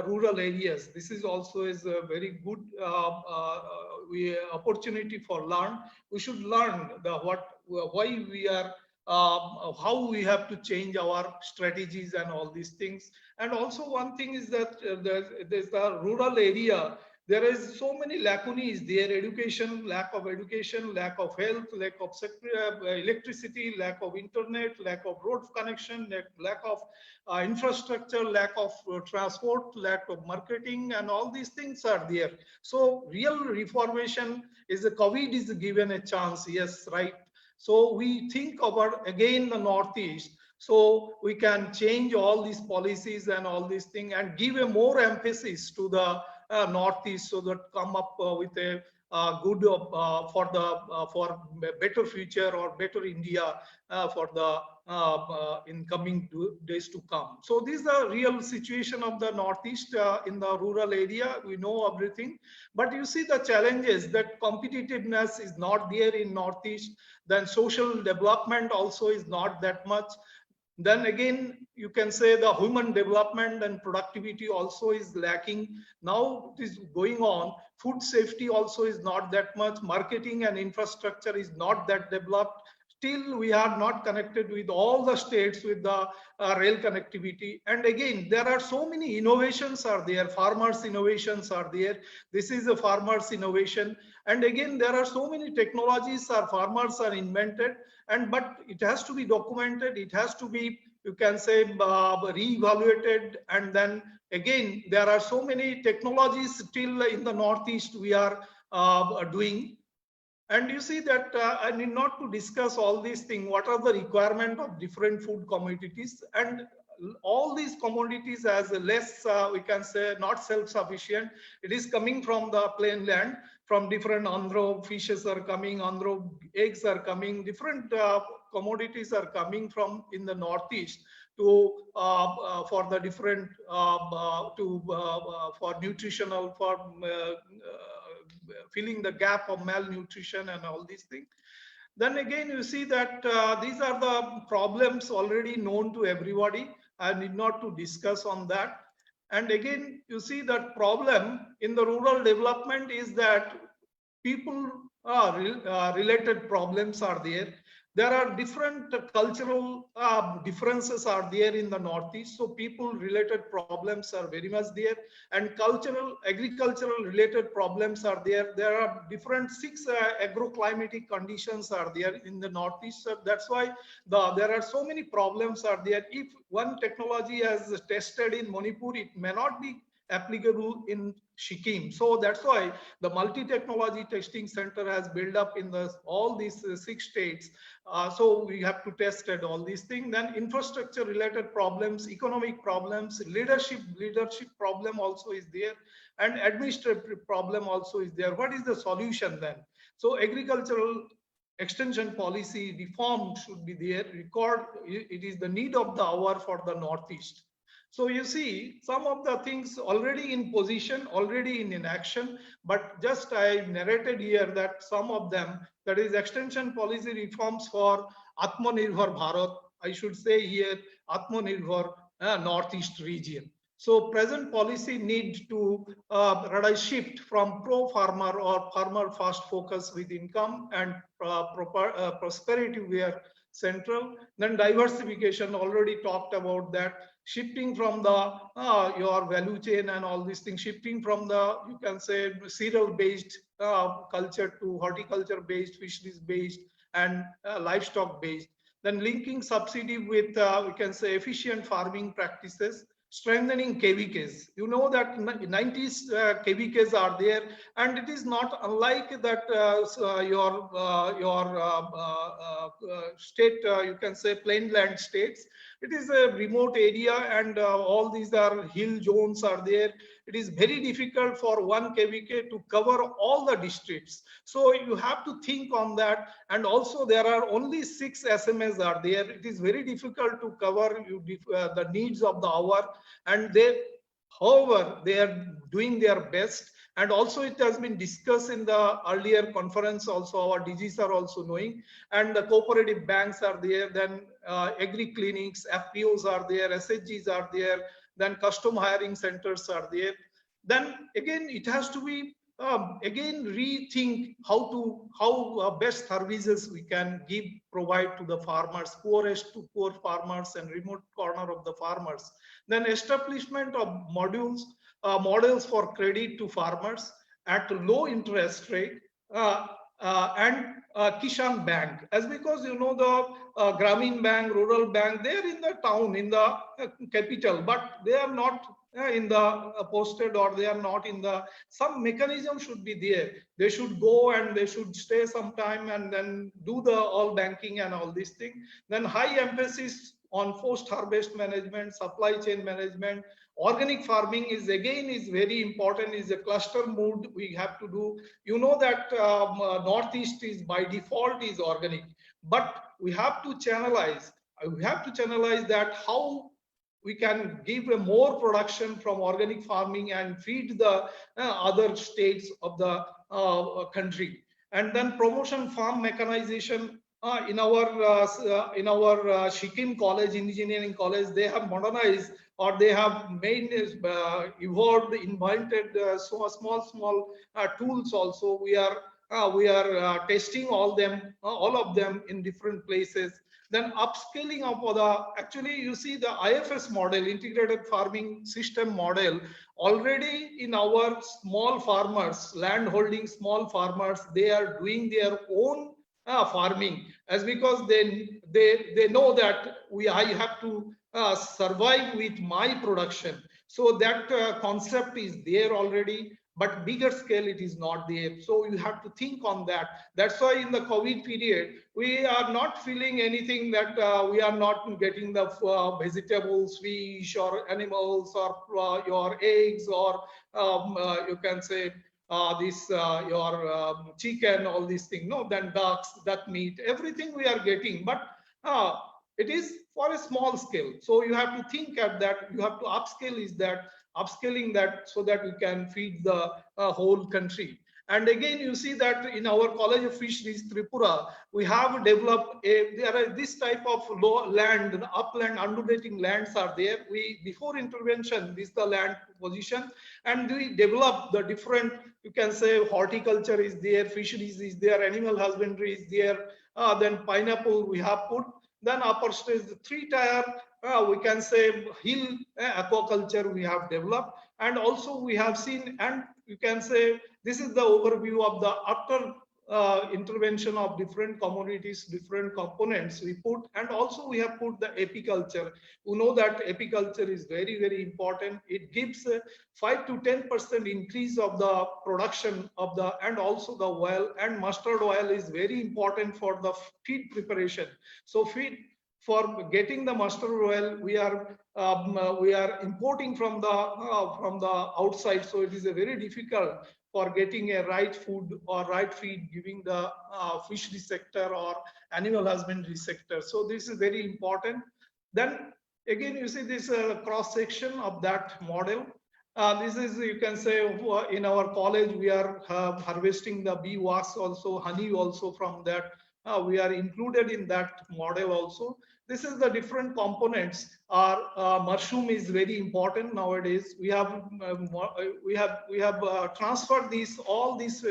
rural areas? This is also is a very good opportunity for learn. We should learn why we are how we have to change our strategies and all these things. And also one thing is that there's the rural area. There is so many lacunae there: education, lack of health, lack of electricity, lack of internet, lack of road connection, lack of infrastructure, lack of transport, lack of marketing, and all these things are there. So real reformation is the COVID is given a chance. Yes, right. So we think about again the Northeast. So we can change all these policies and all these things and give a more emphasis to the Northeast, so that come up with a good for better future or better India for the in coming days to come. So this is the real situation of the Northeast in the rural area. We know everything, but you see the challenges that competitiveness is not there in Northeast. Then social development also is not that much. Then again, you can say the human development and productivity also is lacking. Now it is going on. Food safety also is not that much. Marketing and infrastructure is not that developed. Still, we are not connected with all the states with the rail connectivity. And again, there are so many innovations are there. Farmers' innovations are there. This is a farmers' innovation. And again, there are so many technologies our farmers are invented. But it has to be documented. It has to be, you can say, re-evaluated. And then again, there are so many technologies still in the Northeast we are doing. And you see that I need not to discuss all these things. What are the requirement of different food commodities? And all these commodities as less, we can say, not self-sufficient. It is coming from the plain land, from different andhro fishes are coming, andhro eggs are coming, different commodities are coming from in the Northeast to for the different for nutritional, for filling the gap of malnutrition and all these things. Then again, you see that these are the problems already known to everybody. I need not to discuss on that. And again, you see that problem in the rural development is that people related problems are there. There are different cultural differences are there in the Northeast. So people related problems are very much there, and agricultural related problems are there. There are different 6 agroclimatic conditions are there in the Northeast. So that's why there are so many problems are there. If one technology has tested in Manipur, it may not be applicable in Sikkim. So that's why the multi-technology testing center has built up in all these 6 states. So we have to test at all these things. Then infrastructure related problems, economic problems, leadership problem also is there, and administrative problem also is there. What is the solution then? So agricultural extension policy reform should be there. It is the need of the hour for the Northeast. So you see some of the things already in position, already in action, but just I narrated here that some of them, that is extension policy reforms for Atmanirbhar Bharat, I should say here Atmanirbhar Northeast region. So present policy need to shift from pro-farmer or farmer first focus with income and prosperity where central. Then diversification, already talked about that. Shifting from the your value chain and all these things, shifting from the, you can say, cereal-based culture to horticulture-based, fisheries-based, and livestock-based. Then linking subsidy with, we can say, efficient farming practices. strengthening KVKs. You know that 90 KVKs are there, and it is not unlike that your state, you can say plainland states. It is a remote area, and all these are hill zones are there. It is very difficult for one KVK to cover all the districts. So you have to think on that. And also there are only 6 SMAs are there. It is very difficult to cover the needs of the hour. And they, however, they are doing their best. And also it has been discussed in the earlier conference also, our DGs are also knowing, and the cooperative banks are there, then agri clinics, FPOs are there, SHGs are there, then custom hiring centers are there. Then again, it has to be again rethink how best services we can provide to the farmers, poorest to poor farmers and remote corner of the farmers. Then establishment of models for credit to farmers at low interest rate, and Kishan Bank, as because you know the Grameen Bank, Rural Bank, they are in the town, in the capital, but they are not in the posted, or they are not in the, some mechanism should be there. They should go and they should stay some time and then do the all banking and all these things. Then high emphasis on post harvest management, supply chain management. Organic farming is again is very important, is a cluster mode we have to do. You know that Northeast is by default is organic, but we have to channelize. We have to channelize that how we can give a more production from organic farming and feed the other states of the country. And then promotion farm mechanization. In our Sikkim College, Engineering College, they have modernized, or they have made evolved, invented small tools also. We are testing all of them in different places. Then upscaling of the, actually you see the IFS model, integrated farming system model, already in our small farmers, land holding small farmers, they are doing their own farming, as because they know that I have to survive with my production. So that concept is there already, but bigger scale it is not there. So you have to think on that. That's why in the COVID period, we are not feeling anything that we are not getting the vegetables, fish, or animals, or your eggs, or you can say your chicken, all these things. No, then ducks, duck meat, everything we are getting, but it is for a small scale. So you have to think at that. You have to upscaling that so that we can feed the whole country. And again, you see that in our College of Fisheries, Tripura, we have developed there are this type of low land, upland, undulating lands are there. Before intervention, this is the land position, and we develop the different, you can say horticulture is there, fisheries is there, animal husbandry is there, then pineapple we have put, then upper stage, 3-tier, we can say hill aquaculture we have developed, and also we have seen, and you can say this is the overview of the after intervention of different commodities, different components we put, and also we have put the apiculture. You know that apiculture is very, very important. It gives a 5 to 10% increase of the production of the, and also the oil, and mustard oil is very important for the feed preparation. So feed, for getting the mustard oil, we are importing from the outside. So it is a very difficult for getting a right food or right feed, giving the fishery sector or animal husbandry sector. So this is very important. Then again, you see this cross section of that model. This is, you can say, in our college, we are harvesting the bee wax also, honey also from that. We are included in that model also. This is the different components. Our mushroom is very important nowadays. We have transferred all these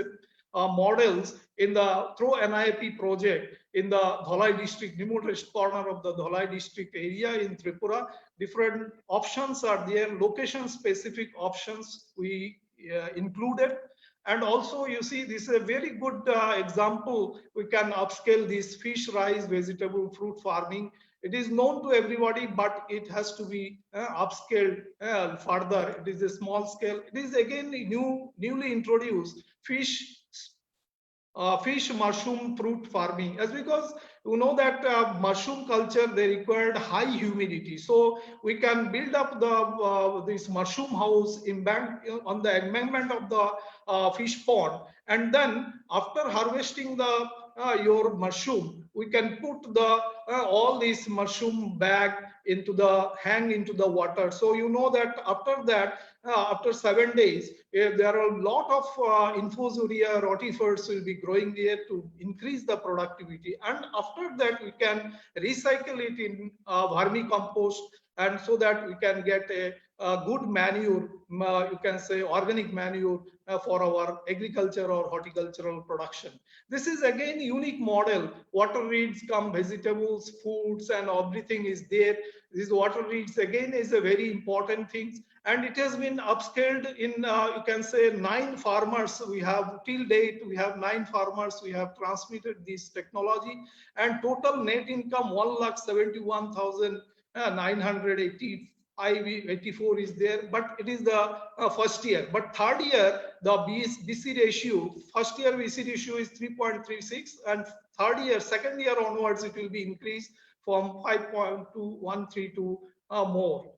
models in the through NIAP project in the Dholai district, remotest corner of the Dholai district area in Tripura. Different options are there, location specific options we included. And also you see this is a very good example. We can upscale this fish, rice, vegetable, fruit farming. It is known to everybody, but it has to be upscaled further. It is a small scale. It is again newly introduced fish mushroom fruit farming, as because you know that mushroom culture, they required high humidity, so we can build up the this mushroom house on the embankment of the fish pond, and then after harvesting the your mushroom, we can put the all these mushroom bag hang into the water. So you know that after 7 days, there are a lot of infusoria rotifers will be growing there to increase the productivity. And after that, we can recycle it in vermicompost, and so that we can get a good manure, you can say organic manure for our agriculture or horticultural production. This is again unique model. Water reeds come vegetables, foods, and everything is there. This water reeds again is a very important thing, and it has been upscaled in you can say 9 farmers. We have till date, we have 9 farmers. We have transmitted this technology, and total net income 1,71,984 is there, but it is the first year. But third year, the BC ratio, first year BC ratio is 3.36, and second year onwards, it will be increased from 5.2132 more.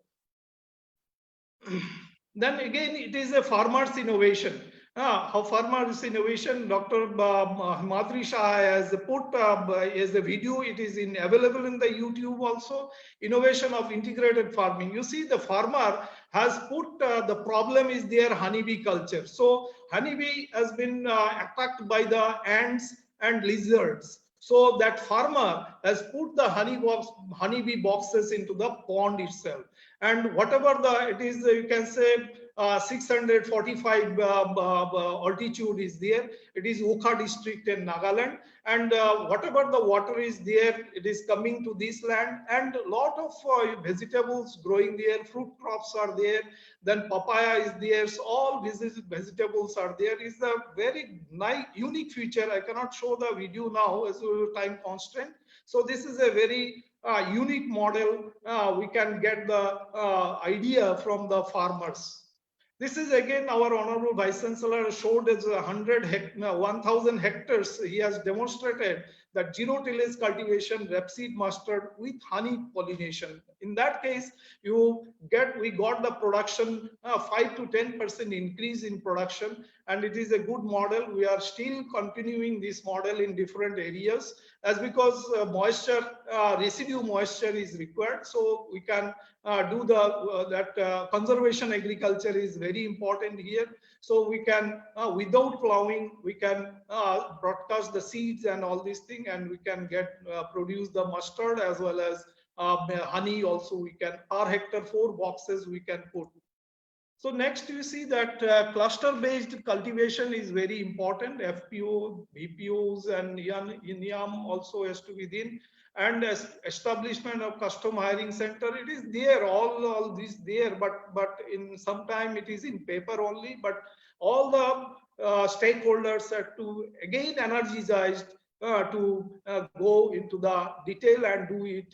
Then again, it is a farmer's innovation. How farmer's innovation, Dr. Madri Saha has put as a video. It is available in the YouTube also. Innovation of integrated farming. You see, the farmer has put the problem is their honeybee culture. So honeybee has been attacked by the ants and lizards. So that farmer has put the honeybee boxes into the pond itself. And whatever it is, you can say 645 altitude is there. It is Okha district in Nagaland, and whatever the water is there, it is coming to this land, and a lot of vegetables growing there, fruit crops are there, then papaya is there, so all vegetables are there. Is a very nice unique feature. I cannot show the video now as a time constraint. So this is a very unique model. We can get the idea from the farmers. This is again our Honorable Vice Chancellor showed as 1,000 hectares. He has demonstrated that zero tillage cultivation, rapeseed mustard with honey pollination. In that case, we got the production 5 to 10% increase in production, and it is a good model. We are still continuing this model in different areas, as because residue moisture is required, so we can do conservation agriculture is very important here. So we can without plowing, we can broadcast the seeds and all these things, and we can produce the mustard as well as honey also. We can per hectare 4 boxes we can put. So next you see that cluster based cultivation is very important. FPO, BPOs and INIAM also has to be there. And establishment of custom hiring center, it is there, all this there, but in some time it is in paper only, but all the stakeholders are to again energized to go into the detail and do it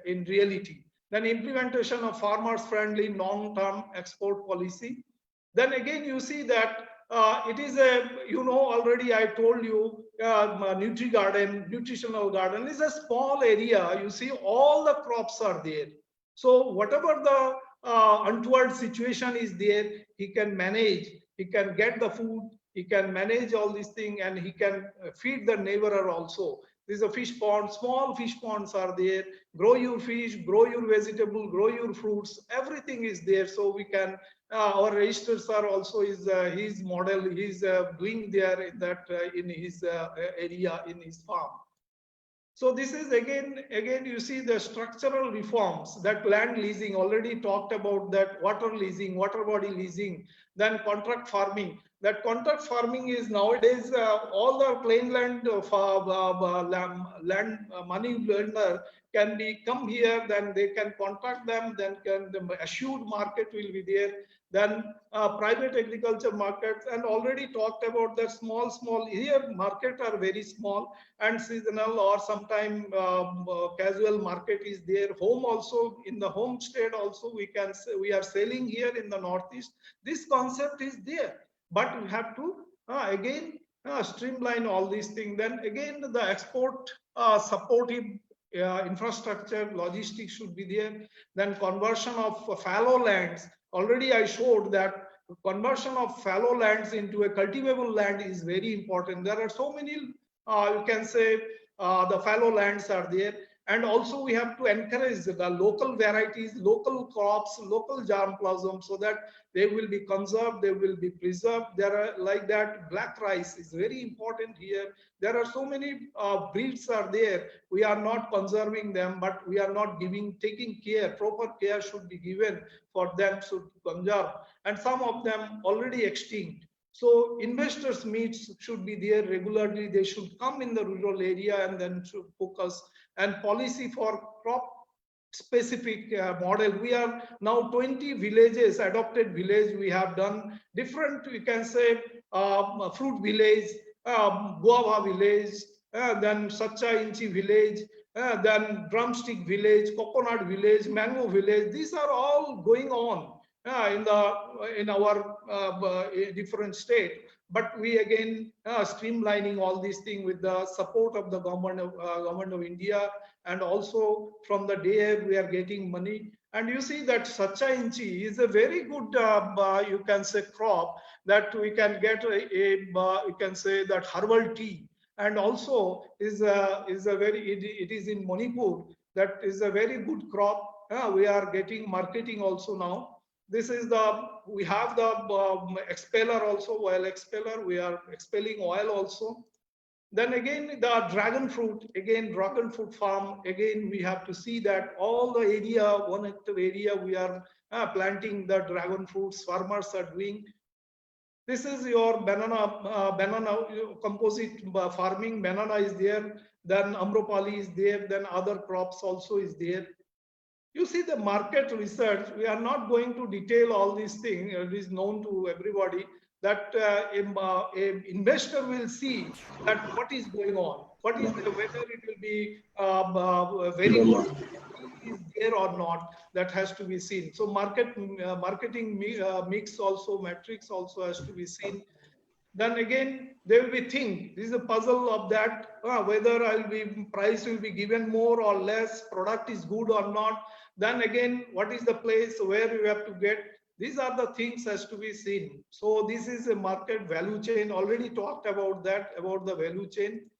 in reality. Then implementation of farmers friendly long-term export policy. Then again you see that it is already I told you, nutritional garden is a small area. You see all the crops are there. So whatever the untoward situation is there, he can manage, he can get the food, he can manage all these things, and he can feed the neighbor also. This is a fish pond, small fish ponds are there. Grow your fish, grow your vegetable, grow your fruits, everything is there. So we can, our registrar sir also is his model, he's doing there in that in his area, in his farm. So this is again you see the structural reforms, that land leasing, already talked about that, water leasing, water body leasing, then contract farming. That contract farming is nowadays all the plain land land money lender can be come here, then they can contact them, then the assured market will be there, then private agriculture markets, and already talked about that small here market are very small and seasonal, or sometime casual market is there. Home also, in the homestead also we can say we are selling here in the Northeast. This concept is there, but we have to again streamline all these things. Then again the export supportive infrastructure, logistics should be there. Then conversion of fallow lands. Already I showed that conversion of fallow lands into a cultivable land is very important. There are so many, you can say, the fallow lands are there. And also we have to encourage the local varieties, local crops, local germplasm, so that they will be conserved, they will be preserved. There are like that black rice is very important here. There are so many breeds are there. We are not conserving them, but we are not taking care. Proper care should be given for them to conserve. And some of them already extinct. So investors meets should be there regularly. They should come in the rural area and then should focus. And policy for crop specific model. We are now 20 villages, adopted village. We have done different, we can say, fruit village, guava village, then Sacha Inchi village, then drumstick village, coconut village, mango village. These are all going on in our different state. But we again streamlining all these things with the support of the government of India, and also from the day we are getting money. And you see that Sacha Inchi is a very good, you can say, crop that we can get you can say that herbal tea, and also is a very, it is in Manipur. That is a very good crop. We are getting marketing also now. This is the, we have the expeller also, oil expeller. We are expelling oil also. Then again, the dragon fruit, again, dragon fruit farm. Again, we have to see that all the area, 1 hectare area, we are planting the dragon fruits. Farmers are doing. This is your banana composite farming. Banana is there. Then Amropali is there. Then other crops also is there. You see the market research, we are not going to detail all these things. It is known to everybody that an investor will see that what is going on, what is the, whether it will be very good is there or not, that has to be seen. So marketing mix also, metrics also has to be seen. Then again, they will be think, this is a puzzle of that, whether price will be given more or less, product is good or not. Then again, what is the place where you have to get? These are the things has to be seen. So this is a market value chain. Already talked about that, about the value chain.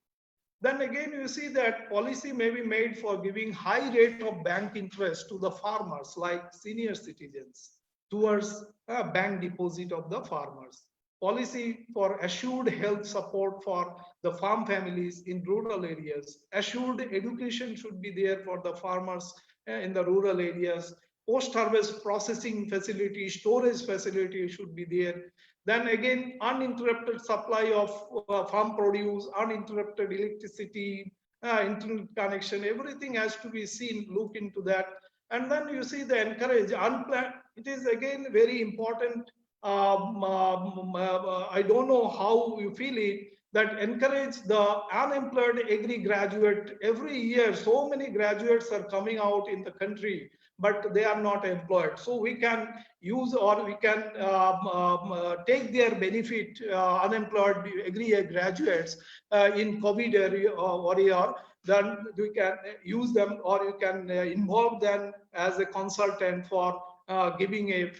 Then again, you see that policy may be made for giving high rate of bank interest to the farmers, like senior citizens, towards a bank deposit of the farmers. Policy for assured health support for the farm families in rural areas. Assured education should be there for the farmers in the rural areas. Post-harvest processing facility, storage facility should be there. Then again, uninterrupted supply of farm produce, uninterrupted electricity, internet connection, everything has to be seen, look into that. And then you see the encourage, unplanned, it is again very important. I don't know how you feel it, that encourage the unemployed Agri graduate. Every year, so many graduates are coming out in the country, but they are not employed. So we can use, or we can take their benefit, unemployed Agri graduates in COVID area, then we can use them, or you can involve them as a consultant for giving a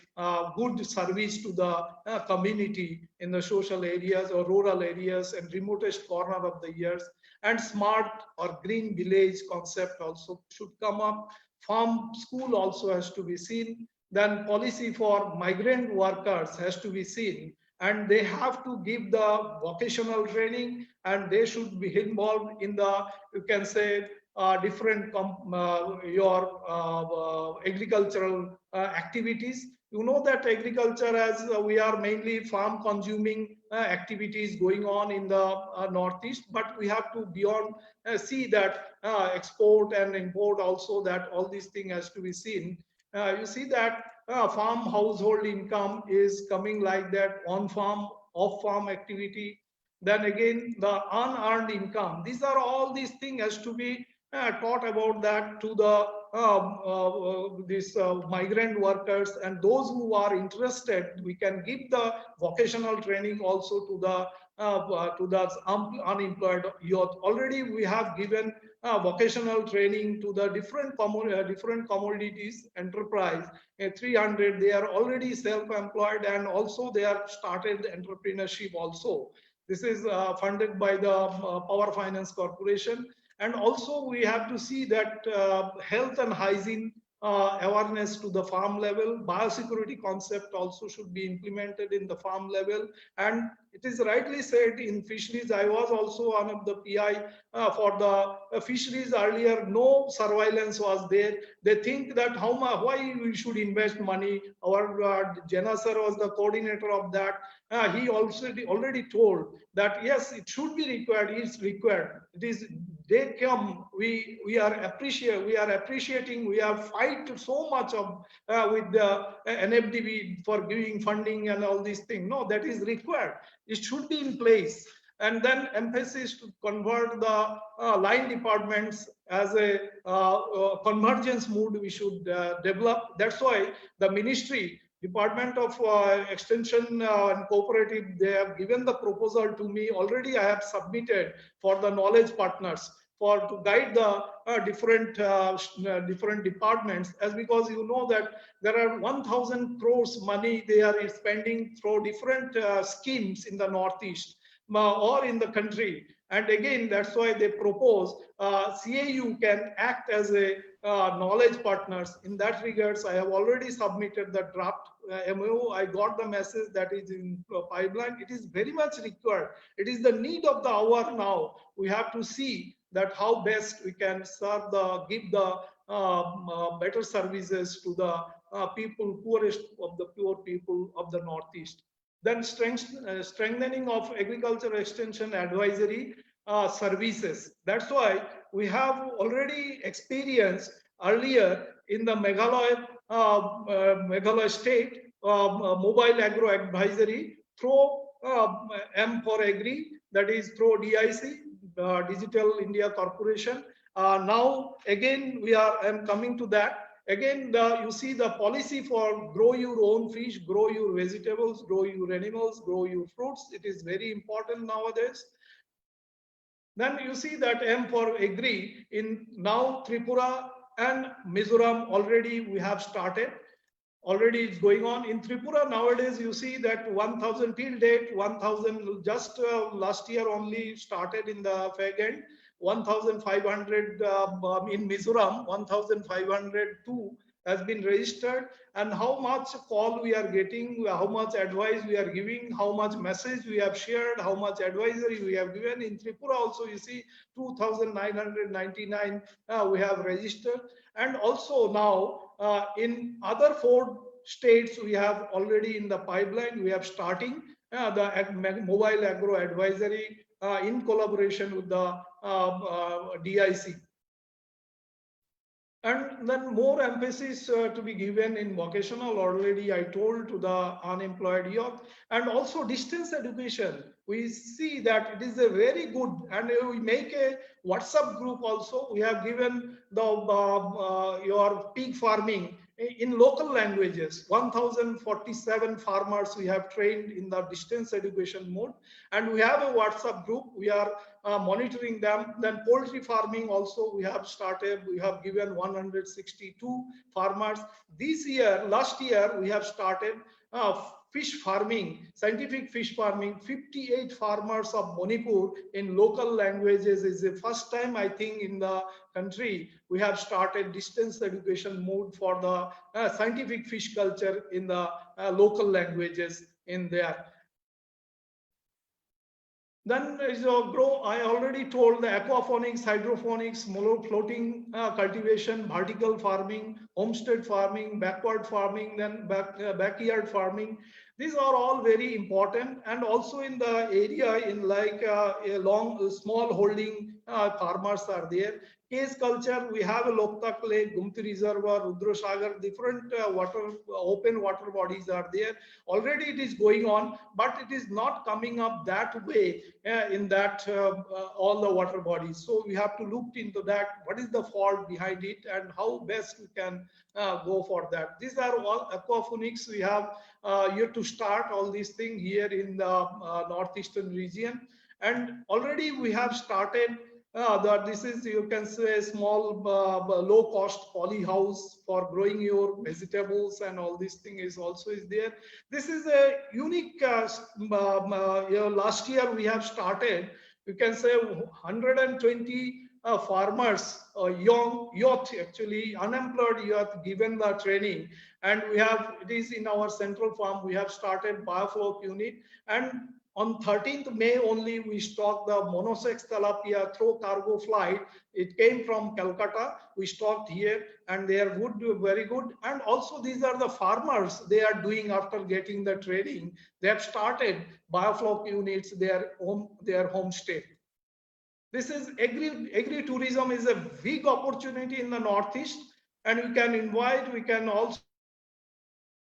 good service to the community in the social areas or rural areas and remotest corner of the years. And smart or green village concept also should come up. Farm school also has to be seen. Then policy for migrant workers has to be seen. And they have to give the vocational training, and they should be involved in the, you can say, different your agricultural activities. You know that agriculture, as we are mainly farm consuming activities going on in the Northeast, but we have to beyond see that export and import also, that all these things has to be seen. You see that farm household income is coming like that, on farm, off farm activity. Then again, the unearned income. These are all these things has to be taught about that to the these migrant workers, and those who are interested, we can give the vocational training also to the unemployed youth. Already we have given vocational training to the different commodities enterprise. 300, they are already self-employed, and also they have started entrepreneurship also. This is funded by the Power Finance Corporation. And also we have to see that health and hygiene awareness to the farm level, biosecurity concept also should be implemented in the farm level. And it is rightly said in fisheries, I was also one of the PI for the fisheries earlier. No surveillance was there. They think that why we should invest money. Our Jena sir was the coordinator of that. He also already told that yes, it should be required. It's required. It is. They come. We are appreciating. We have fight so much of with the NFDB for giving funding and all these things. No, that is required. It should be in place. And then emphasis to convert the line departments as a convergence mood we should develop. That's why the ministry, Department of Extension and Cooperative, they have given the proposal to me. Already I have submitted for the knowledge partners to guide the different departments, as because you know that there are 1,000 crores money they are spending through different schemes in the Northeast or in the country. And again, that's why they propose CAU can act as a knowledge partners. In that regards, I have already submitted the draft MOU. I got the message that is in pipeline. It is very much required. It is the need of the hour now. We have to see that how best we can serve give the better services to the people, poorest of the poor people of the Northeast. Then strengthening of agriculture extension advisory services. That's why we have already experienced earlier in the Meghalaya state mobile agro advisory through M for Agri, that is through DIC, Digital India Corporation. Now again I'm coming to that. Again, you see the policy for grow your own fish, grow your vegetables, grow your animals, grow your fruits. It is very important nowadays. Then you see that M for Agri in now Tripura and Mizoram already we have started. Already it's going on. In Tripura nowadays, you see that 1,000 till date, 1,000 just last year only started in the fag end. 1,500 in Mizoram, 1,502 has been registered. And how much call we are getting, how much advice we are giving, how much message we have shared, how much advisory we have given. In Tripura also, you see 2,999 we have registered. And also now in other 4 states, we have already in the pipeline, we have starting the mobile agro advisory in collaboration with the DIC. And then more emphasis to be given in vocational, already I told, to the unemployed youth, and also distance education. We see that it is a very good, and we make a WhatsApp group also. We have given the your pig farming in local languages. 1,047 farmers we have trained in the distance education mode, and we have a WhatsApp group. We are monitoring them. Then poultry farming also we have started. We have given 162 farmers. This year, last year, we have started fish farming, scientific fish farming. 58 farmers of Manipur in local languages is the first time, I think, in the country we have started distance education mode for the scientific fish culture in the local languages in there. Then is grow. I already told the aquaponics, hydroponics, floating cultivation, vertical farming, homestead farming, backward farming, then backyard farming. These are all very important, and also in the area in like a small holding farmers are there. Case culture, we have a Loktak Lake, Gumti Reservoir, Rudrasagar, different open water bodies are there. Already it is going on, but it is not coming up that way in that all the water bodies. So we have to look into that. What is the fault behind it, and how best we can go for that. These are all aquaponics. We have yet to start all these things here in the northeastern region, and already we have started. This is, you can say, a small low cost poly house for growing your vegetables, and all these thing is also is there. This is a unique last year we have started, you can say 120 farmers, youth, actually unemployed youth, given the training, and we have, it is in our central farm, we have started biofloc unit, and on 13th May only we stocked the monosex tilapia through cargo flight. It came from Calcutta. We stocked here, and they are good, very good. And also these are the farmers, they are doing after getting the training. They have started biofloc units, their homestay. This is agri-tourism is a big opportunity in the Northeast, and we can invite, we can also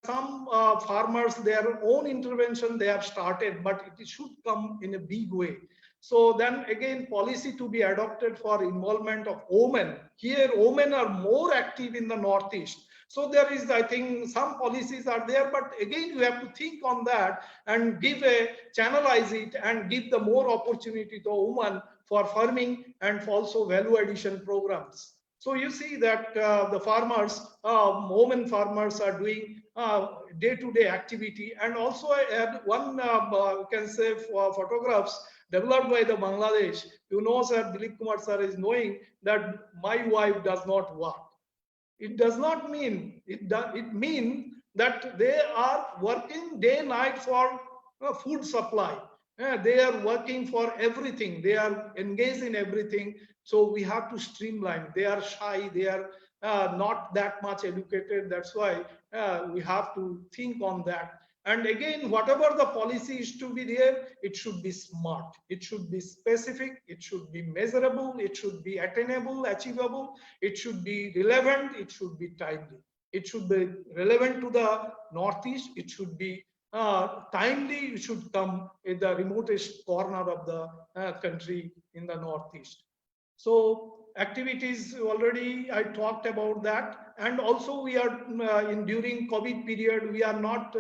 some farmers, their own intervention they have started, but it should come in a big way. So then again, policy to be adopted for involvement of women. Here, women are more active in the Northeast. So there is, I think, some policies are there, but again, you have to think on that and channelize it and give the more opportunity to women for farming and also value addition programs. So you see that the farmers, women farmers are doing day-to-day activity. And also I had one, you can say, photographs developed by the Bangladesh. You know, sir, Dilip Kumar sir is knowing that my wife does not work. It does not mean, it means that they are working day and night for food supply. They are working for everything. They are engaged in everything. So we have to streamline. They are shy. They are not that much educated. That's why we have to think on that. And again, whatever the policy is to be there, it should be smart. It should be specific. It should be measurable. It should be attainable, achievable. It should be relevant. It should be timely. It should be relevant to the Northeast. It should be timely. It should come in the remotest corner of the country in the Northeast. So activities, already I talked about that. And also we are during COVID period, we are not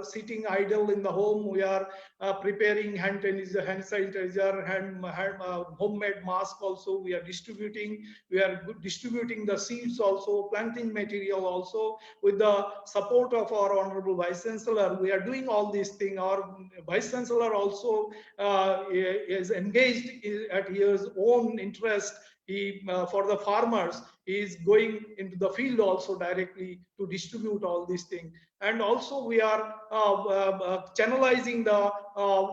sitting idle in the home. We are preparing hand sanitizer, homemade mask also. We are distributing. We are distributing the seeds also, planting material also. With the support of our Honorable Vice Chancellor, we are doing all these things. Our Vice Chancellor also is engaged at his own interest. For the farmers, he is going into the field also directly to distribute all these things. And also we are channelizing the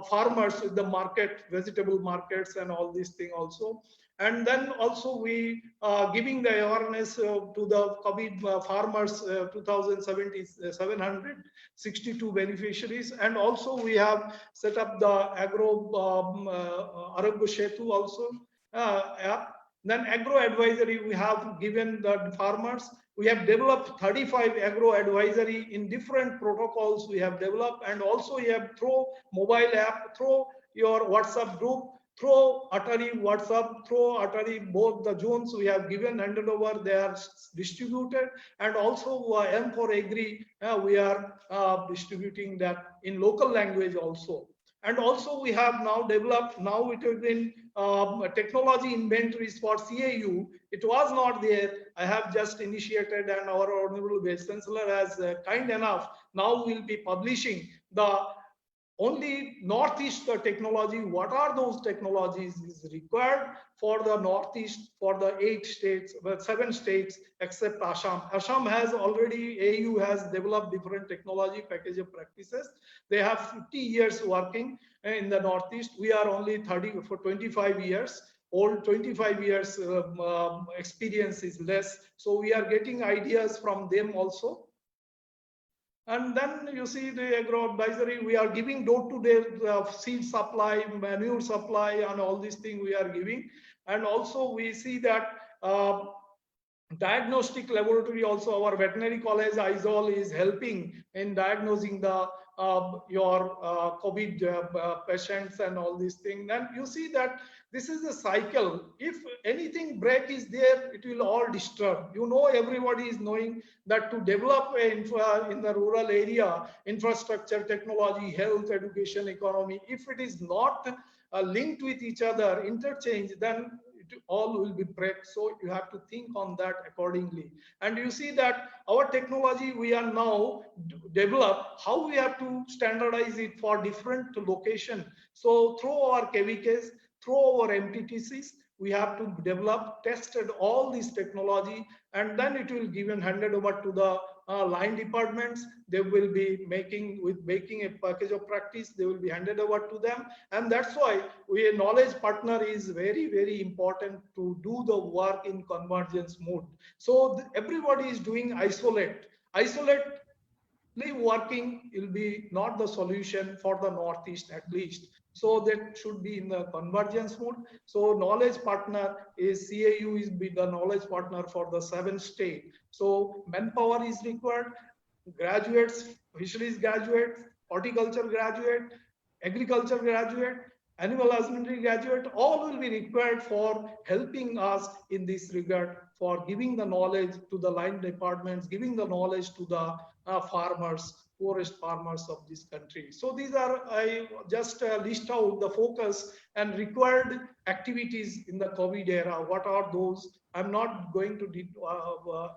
farmers with the market, vegetable markets and all these things also. And then also we giving the awareness to the COVID farmers, 2,762 beneficiaries. And also we have set up the Arogya Setu also app. Then agro advisory we have given the farmers. We have developed 35 agro advisory in different protocols we have developed, and also you have through mobile app, through your WhatsApp group, through Atari WhatsApp, through Atari, both the zones we have given, handed over, they are distributed. And also M for Agri, we are distributing that in local language also. And also we have now developed, now it has been technology inventories for CAU. It was not there. I have just initiated, and our Honorable Vice Chancellor has kind enough. Now we'll be publishing the only Northeast technology. What are those technologies is required for the Northeast, for the 8 states, well, 7 states except Assam. Assam has already, AU has developed different technology package of practices. They have 50 years working in the Northeast. We are only 25 years old. 25 years experience is less. So we are getting ideas from them also. And then you see the agro advisory, we are giving door-to-door seed supply, manure supply, and all these things we are giving. And also we see that diagnostic laboratory, also our veterinary college ISOL is helping in diagnosing the your COVID patients and all these things. And you see that this is a cycle. If anything break is there, it will all disturb. You know, everybody is knowing that to develop in the rural area, infrastructure, technology, health, education, economy, if it is not linked with each other, interchange, then all will be break. So you have to think on that accordingly. And you see that our technology, we are now develop how we have to standardize it for different location. So through our KVKs, through our MTTCs, we have to develop, tested all this technology, and then it will given handed over to the line departments. They will be making a package of practice. They will be handed over to them, and that's why a knowledge partner is very, very important to do the work in convergence mode. So everybody is doing isolatedly working will be not the solution for the Northeast at least. So that should be in the convergence mode. So knowledge partner is CAU is be the knowledge partner for the 7 states. So manpower is required, graduates, fisheries graduate, horticulture graduate, agriculture graduate, animal husbandry graduate, all will be required for helping us in this regard, for giving the knowledge to the line departments, giving the knowledge to the farmers, poorest farmers of this country. So these are, I just list out the focus and required activities in the COVID era. What are those? I'm not going to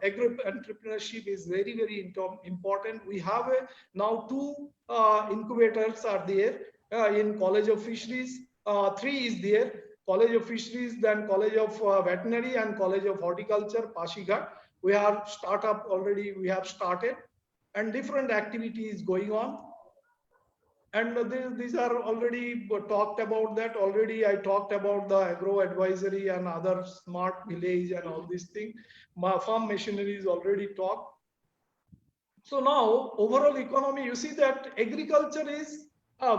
agri entrepreneurship is very, very important. We have now 2 incubators are there in College of Fisheries. 3 is there, College of Fisheries, then College of Veterinary and College of Horticulture, Pasighat. We have startup already, we have started, and different activities going on. And these are already talked about that. Already I talked about the agro advisory and other smart village and all these things. Farm machinery is already talked. So now overall economy, you see that agriculture is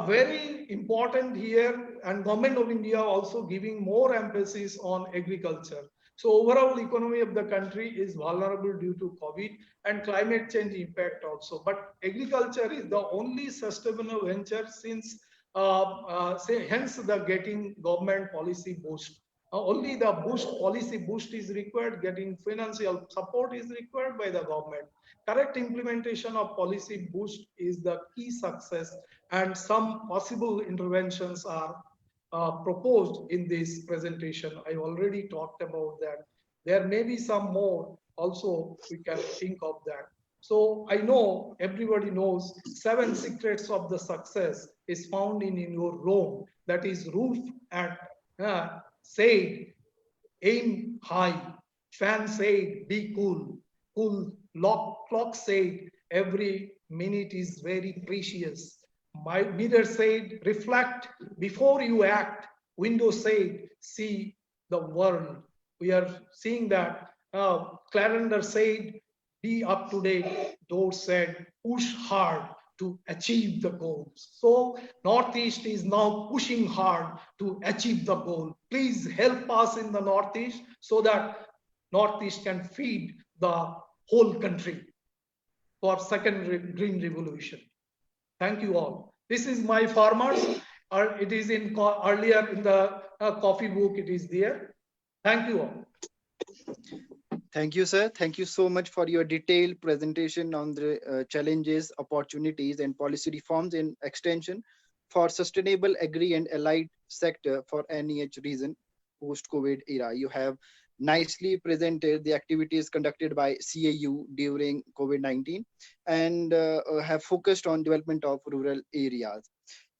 very important here, and Government of India also giving more emphasis on agriculture. So overall economy of the country is vulnerable due to COVID and climate change impact also. But agriculture is the only sustainable venture since, hence the getting government policy boost. Only the policy boost is required, getting financial support is required by the government. Correct implementation of policy boost is the key success, and some possible interventions are proposed in this presentation. I already talked about that. There may be some more also, we can think of that. So I know everybody knows 7 secrets of the success is found in your room. That is roof at shade, aim high, fan shade, be cool, clock shade, every minute is very precious. My mirror said, reflect before you act. Window said, see the world. We are seeing that. Calendar said, be up to date. Door said, push hard to achieve the goals. So Northeast is now pushing hard to achieve the goal. Please help us in the Northeast so that Northeast can feed the whole country for second green revolution. Thank you all. This is my farmers. It is in earlier in the coffee book. It is there. Thank you all. Thank you, sir. Thank you so much for your detailed presentation on the challenges, opportunities, and policy reforms in extension for sustainable agri and allied sector for NEH region post-COVID era. You have nicely presented the activities conducted by CAU during COVID-19 and have focused on development of rural areas.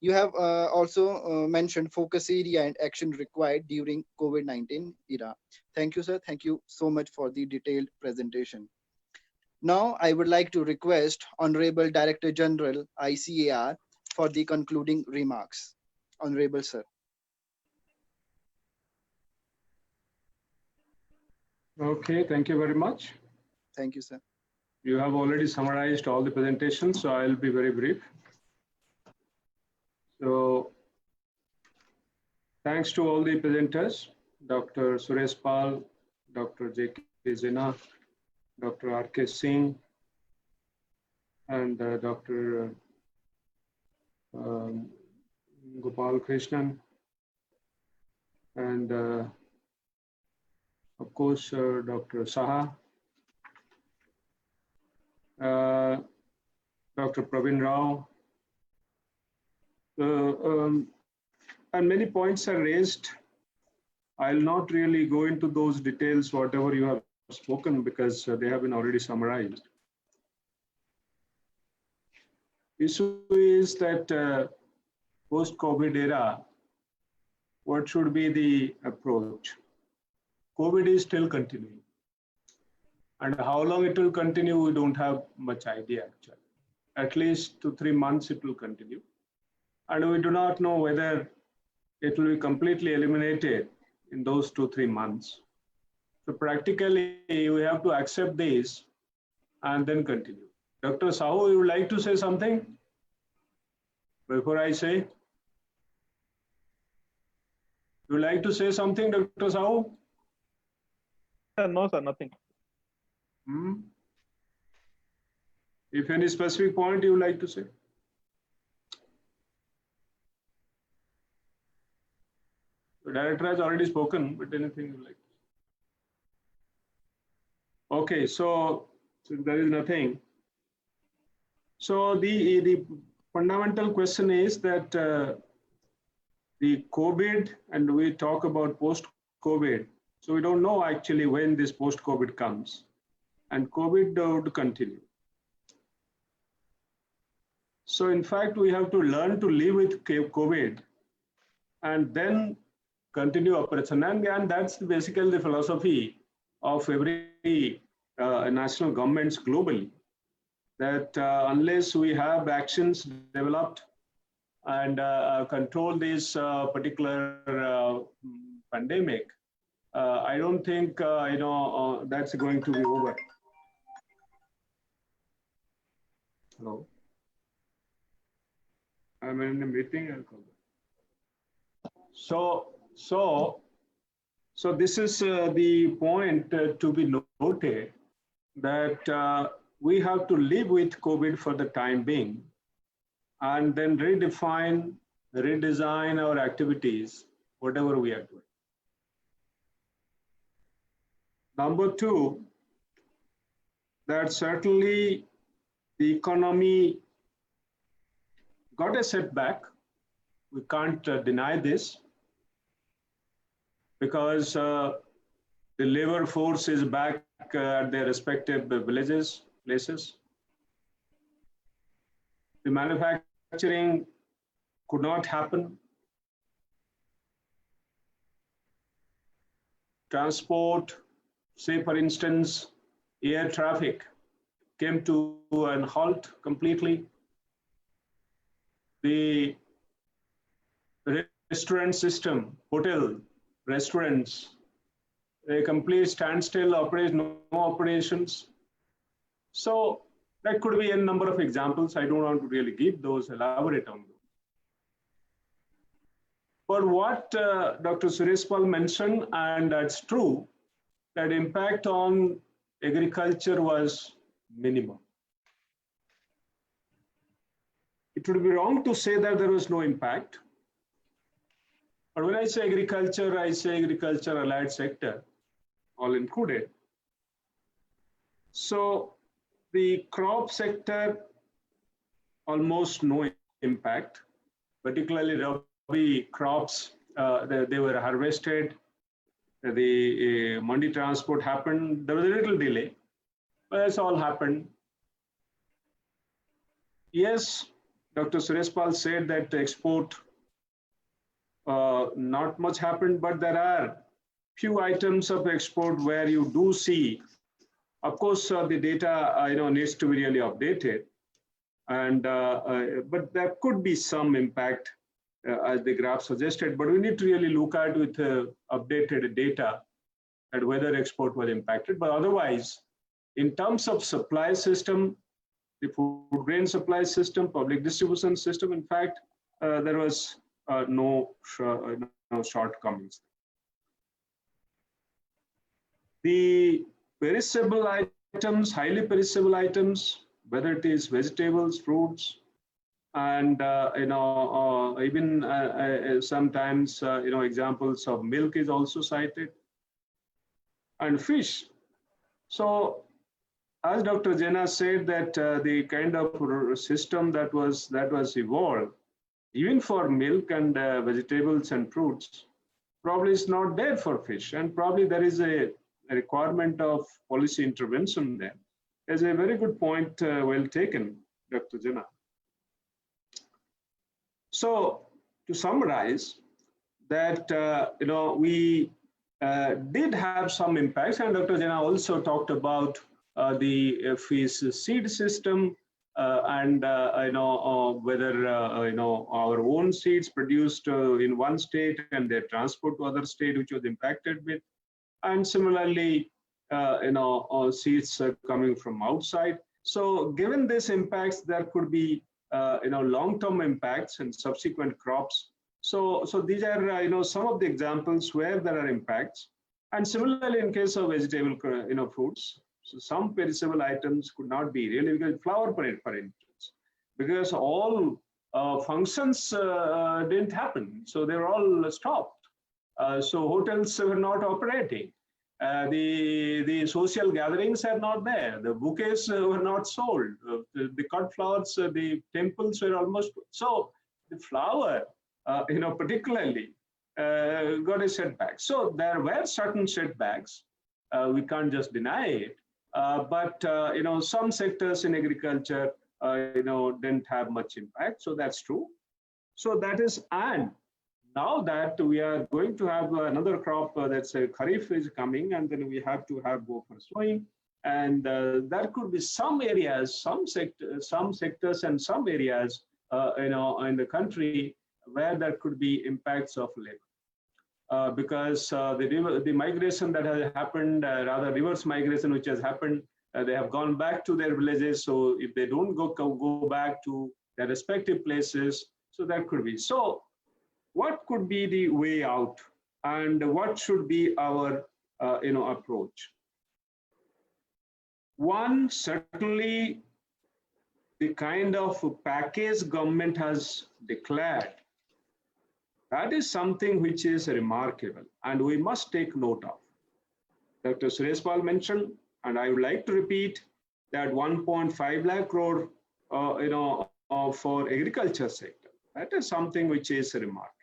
You have also mentioned focus area and action required during COVID-19 era. Thank you, sir. Thank you so much for the detailed presentation. Now, I would like to request Honorable Director General, ICAR, for the concluding remarks. Honorable sir. Okay, thank you very much. Thank you, sir. You have already summarized all the presentations, so I'll be very brief. So, thanks to all the presenters, Dr. Suresh Pal, Dr. J.K. Jena, Dr. R.K. Singh, and Dr. Gopal Krishnan, and of course, Dr. Saha, Dr. Praveen Rao, and many points are raised. I'll not really go into those details, whatever you have spoken, because they have been already summarized. Issue is that post-COVID era, what should be the approach? COVID is still continuing. And how long it will continue, we don't have much idea actually. At least 2 to 3 months it will continue. And we do not know whether it will be completely eliminated in those 2 to 3 months. So practically, we have to accept this and then continue. Dr. Sahu, you would like to say something before I say? You would like to say something, Dr. Sahu? No, sir, nothing. If any specific point you would like to say? The director has already spoken, but anything you would like to say? Okay, so there is nothing. So the fundamental question is that the COVID, and we talk about post-COVID, so we don't know actually when this post-COVID comes, and COVID would continue. So in fact, we have to learn to live with COVID and then continue operation. And that's basically the philosophy of every national governments globally, that unless we have actions developed and control this particular pandemic, I don't think that's going to be over. Hello, I'm in a meeting. I'll call back. So this is the point to be noted, that we have to live with COVID for the time being, and then redefine, redesign our activities, whatever we are doing. Number two, that certainly the economy got a setback. We can't deny this, because the labor force is back at their respective villages, places. The manufacturing could not happen. Transport, say for instance, air traffic came to a halt completely. The restaurant system, hotel, restaurants, a complete standstill, no operations. So that could be a number of examples. I don't want to really give those, elaborate on those. But what Dr. Suresh Pal mentioned, and that's true, that impact on agriculture was minimum. It would be wrong to say that there was no impact. But when I say agriculture allied sector, all included. So the crop sector, almost no impact, particularly Rabi crops, they were harvested. The mandi transport happened. There was a little delay, but that's all happened. Yes, Dr. Suresh Pal said that export, not much happened, but there are few items of export where you do see, of course, the data needs to be really updated, and but there could be some impact as the graph suggested. But we need to really look at with updated data at whether export was impacted. But otherwise, in terms of supply system, the food grain supply system, public distribution system, in fact, there was no shortcomings. The perishable items, highly perishable items, whether it is vegetables, fruits, and even sometimes examples of milk is also cited, and fish. So, as Dr. Jena said, that the kind of system that was evolved, even for milk and vegetables and fruits, probably is not there for fish, and probably there is a requirement of policy intervention there. Is a very good point, well taken, Dr. Jena. So, to summarize, that we did have some impacts, and Dr. Jena also talked about the fish seed system and whether our own seeds produced in one state and their transport to other state which was impacted with, and similarly seeds coming from outside. So given these impacts, there could be long-term impacts and subsequent crops. So these are some of the examples where there are impacts. And similarly, in case of vegetable fruits, so some perishable items could not be really, because flour, for instance, because all functions didn't happen, so they were all stopped. So hotels were not operating. The social gatherings are not there. The bouquets were not sold. The cut flowers, the temples were almost, so the flower, particularly got a setback. So there were certain setbacks. We can't just deny it. But some sectors in agriculture, didn't have much impact. So that's true. So that is, and now that we are going to have another crop that's a Kharif is coming, and then we have to go for sowing. And there could be some areas, some sectors and some areas, in the country where there could be impacts of labor. Because the migration that has happened, rather reverse migration which has happened, they have gone back to their villages. So if they don't go back to their respective places, so that could be. So what could be the way out, and what should be our approach? One, certainly the kind of package government has declared, that is something which is remarkable, and we must take note of. Dr. Suresh Pal mentioned, and I would like to repeat, that 1.5 lakh crore, for agriculture sector. That is something which is remarkable.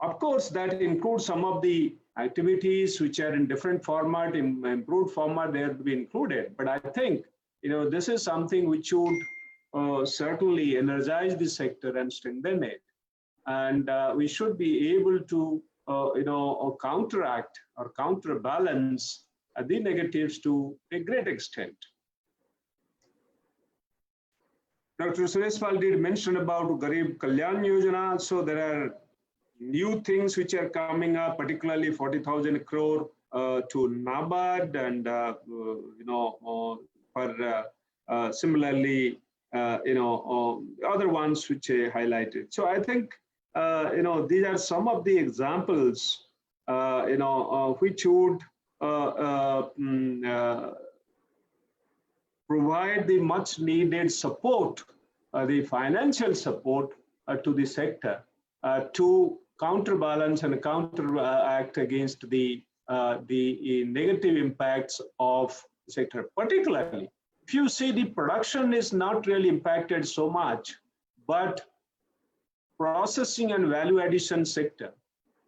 Of course, that includes some of the activities which are in different format, in improved format, they have to be included. But I think, this is something which should certainly energize the sector and strengthen it. And we should be able to, counteract or counterbalance the negatives to a great extent. Dr. Suresh Pal did mention about Garib Kalyan Yojana. So there are new things which are coming up, particularly 40,000 crore to NABARD, and for similarly, other ones which I highlighted. So I think these are some of the examples which would provide the much needed support, the financial support to the sector to counterbalance and counteract against the negative impacts of the sector. Particularly, if you see, the production is not really impacted so much, but processing and value addition sector,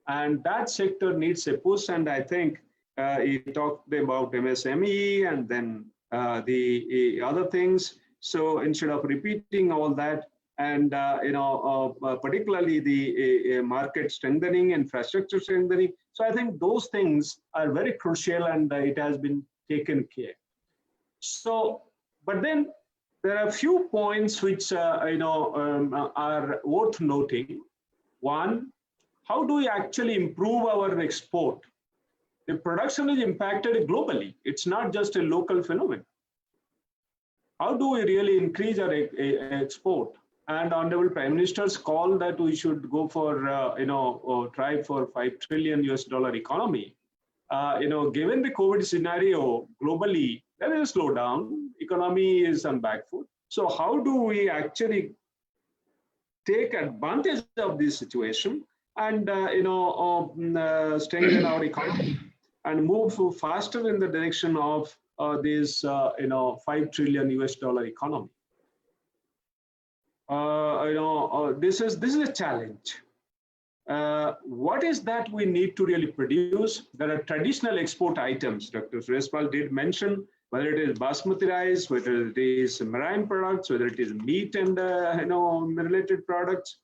and that sector needs a push. And I think he talked about MSME and then the other things. So instead of repeating all that, and particularly the market strengthening, infrastructure strengthening. So I think those things are very crucial, and it has been taken care. So, but then there are a few points which are worth noting. One, how do we actually improve our export? The production is impacted globally. It's not just a local phenomenon. How do we really increase our export? And Honorable Prime Minister's call that we should go for, try for $5 trillion US economy. Given the COVID scenario globally, there is a slowdown. Economy is on back foot. So how do we actually take advantage of this situation and strengthen our economy and move faster in the direction of this $5 trillion US economy? This is a challenge. What is that we need to really produce? There are traditional export items. Dr. Suresh did mention, whether it is basmati rice, whether it is marine products, whether it is meat and related products,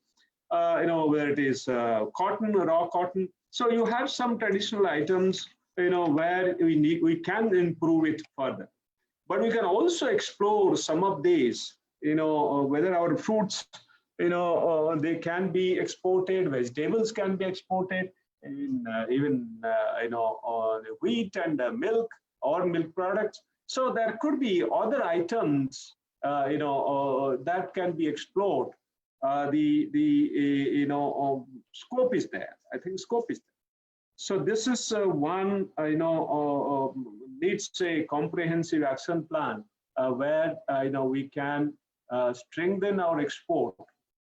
whether it is cotton, raw cotton. So you have some traditional items, where we can improve it further. But we can also explore some of these, whether our fruits, they can be exported, vegetables can be exported, even wheat and milk or milk products. So there could be other items, that can be explored. Scope is there. I think scope is there. So this is one, needs a comprehensive action plan where we can strengthen our export.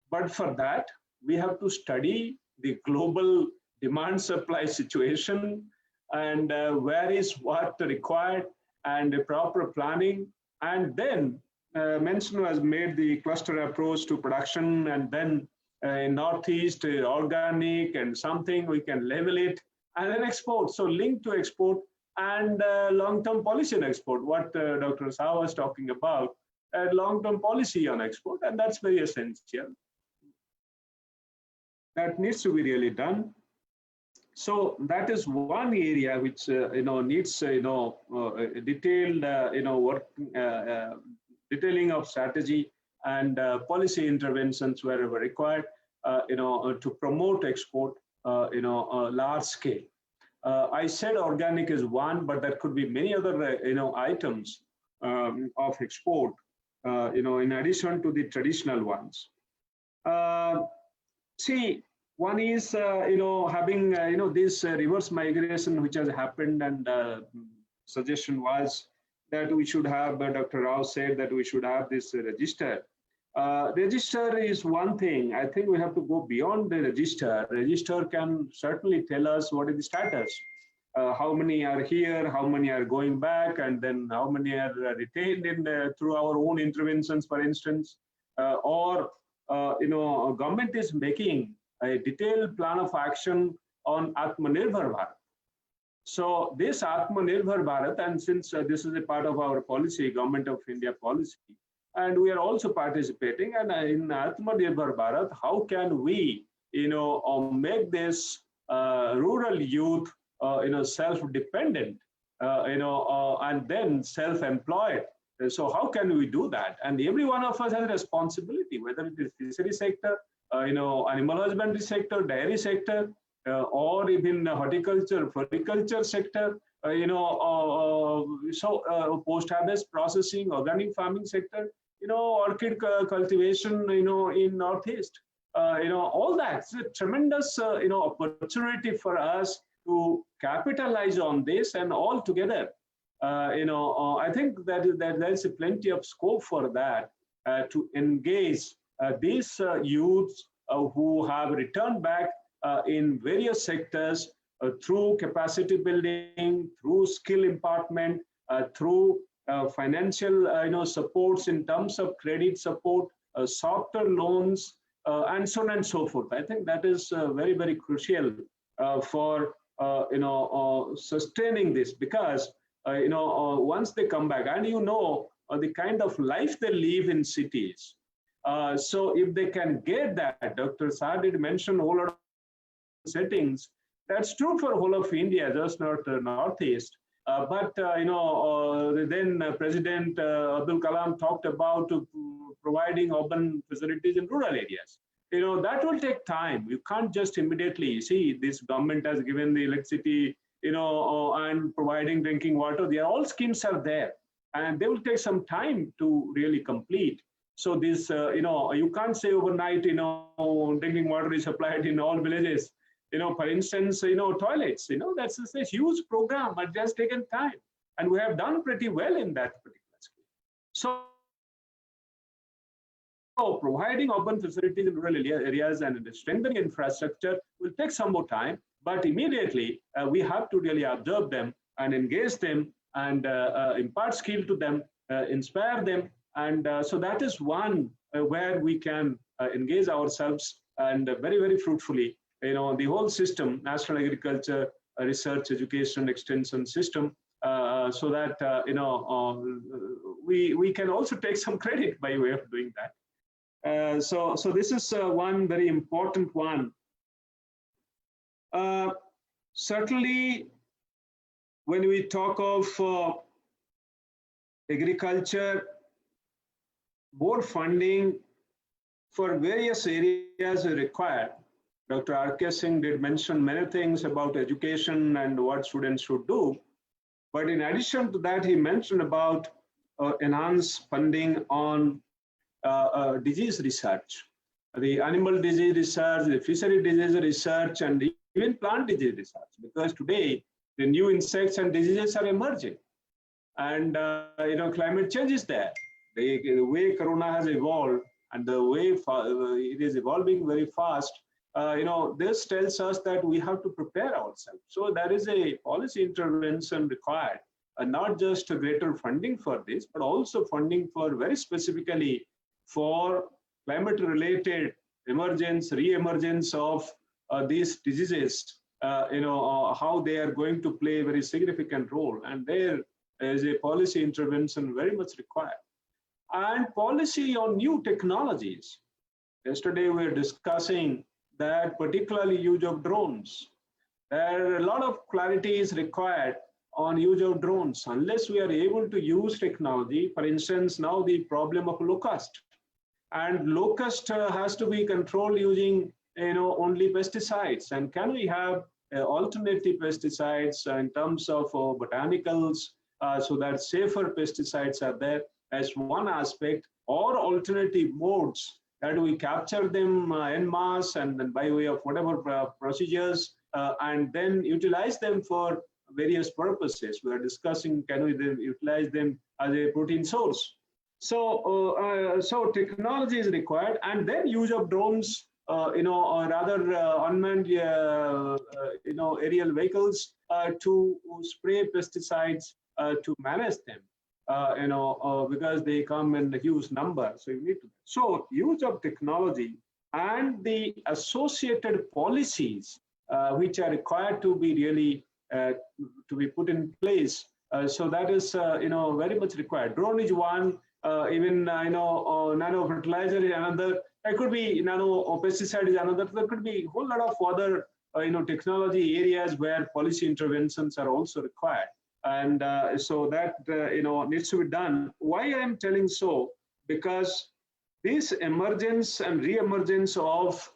But for that, we have to study the global demand supply situation and where is what required and the proper planning. And then mention was made the cluster approach to production, and then in Northeast organic and something we can level it and then export. So linked to export and long-term policy on export, what Dr. Saha was talking about, long-term policy on export, and that's very essential. That needs to be really done. So that is one area which needs detailed work, detailing of strategy and policy interventions wherever required, to promote export, large scale. I said organic is one, but there could be many other items of export, in addition to the traditional ones. See, one is, having, this reverse migration which has happened, and suggestion was that we should have, Dr. Rao said that we should have this register. Register is one thing. I think we have to go beyond the register. Register can certainly tell us what is the status. How many are here, how many are going back, and then how many are retained through our own interventions, for instance, or government is making a detailed plan of action on Atmanirbhar Bharat. So this Atmanirbhar Bharat, and since this is a part of our policy, Government of India policy, and we are also participating, and in Atmanirbhar Bharat, how can we, make this rural youth, self-dependent, and then self-employed. So how can we do that? And every one of us has a responsibility, whether it is fishery sector, animal husbandry sector, dairy sector, or even horticulture, floriculture sector, post-harvest processing, organic farming sector, orchid cultivation, in Northeast, all that. It's a tremendous, opportunity for us to capitalize on this, and all together, I think that there's plenty of scope for that, to engage these youths who have returned back in various sectors through capacity building, through skill impartment, through financial supports in terms of credit support, softer loans, and so on and so forth. I think that is very, very crucial for sustaining this, because once they come back, and the kind of life they live in cities. So if they can get that, Dr. Saha did mention a whole lot of settings. That's true for whole of India, just not Northeast. Then President Abdul Kalam talked about providing urban facilities in rural areas. That will take time. You can't just immediately see this government has given the electricity, and providing drinking water. All schemes are there, and they will take some time to really complete. So this, you can't say overnight, drinking water is supplied in all villages. For instance, toilets, that's a huge program, but it has taken time. And we have done pretty well in that particular scheme. So providing urban facilities in rural areas and strengthening infrastructure will take some more time, but immediately we have to really observe them and engage them and impart skill to them, inspire them. And so that is one where we can engage ourselves and very, very fruitfully. The whole system, national agriculture, research, education, extension system, so that we can also take some credit by way of doing that. So this is one very important one. Certainly, when we talk of agriculture, more funding for various areas are required. Dr. R.K. Singh did mention many things about education and what students should do. But in addition to that, he mentioned about enhanced funding on disease research, the animal disease research, the fishery disease research, and even plant disease research. Because today, the new insects and diseases are emerging. And climate change is there. The way Corona has evolved and the way it is evolving very fast, this tells us that we have to prepare ourselves. So there is a policy intervention required, not just a greater funding for this, but also funding for very specifically for climate-related emergence, re-emergence of these diseases, how they are going to play a very significant role. And there is a policy intervention very much required. And policy on new technologies. Yesterday we were discussing that particularly use of drones. There are a lot of clarity is required on use of drones. Unless we are able to use technology, for instance, now the problem of locust. And locust has to be controlled using only pesticides. And can we have alternative pesticides in terms of botanicals so that safer pesticides are there as one aspect, or alternative modes that we capture them en masse and then by way of whatever procedures and then utilize them for various purposes. We are discussing, can we then utilize them as a protein source? So, so technology is required, and then use of drones, or rather unmanned, aerial vehicles to spray pesticides to manage them. Because they come in a huge number. So you need to. So use of technology and the associated policies which are required to be really to be put in place. So that is very much required. Drone is one. Even nano fertilizer is another. It could be nano pesticide is another. There could be a whole lot of other technology areas where policy interventions are also required. And so that needs to be done. Why I am telling so? Because this emergence and re-emergence of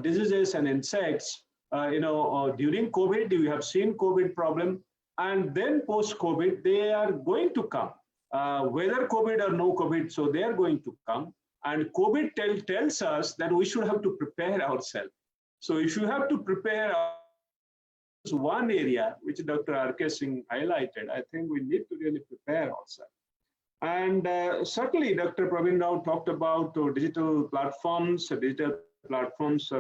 diseases and insects, during COVID, we have seen COVID problem, and then post-COVID, they are going to come. Whether COVID or no COVID, so they are going to come. And COVID tells us that we should have to prepare ourselves. So if you have to prepare one area which Dr. R.K. Singh highlighted, I think we need to really prepare ourselves. And certainly Dr. Praveen Rao talked about digital platforms for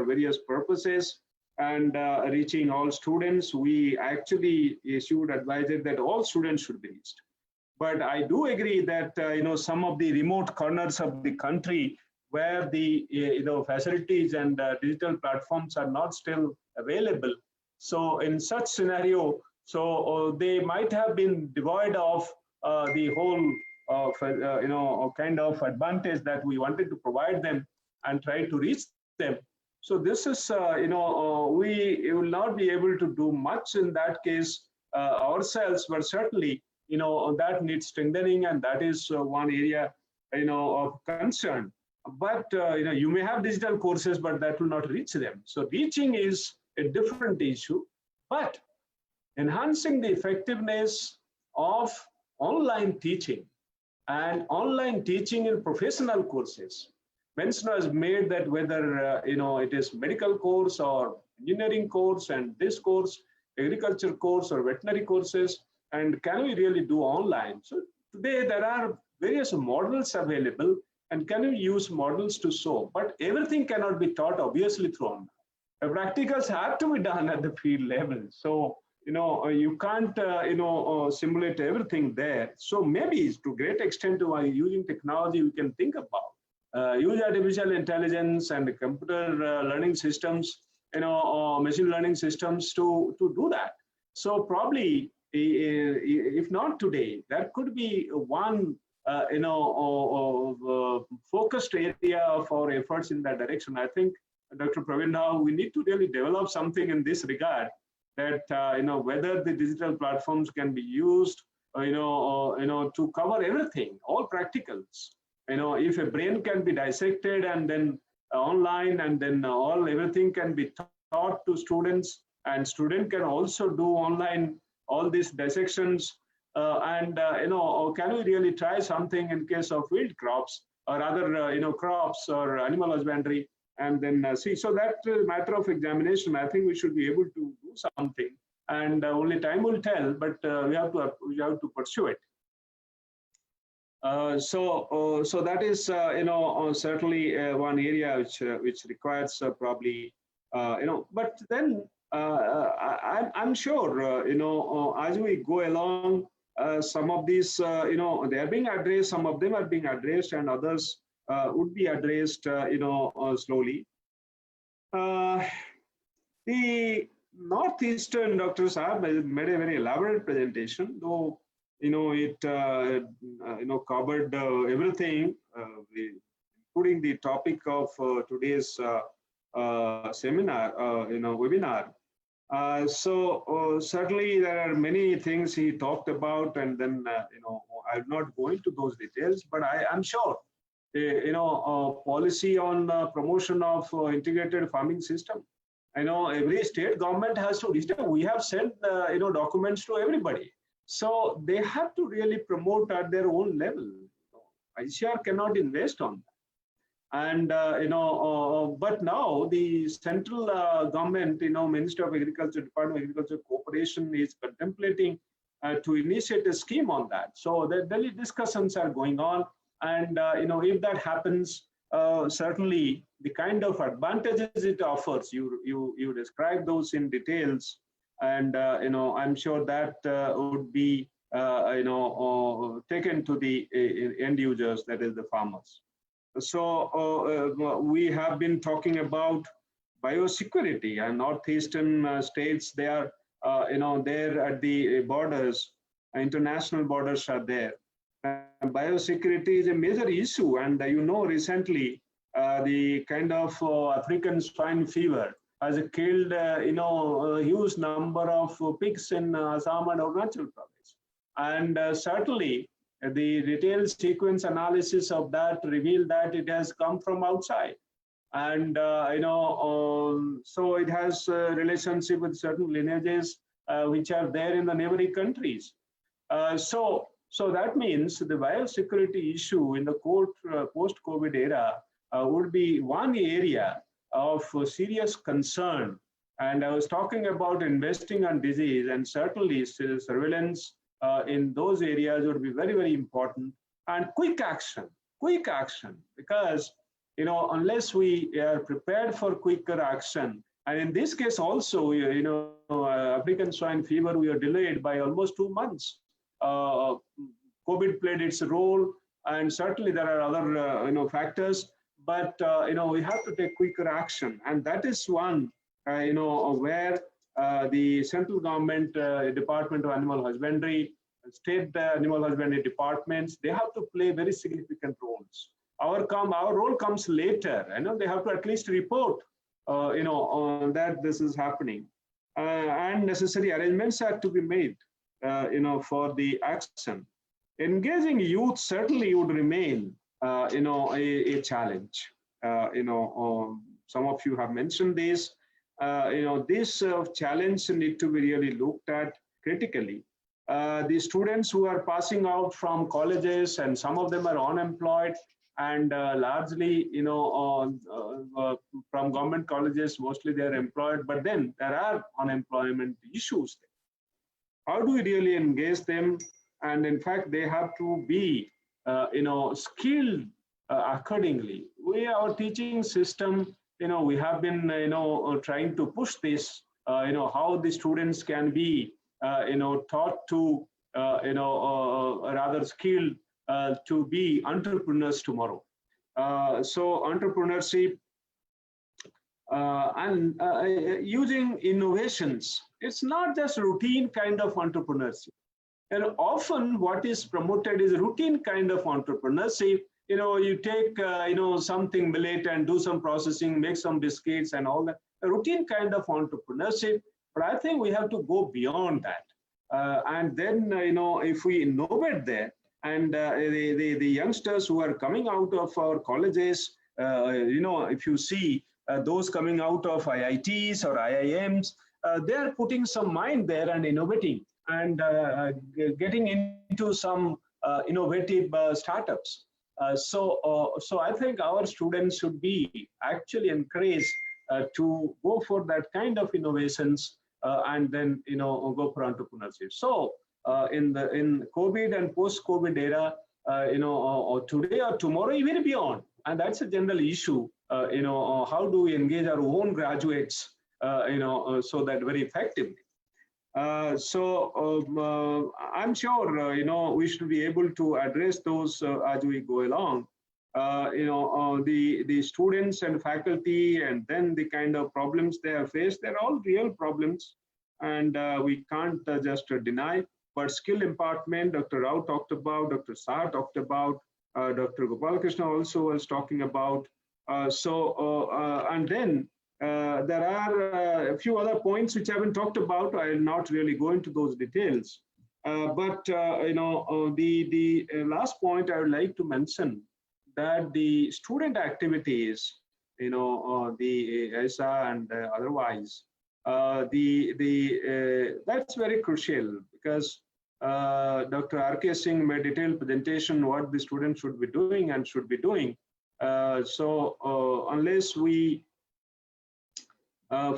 various purposes and reaching all students. We actually issued advisory that all students should be reached. But I do agree that some of the remote corners of the country where the facilities and digital platforms are not still available. So in such scenario, so they might have been devoid of the whole kind of advantage that we wanted to provide them and try to reach them. So this is, we will not be able to do much in that case ourselves, but certainly, that needs strengthening, and that is one area, of concern. But, you may have digital courses, but that will not reach them. So reaching is a different issue, but enhancing the effectiveness of online teaching and online teaching in professional courses. Mention was made that whether, it is medical course or engineering course and this course, agriculture course or veterinary courses, and can we really do online? So today there are various models available, and can we use models to show? But everything cannot be taught obviously through online. The practicals have to be done at the field level. So, you can't, simulate everything there. So maybe to a great extent, by using technology, we can think about use artificial intelligence and computer learning systems, machine learning systems to do that. So probably, if not today, that could be one, focused area of our efforts in that direction. I think, Dr. Praveen, now we need to really develop something in this regard, that whether the digital platforms can be used, to cover everything, all practicals. If a brain can be dissected and then online, and then everything can be taught to students, and student can also do online all these dissections, and can we really try something in case of field crops or other crops or animal husbandry, and then see. So that's a matter of examination. I think we should be able to do something, and only time will tell, but we have to pursue it. So that is certainly one area which requires probably but then I'm sure as we go along, some of these they are being addressed, some of them are being addressed, and others would be addressed slowly. The Northeastern doctors have made a very elaborate presentation, though it covered everything, including the topic of today's seminar, webinar. So certainly there are many things he talked about, and then I'll not go into those details, but I'm sure policy on promotion of integrated farming system. I know every state government has to register. We have sent documents to everybody. So they have to really promote at their own level. ICAR cannot invest on that. And, but now the central government, Ministry of Agriculture, Department of Agriculture Cooperation is contemplating to initiate a scheme on that. So the daily discussions are going on. And, if that happens, certainly the kind of advantages it offers, you describe those in details. And I'm sure that would be taken to the end users, that is the farmers. So we have been talking about biosecurity, and northeastern states, they are there at the borders, international borders are there. And biosecurity is a major issue, and recently the kind of African swine fever has killed a huge number of pigs in Assam and Arunachal Pradesh. And certainly the detailed sequence analysis of that revealed that it has come from outside. And so it has a relationship with certain lineages which are there in the neighboring countries. So that means the biosecurity issue in the post-COVID era would be one area of serious concern. And I was talking about investing on disease, and certainly surveillance in those areas would be very, very important. And quick action, because unless we are prepared for quicker action, and in this case also, African swine fever, we are delayed by almost 2 months. COVID played its role, and certainly there are other factors, but we have to take quicker action, and that is one where the central government Department of Animal Husbandry, state animal husbandry departments, they have to play very significant roles. Our role comes later. They have to at least report, that this is happening, and necessary arrangements are to be made, for the action. Engaging youth certainly would remain, a challenge. Some of you have mentioned this. This challenge need to be really looked at critically. The students who are passing out from colleges, and some of them are unemployed, and largely, from government colleges, mostly they are employed, but then there are unemployment issues. How do we really engage them? And in fact, they have to be, skilled accordingly. Our teaching system, we have been, trying to push this, how the students can be, taught to, rather skilled to be entrepreneurs tomorrow. So entrepreneurship and using innovations, it's not just routine kind of entrepreneurship. And often what is promoted is routine kind of entrepreneurship. You take, something millet and do some processing, make some biscuits and all that. A routine kind of entrepreneurship. But I think we have to go beyond that. And then, if we innovate there, and the youngsters who are coming out of our colleges, if you see those coming out of IITs or IIMs, they are putting some mind there and innovating and getting into some innovative startups. So I think our students should be actually encouraged to go for that kind of innovations and then go for entrepreneurship. So in COVID and post-COVID era, today or tomorrow, even beyond, and that's a general issue. How do we engage our own graduates? So that very effectively. So I'm sure we should be able to address those as we go along. The students and faculty, and then the kind of problems they have faced, they're all real problems, and we can't just deny. But skill impartment, Dr. Rao talked about, Dr. Saha talked about, Dr. Gopal Krishnan also was talking about. And then there are a few other points which I haven't talked about. I'll not really go into those details. But the last point I would like to mention, that the student activities, the AIASA and otherwise, that's very crucial, because Dr. R.K. Singh made a detailed presentation what the students should be doing and should be doing. So unless we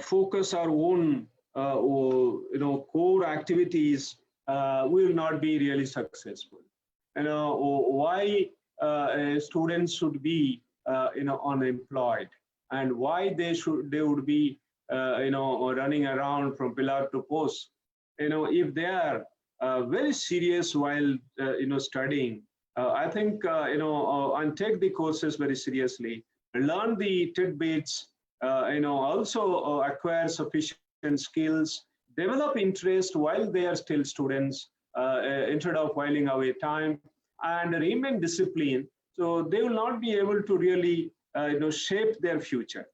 focus our own, core activities, we will not be really successful. Why students should be, unemployed, and why they would be, running around from pillar to post. If they are very serious while, studying, I think, and take the courses very seriously, learn the tidbits, also acquire sufficient skills, develop interest while they are still students, instead of whiling away time, and remain disciplined. So they will not be able to really, shape their future.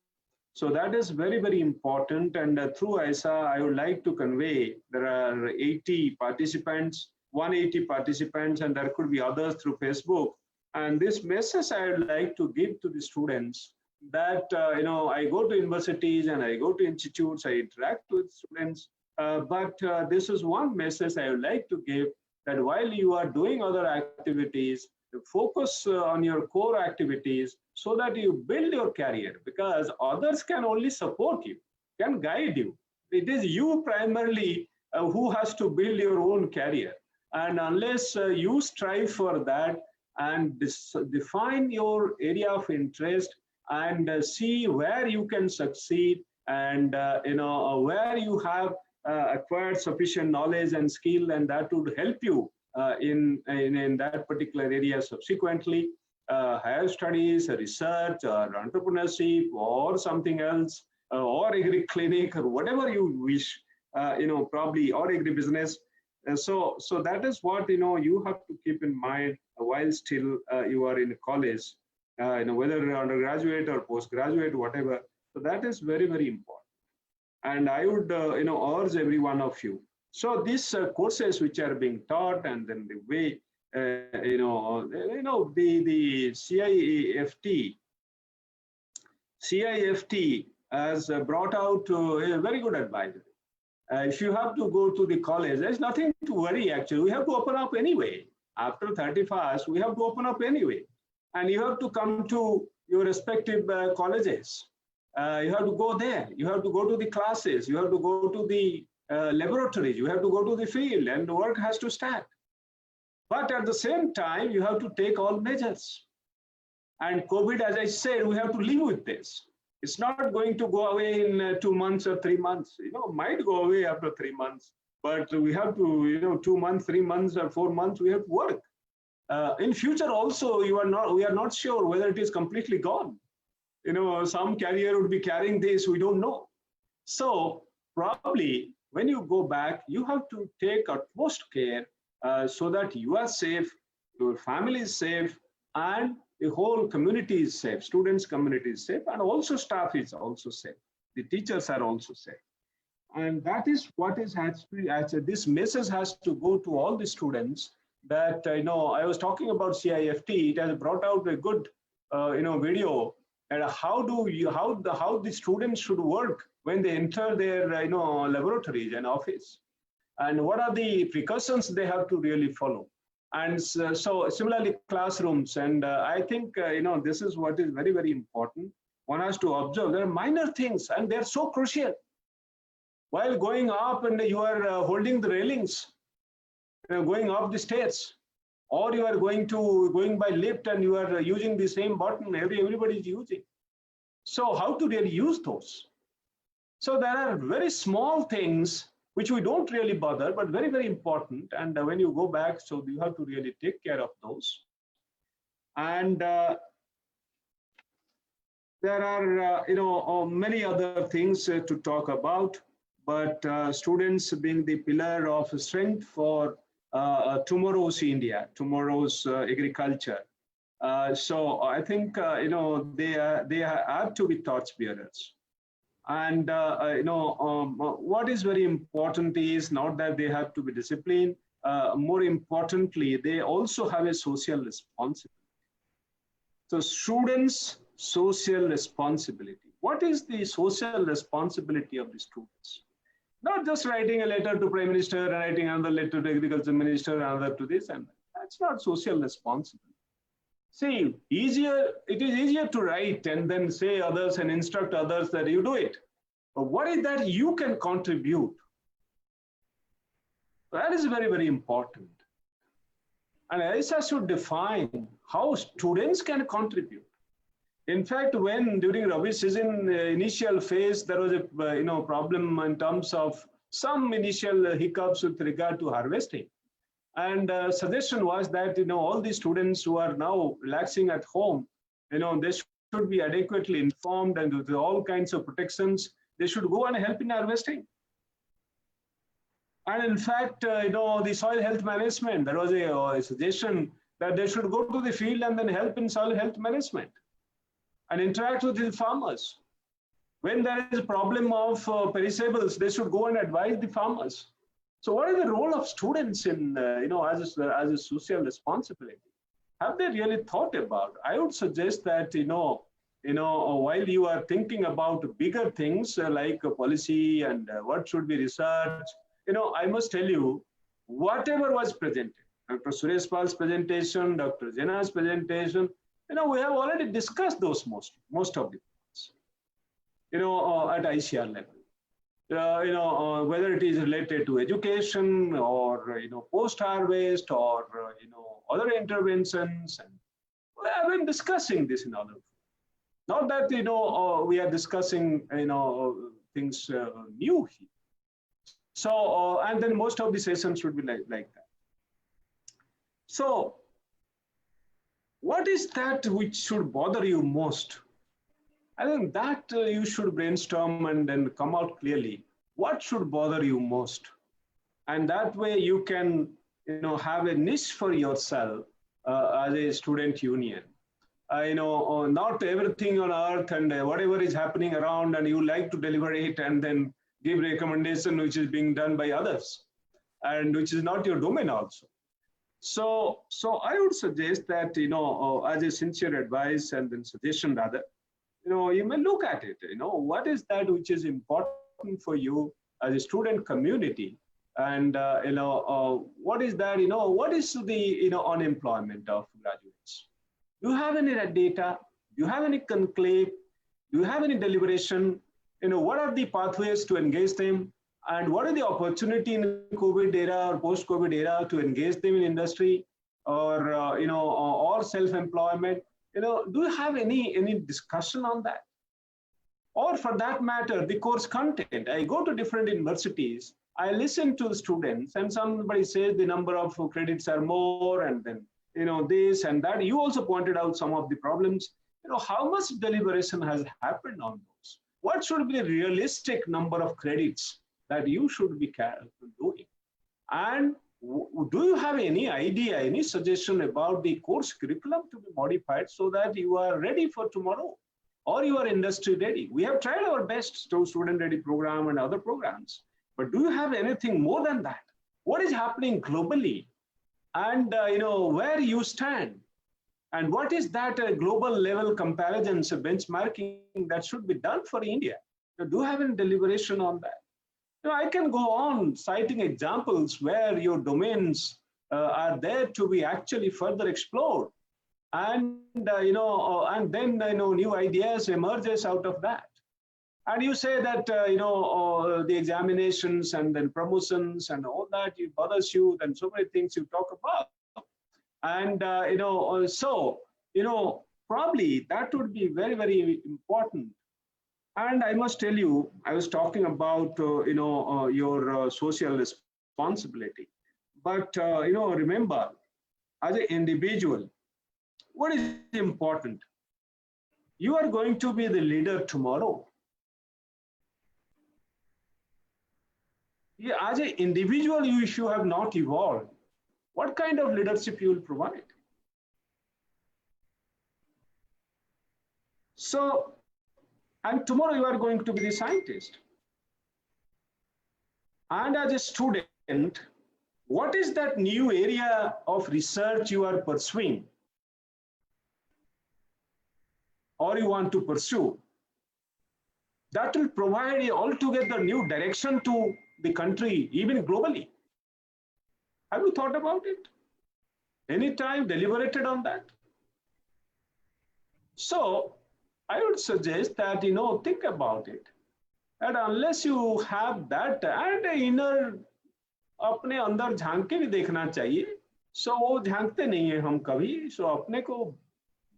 So that is very, very important. And through AIASA, I would like to convey, there are 80 participants, 180 participants, and there could be others through Facebook. And this message I would like to give to the students, that, I go to universities and I go to institutes, I interact with students, but this is one message I would like to give, that while you are doing other activities, focus on your core activities so that you build your career, because others can only support you, can guide you. It is you primarily who has to build your own career. And unless you strive for that and define your area of interest and see where you can succeed, and where you have acquired sufficient knowledge and skill, and that would help you in that particular area subsequently, higher studies, research, or entrepreneurship, or something else, or agri clinic, or whatever you wish, probably, or agri business. So that is what you have to keep in mind while still you are in college, whether undergraduate or postgraduate, whatever. So that is very, very important. And I would urge every one of you. So these courses which are being taught, and then the way the CIFT has brought out a very good advice. If you have to go to the college, there's nothing to worry actually. We have to open up anyway. After 31st, we have to open up anyway. And you have to come to your respective colleges. You have to go there. You have to go to the classes. You have to go to the laboratories. You have to go to the field, and the work has to start. But at the same time, you have to take all measures. And COVID, as I said, we have to live with this. It's not going to go away in 2 months or 3 months. Might go away after 3 months, but we have to, 2 months, 3 months, or 4 months, we have to work. In future also, we are not sure whether it is completely gone. Some carrier would be carrying this, we don't know. So probably when you go back, you have to take utmost care so that you are safe, your family is safe, and the whole community is safe, students' community is safe, and also staff is also safe. The teachers are also safe. And that is what is this message has to go to all the students that, I was talking about CIFT, it has brought out a good, video, and how the students should work when they enter their, laboratories and office, and what are the precautions they have to really follow. And so similarly, classrooms, and I think, this is what is very, very important. One has to observe, there are minor things, and they're so crucial. While going up and you are holding the railings, going up the stairs, or you are going by lift and you are using the same button everybody is using. So how to really use those? So there are very small things which we don't really bother, but very, very important. And when you go back, so you have to really take care of those. And there are, many other things to talk about, but students being the pillar of strength for tomorrow's India, tomorrow's agriculture. So I think, they have to be torchbearers. And what is very important is not that they have to be disciplined. More importantly, they also have a social responsibility. So students' social responsibility. What is the social responsibility of the students? Not just writing a letter to Prime Minister, writing another letter to Agriculture Minister, another to this, and that's not social responsibility. See, it is easier to write and then say others and instruct others that you do it. But what is that you can contribute? That is very, very important. And AIASA should define how students can contribute. In fact, during Rabi season initial phase, there was a problem in terms of some initial hiccups with regard to harvesting. And suggestion was that all the students who are now relaxing at home, they should be adequately informed, and with all kinds of protections, they should go and help in harvesting. And in fact, the soil health management, there was a suggestion that they should go to the field and then help in soil health management and interact with the farmers. When there is a problem of perishables, they should go and advise the farmers. So what is the role of students in, as a social responsibility? Have they really thought about? I would suggest that, while you are thinking about bigger things like policy and what should be researched, I must tell you, whatever was presented, Dr. Suresh Pal's presentation, Dr. Jena's presentation, we have already discussed those most of the things, at ICR level. Whether it is related to education or, post-harvest or, other interventions. And we have been discussing this in other. Not that, we are discussing, things new here. So, and then most of the sessions should be like that. So, what is that which should bother you most? I think that you should brainstorm and then come out clearly. What should bother you most? And that way you can, have a niche for yourself as a student union. Not everything on earth and whatever is happening around, and you like to deliberate and then give recommendation which is being done by others and which is not your domain also. So I would suggest that, as a sincere advice and then suggestion rather, you may look at it, what is that which is important for you as a student community, and, what is that, what is the, unemployment of graduates? Do you have any data? Do you have any conclave? Do you have any deliberation? What are the pathways to engage them? And what are the opportunity in COVID era or post-COVID era to engage them in industry or, or self-employment? Do you have any discussion on that? Or for that matter, the course content. I go to different universities, I listen to the students, and somebody says the number of credits are more, and then, this and that. You also pointed out some of the problems. How much deliberation has happened on those? What should be the realistic number of credits that you should be doing? And do you have any idea, any suggestion about the course curriculum to be modified so that you are ready for tomorrow or you are industry ready? We have tried our best to student ready program and other programs, but do you have anything more than that? What is happening globally? And where you stand? And what is that global level comparisons, benchmarking that should be done for India? Do you have any deliberation on that? I can go on citing examples where your domains are there to be actually further explored, and and then new ideas emerges out of that. And you say that the examinations and then promotions and all that it bothers you, then so many things you talk about, and probably that would be very, very important. And I must tell you, I was talking about, your social responsibility. But, remember, as an individual, what is important? You are going to be the leader tomorrow. Yeah, as an individual, if you have not evolved, what kind of leadership you will provide? So, and tomorrow you are going to be the scientist. And as a student, what is that new area of research you are pursuing or you want to pursue? That will provide a altogether new direction to the country, even globally. Have you thought about it? Any time deliberated on that? So, I would suggest that, think about it. And unless you have that and inner, अपने अंदर झांक के भी देखना चाहिए. So वो झांकते नहीं है हम कभी. So अपने को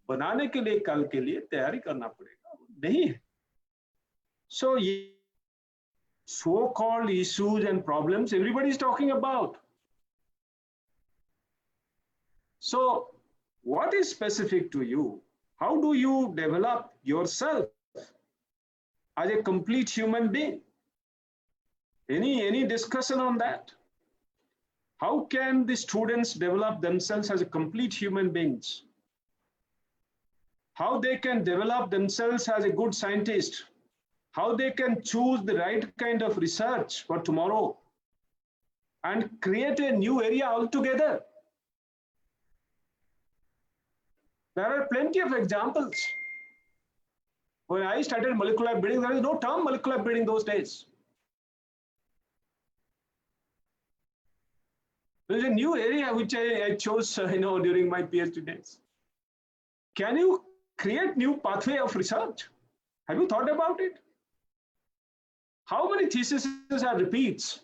बनाने के लिए कल के लिए तैयारी करना पड़ेगा. नहीं है. So so-called issues and problems everybody is talking about. So what is specific to you? How do you develop yourself as a complete human being? Any discussion on that? How can the students develop themselves as a complete human beings? How they can develop themselves as a good scientist? How they can choose the right kind of research for tomorrow and create a new area altogether? There are plenty of examples. When I started molecular breeding, there was no term molecular breeding those days. There is a new area which I chose, during my PhD days. Can you create new pathway of research? Have you thought about it? How many theses are repeats?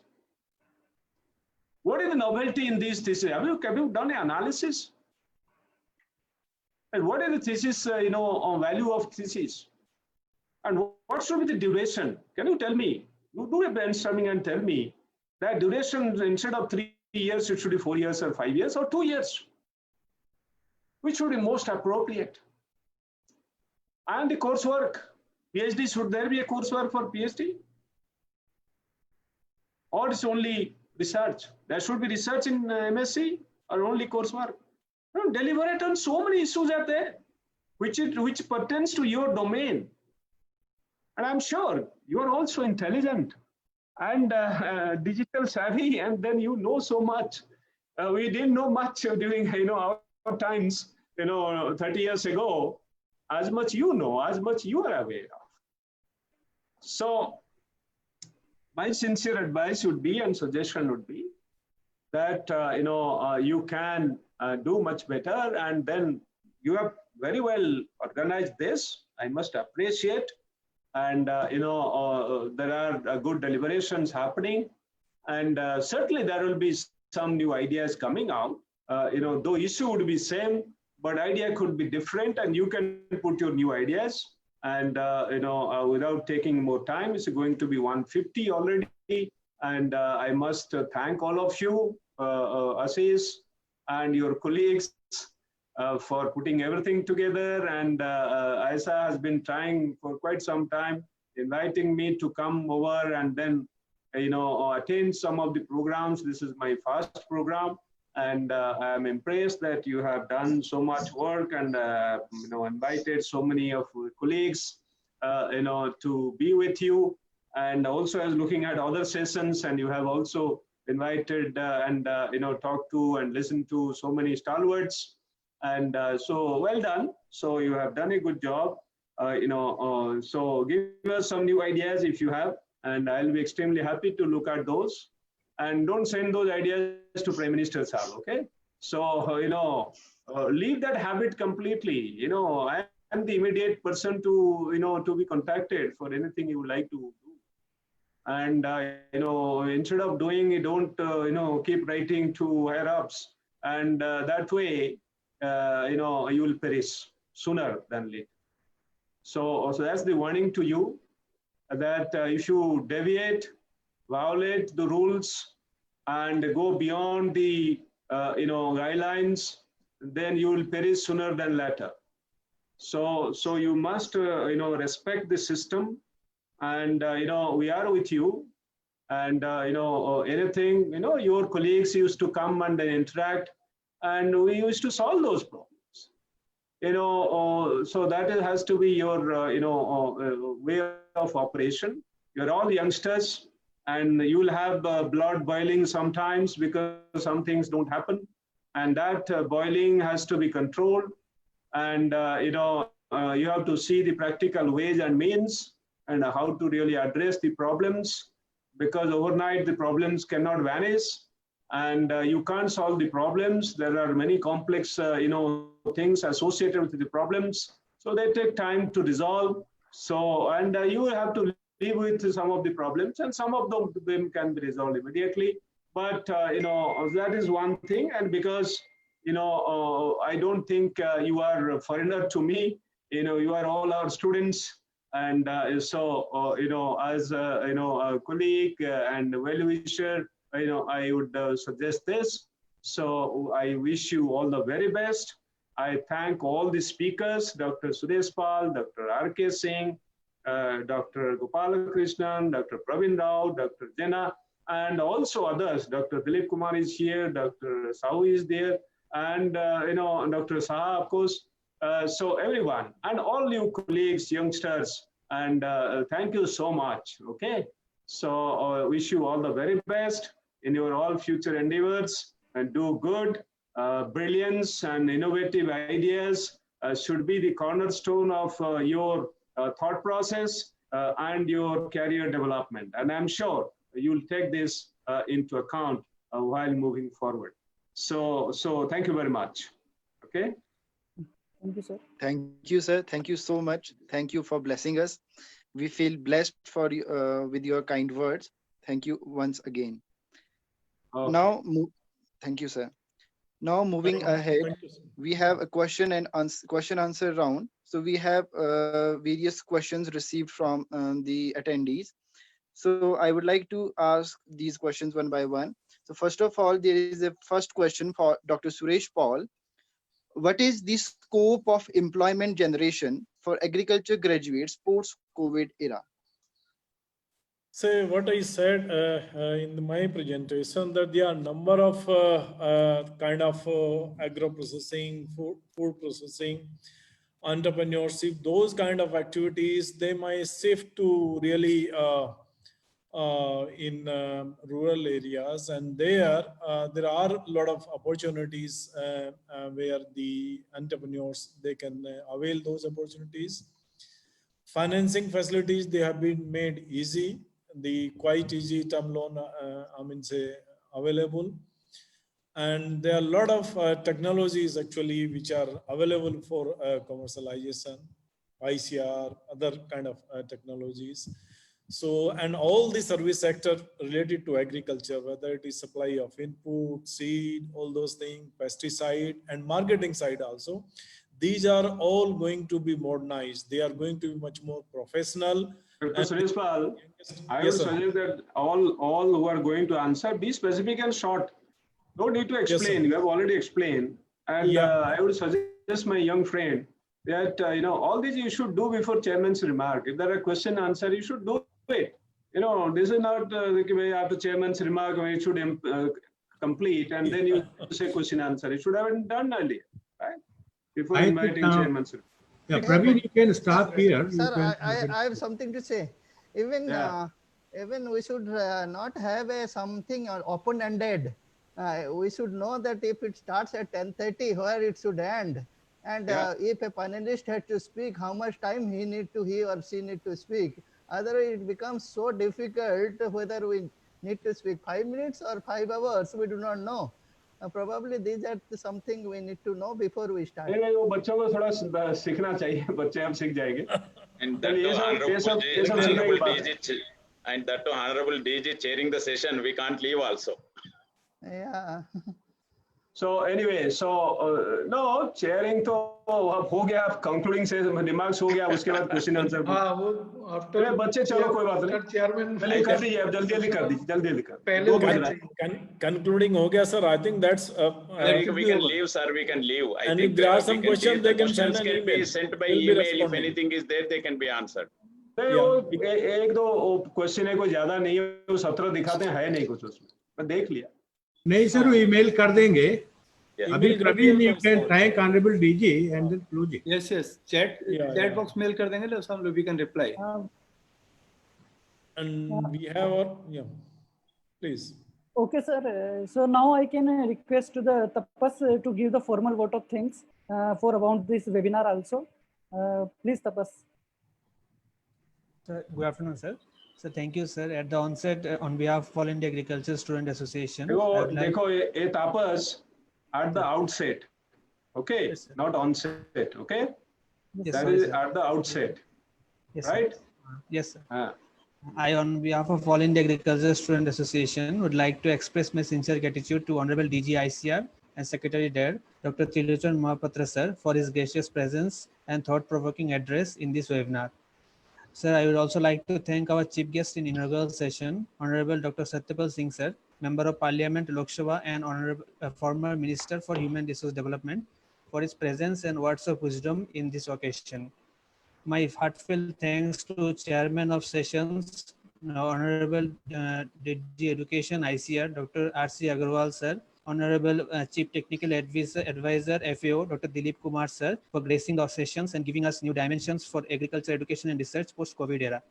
What is the novelty in these theses? Have you done an analysis? And what is the thesis, on value of thesis? And what should be the duration? Can you tell me? You do a brainstorming and tell me that duration, instead of 3 years, it should be 4 years or 5 years or 2 years. Which would be most appropriate? And the coursework, PhD, should there be a coursework for PhD? Or it's only research. There should be research in MSc or only coursework. No, deliberate on so many issues are there, which pertains to your domain. And I'm sure you are also intelligent and digital savvy, and then you know so much. We didn't know much during our times, 30 years ago. As much you know, as much you are aware of. So my sincere advice would be and suggestion would be that you can do much better, and then you have very well organized this. I must appreciate, and there are good deliberations happening, and certainly there will be some new ideas coming out. Though issue would be same, but idea could be different, and you can put your new ideas. And without taking more time, it's going to be 1:50 already, and I must thank all of you, Assis, and your colleagues for putting everything together. And AIASA has been trying for quite some time, inviting me to come over and then attend some of the programs. This is my first program, and I'm impressed that you have done so much work and invited so many of your colleagues to be with you. And also, as looking at other sessions, and you have also invited and talked to and listened to so many stalwarts, and so well done. So you have done a good job. So give us some new ideas if you have, and I'll be extremely happy to look at those. And don't send those ideas to Prime Minister Saha, okay? So, leave that habit completely. I am the immediate person to, to be contacted for anything you would like to do. And, instead of doing it, don't, keep writing to higher ups. And that way, you will perish sooner than later. So that's the warning to you, that if you deviate, violate the rules, and go beyond the guidelines, then you will perish sooner than later. So you must respect the system, and we are with you, and anything your colleagues used to come and interact, and we used to solve those problems. So that has to be your way of operation. You're all youngsters, and you will have blood boiling sometimes because some things don't happen, and that boiling has to be controlled. And you have to see the practical ways and means, and how to really address the problems, because overnight the problems cannot vanish, and you can't solve the problems. There are many complex things associated with the problems, so they take time to resolve. So, and you will have to live with some of the problems, and some of them can be resolved immediately. But that is one thing. And because I don't think you are a foreigner to me. You are all our students, and so as a colleague and well-wisher, I would suggest this. So I wish you all the very best. I thank all the speakers, Dr. Suresh Pal, Dr. R.K. Singh, Dr. Gopal Krishnan, Dr. Praveen Rao, Dr. Jena, and also others. Dr. Dilip Kumar is here, Dr. Sahu is there, and Dr. Saha, of course. So everyone, and all you colleagues, youngsters, and thank you so much, okay? So wish you all the very best in your all future endeavors, and do good. Brilliance and innovative ideas should be the cornerstone of your thought process and your career development. And I'm sure you'll take this into account while moving forward. So thank you very much. Okay. Thank you, sir. Thank you, sir. Thank you so much. Thank you for blessing us. We feel blessed for with your kind words. Thank you once again. Okay. Now, thank you, sir. Now moving ahead, we have a question answer round. So we have various questions received from the attendees. So I would like to ask these questions one by one. So first of all, there is a first question for Dr. Suresh Paul. What is the scope of employment generation for agriculture graduates post-COVID era? say what I said in my presentation, that there are number of kind of agro-processing, food processing, entrepreneurship, those kind of activities, they might shift to really in rural areas, and there are a lot of opportunities where the entrepreneurs, they can avail those opportunities. Financing facilities, they have been made easy, the quite easy term loan available, and there are a lot of technologies actually which are available for commercialization, ICR, other kind of technologies. So, and all the service sector related to agriculture, whether it is supply of input, seed, all those things, pesticide, and marketing side also, these are all going to be modernized. They are going to be much more professional. Dr. Suresh Pal, I Yes, would sir. suggest that all who are going to answer, be specific and short. No need to explain. Yes, You have already explained. And Yeah. I would suggest my young friend that, all these you should do before chairman's remark. If there are question answer, you should do it. This is not after chairman's remark, we should complete and then you say question answer. You should have been done earlier, right? Before I inviting think, chairman's remark. Yeah, Praveen, you can stop here. Sir, I have something to say. Even Yeah. even we should not have something open-ended. We should know that if it starts at 10:30, where it should end. And if a panelist had to speak, how much time he or she need to speak. Otherwise, it becomes so difficult whether we need to speak 5 minutes or 5 hours. We do not know. Probably these are something we need to know before we start. नहीं वो बच्चों को थोड़ा सीखना चाहिए बच्चे अब सीख जाएंगे And that too, honorable DG, and that too, honorable DG chairing the session, we can't leave also. Yeah. So anyway, no, chairing तो अब हो गया, concluding से remarks हो गया, उसके बाद question answer. हाँ वो after बच्चे चलो कोई बात नहीं. chairman चलिए कर दीजिए अब जल्दी कर दीजिए जल्दी कर. पहले concluding हो गया, sir. I think that's. We can leave, sir. We can leave. I and think if there are some questions, they can send an can email. be sent by We'll be email. If responding. anything is there, they can be answered. नहीं वो एक दो question है, कोई ज्यादा नहीं है, वो 17 दिखाते हैं, है नहीं कुछ उसमें, मैं देख लिया. नहीं सर, वो ईमेल कर देंगे. अभी Praveen, you can thank honorable DG and then close it. Yes. Chat box mail कर देंगे, so we can reply. And we have please. Okay, sir. So now I can request to the Tapas to give the formal vote of thanks for about this webinar also. Please, Tapas. Sir, good afternoon, sir. So thank you, sir. At the onset, on behalf of All India Agriculture Student Association, देखो ये तापस at the outset, okay, yes, not onset, okay. Yes, that sorry, is sir. at the outset, Yes, right? Sir. Yes, sir. I, on behalf of All India Agriculture Student Association, would like to express my sincere gratitude to Honorable DG ICR and Secretary DARE, Dr. Trilochan Mohapatra, sir, for his gracious presence and thought-provoking address in this webinar. Sir, I would also like to thank our chief guest in inaugural session, Honorable Dr. Satyapal Singh, sir, Member of Parliament, Lok Sabha, and Honorable former Minister for Human Resource Development, for his presence and words of wisdom in this occasion. My heartfelt thanks to Chairman of Sessions, Honorable DG Education ICR, Dr. R.C. Agarwal, sir, Honorable Chief Technical Advisor FAO, Dr. Dilip Kumar, sir, for gracing our sessions and giving us new dimensions for agriculture education and research post-COVID era.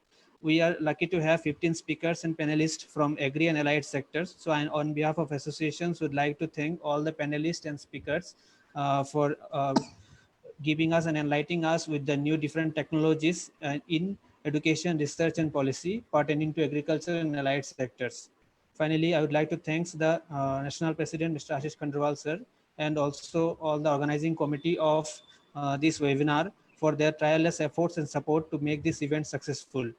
We are lucky to have 15 speakers and panelists from agri and allied sectors. So on behalf of associations, would like to thank all the panelists and speakers for giving us and enlightening us with the new different technologies in education, research and policy pertaining to agriculture and allied sectors. Finally, I would like to thank the National President, Mr. Ashish Khandrawal, sir, and also all the organizing committee of this webinar for their tireless efforts and support to make this event successful.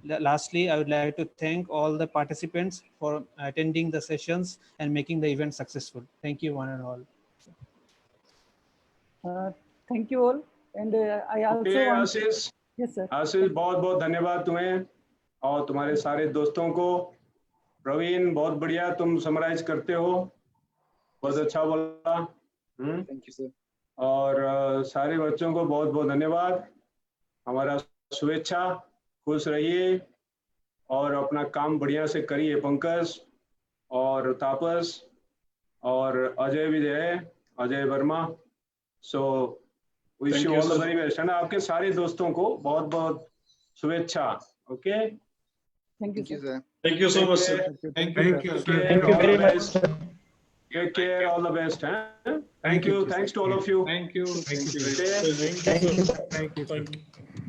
Lastly, I would like to thank all the participants for attending the sessions and making the event successful. Thank you, one and all. Thank you all. And I also want Ashish, yes, sir. आशीष बहुत बहुत धन्यवाद तुम्हें और तुम्हारे सारे दोस्तों को. प्रवीण बहुत बढ़िया, तुम समराइज करते हो, बहुत अच्छा बोला. Thank you, sir. और सारे बच्चों को बहुत बहुत धन्यवाद. हमारा शुभेच्छा, खुश रहिए और अपना काम बढ़िया से करिए, पंकज और तापस और Ajay Vijay, Ajay Verma. So wish you all the very best, है ना। आपके सारे दोस्तों को बहुत बहुत शुभेच्छा। Okay, Thank you, Thank you, sir. sir. Thank you so much, sir. Thank you. Thank you very much. Take care, all the best. Thank you. Thanks to all of you. Thank you. Okay. Thank you.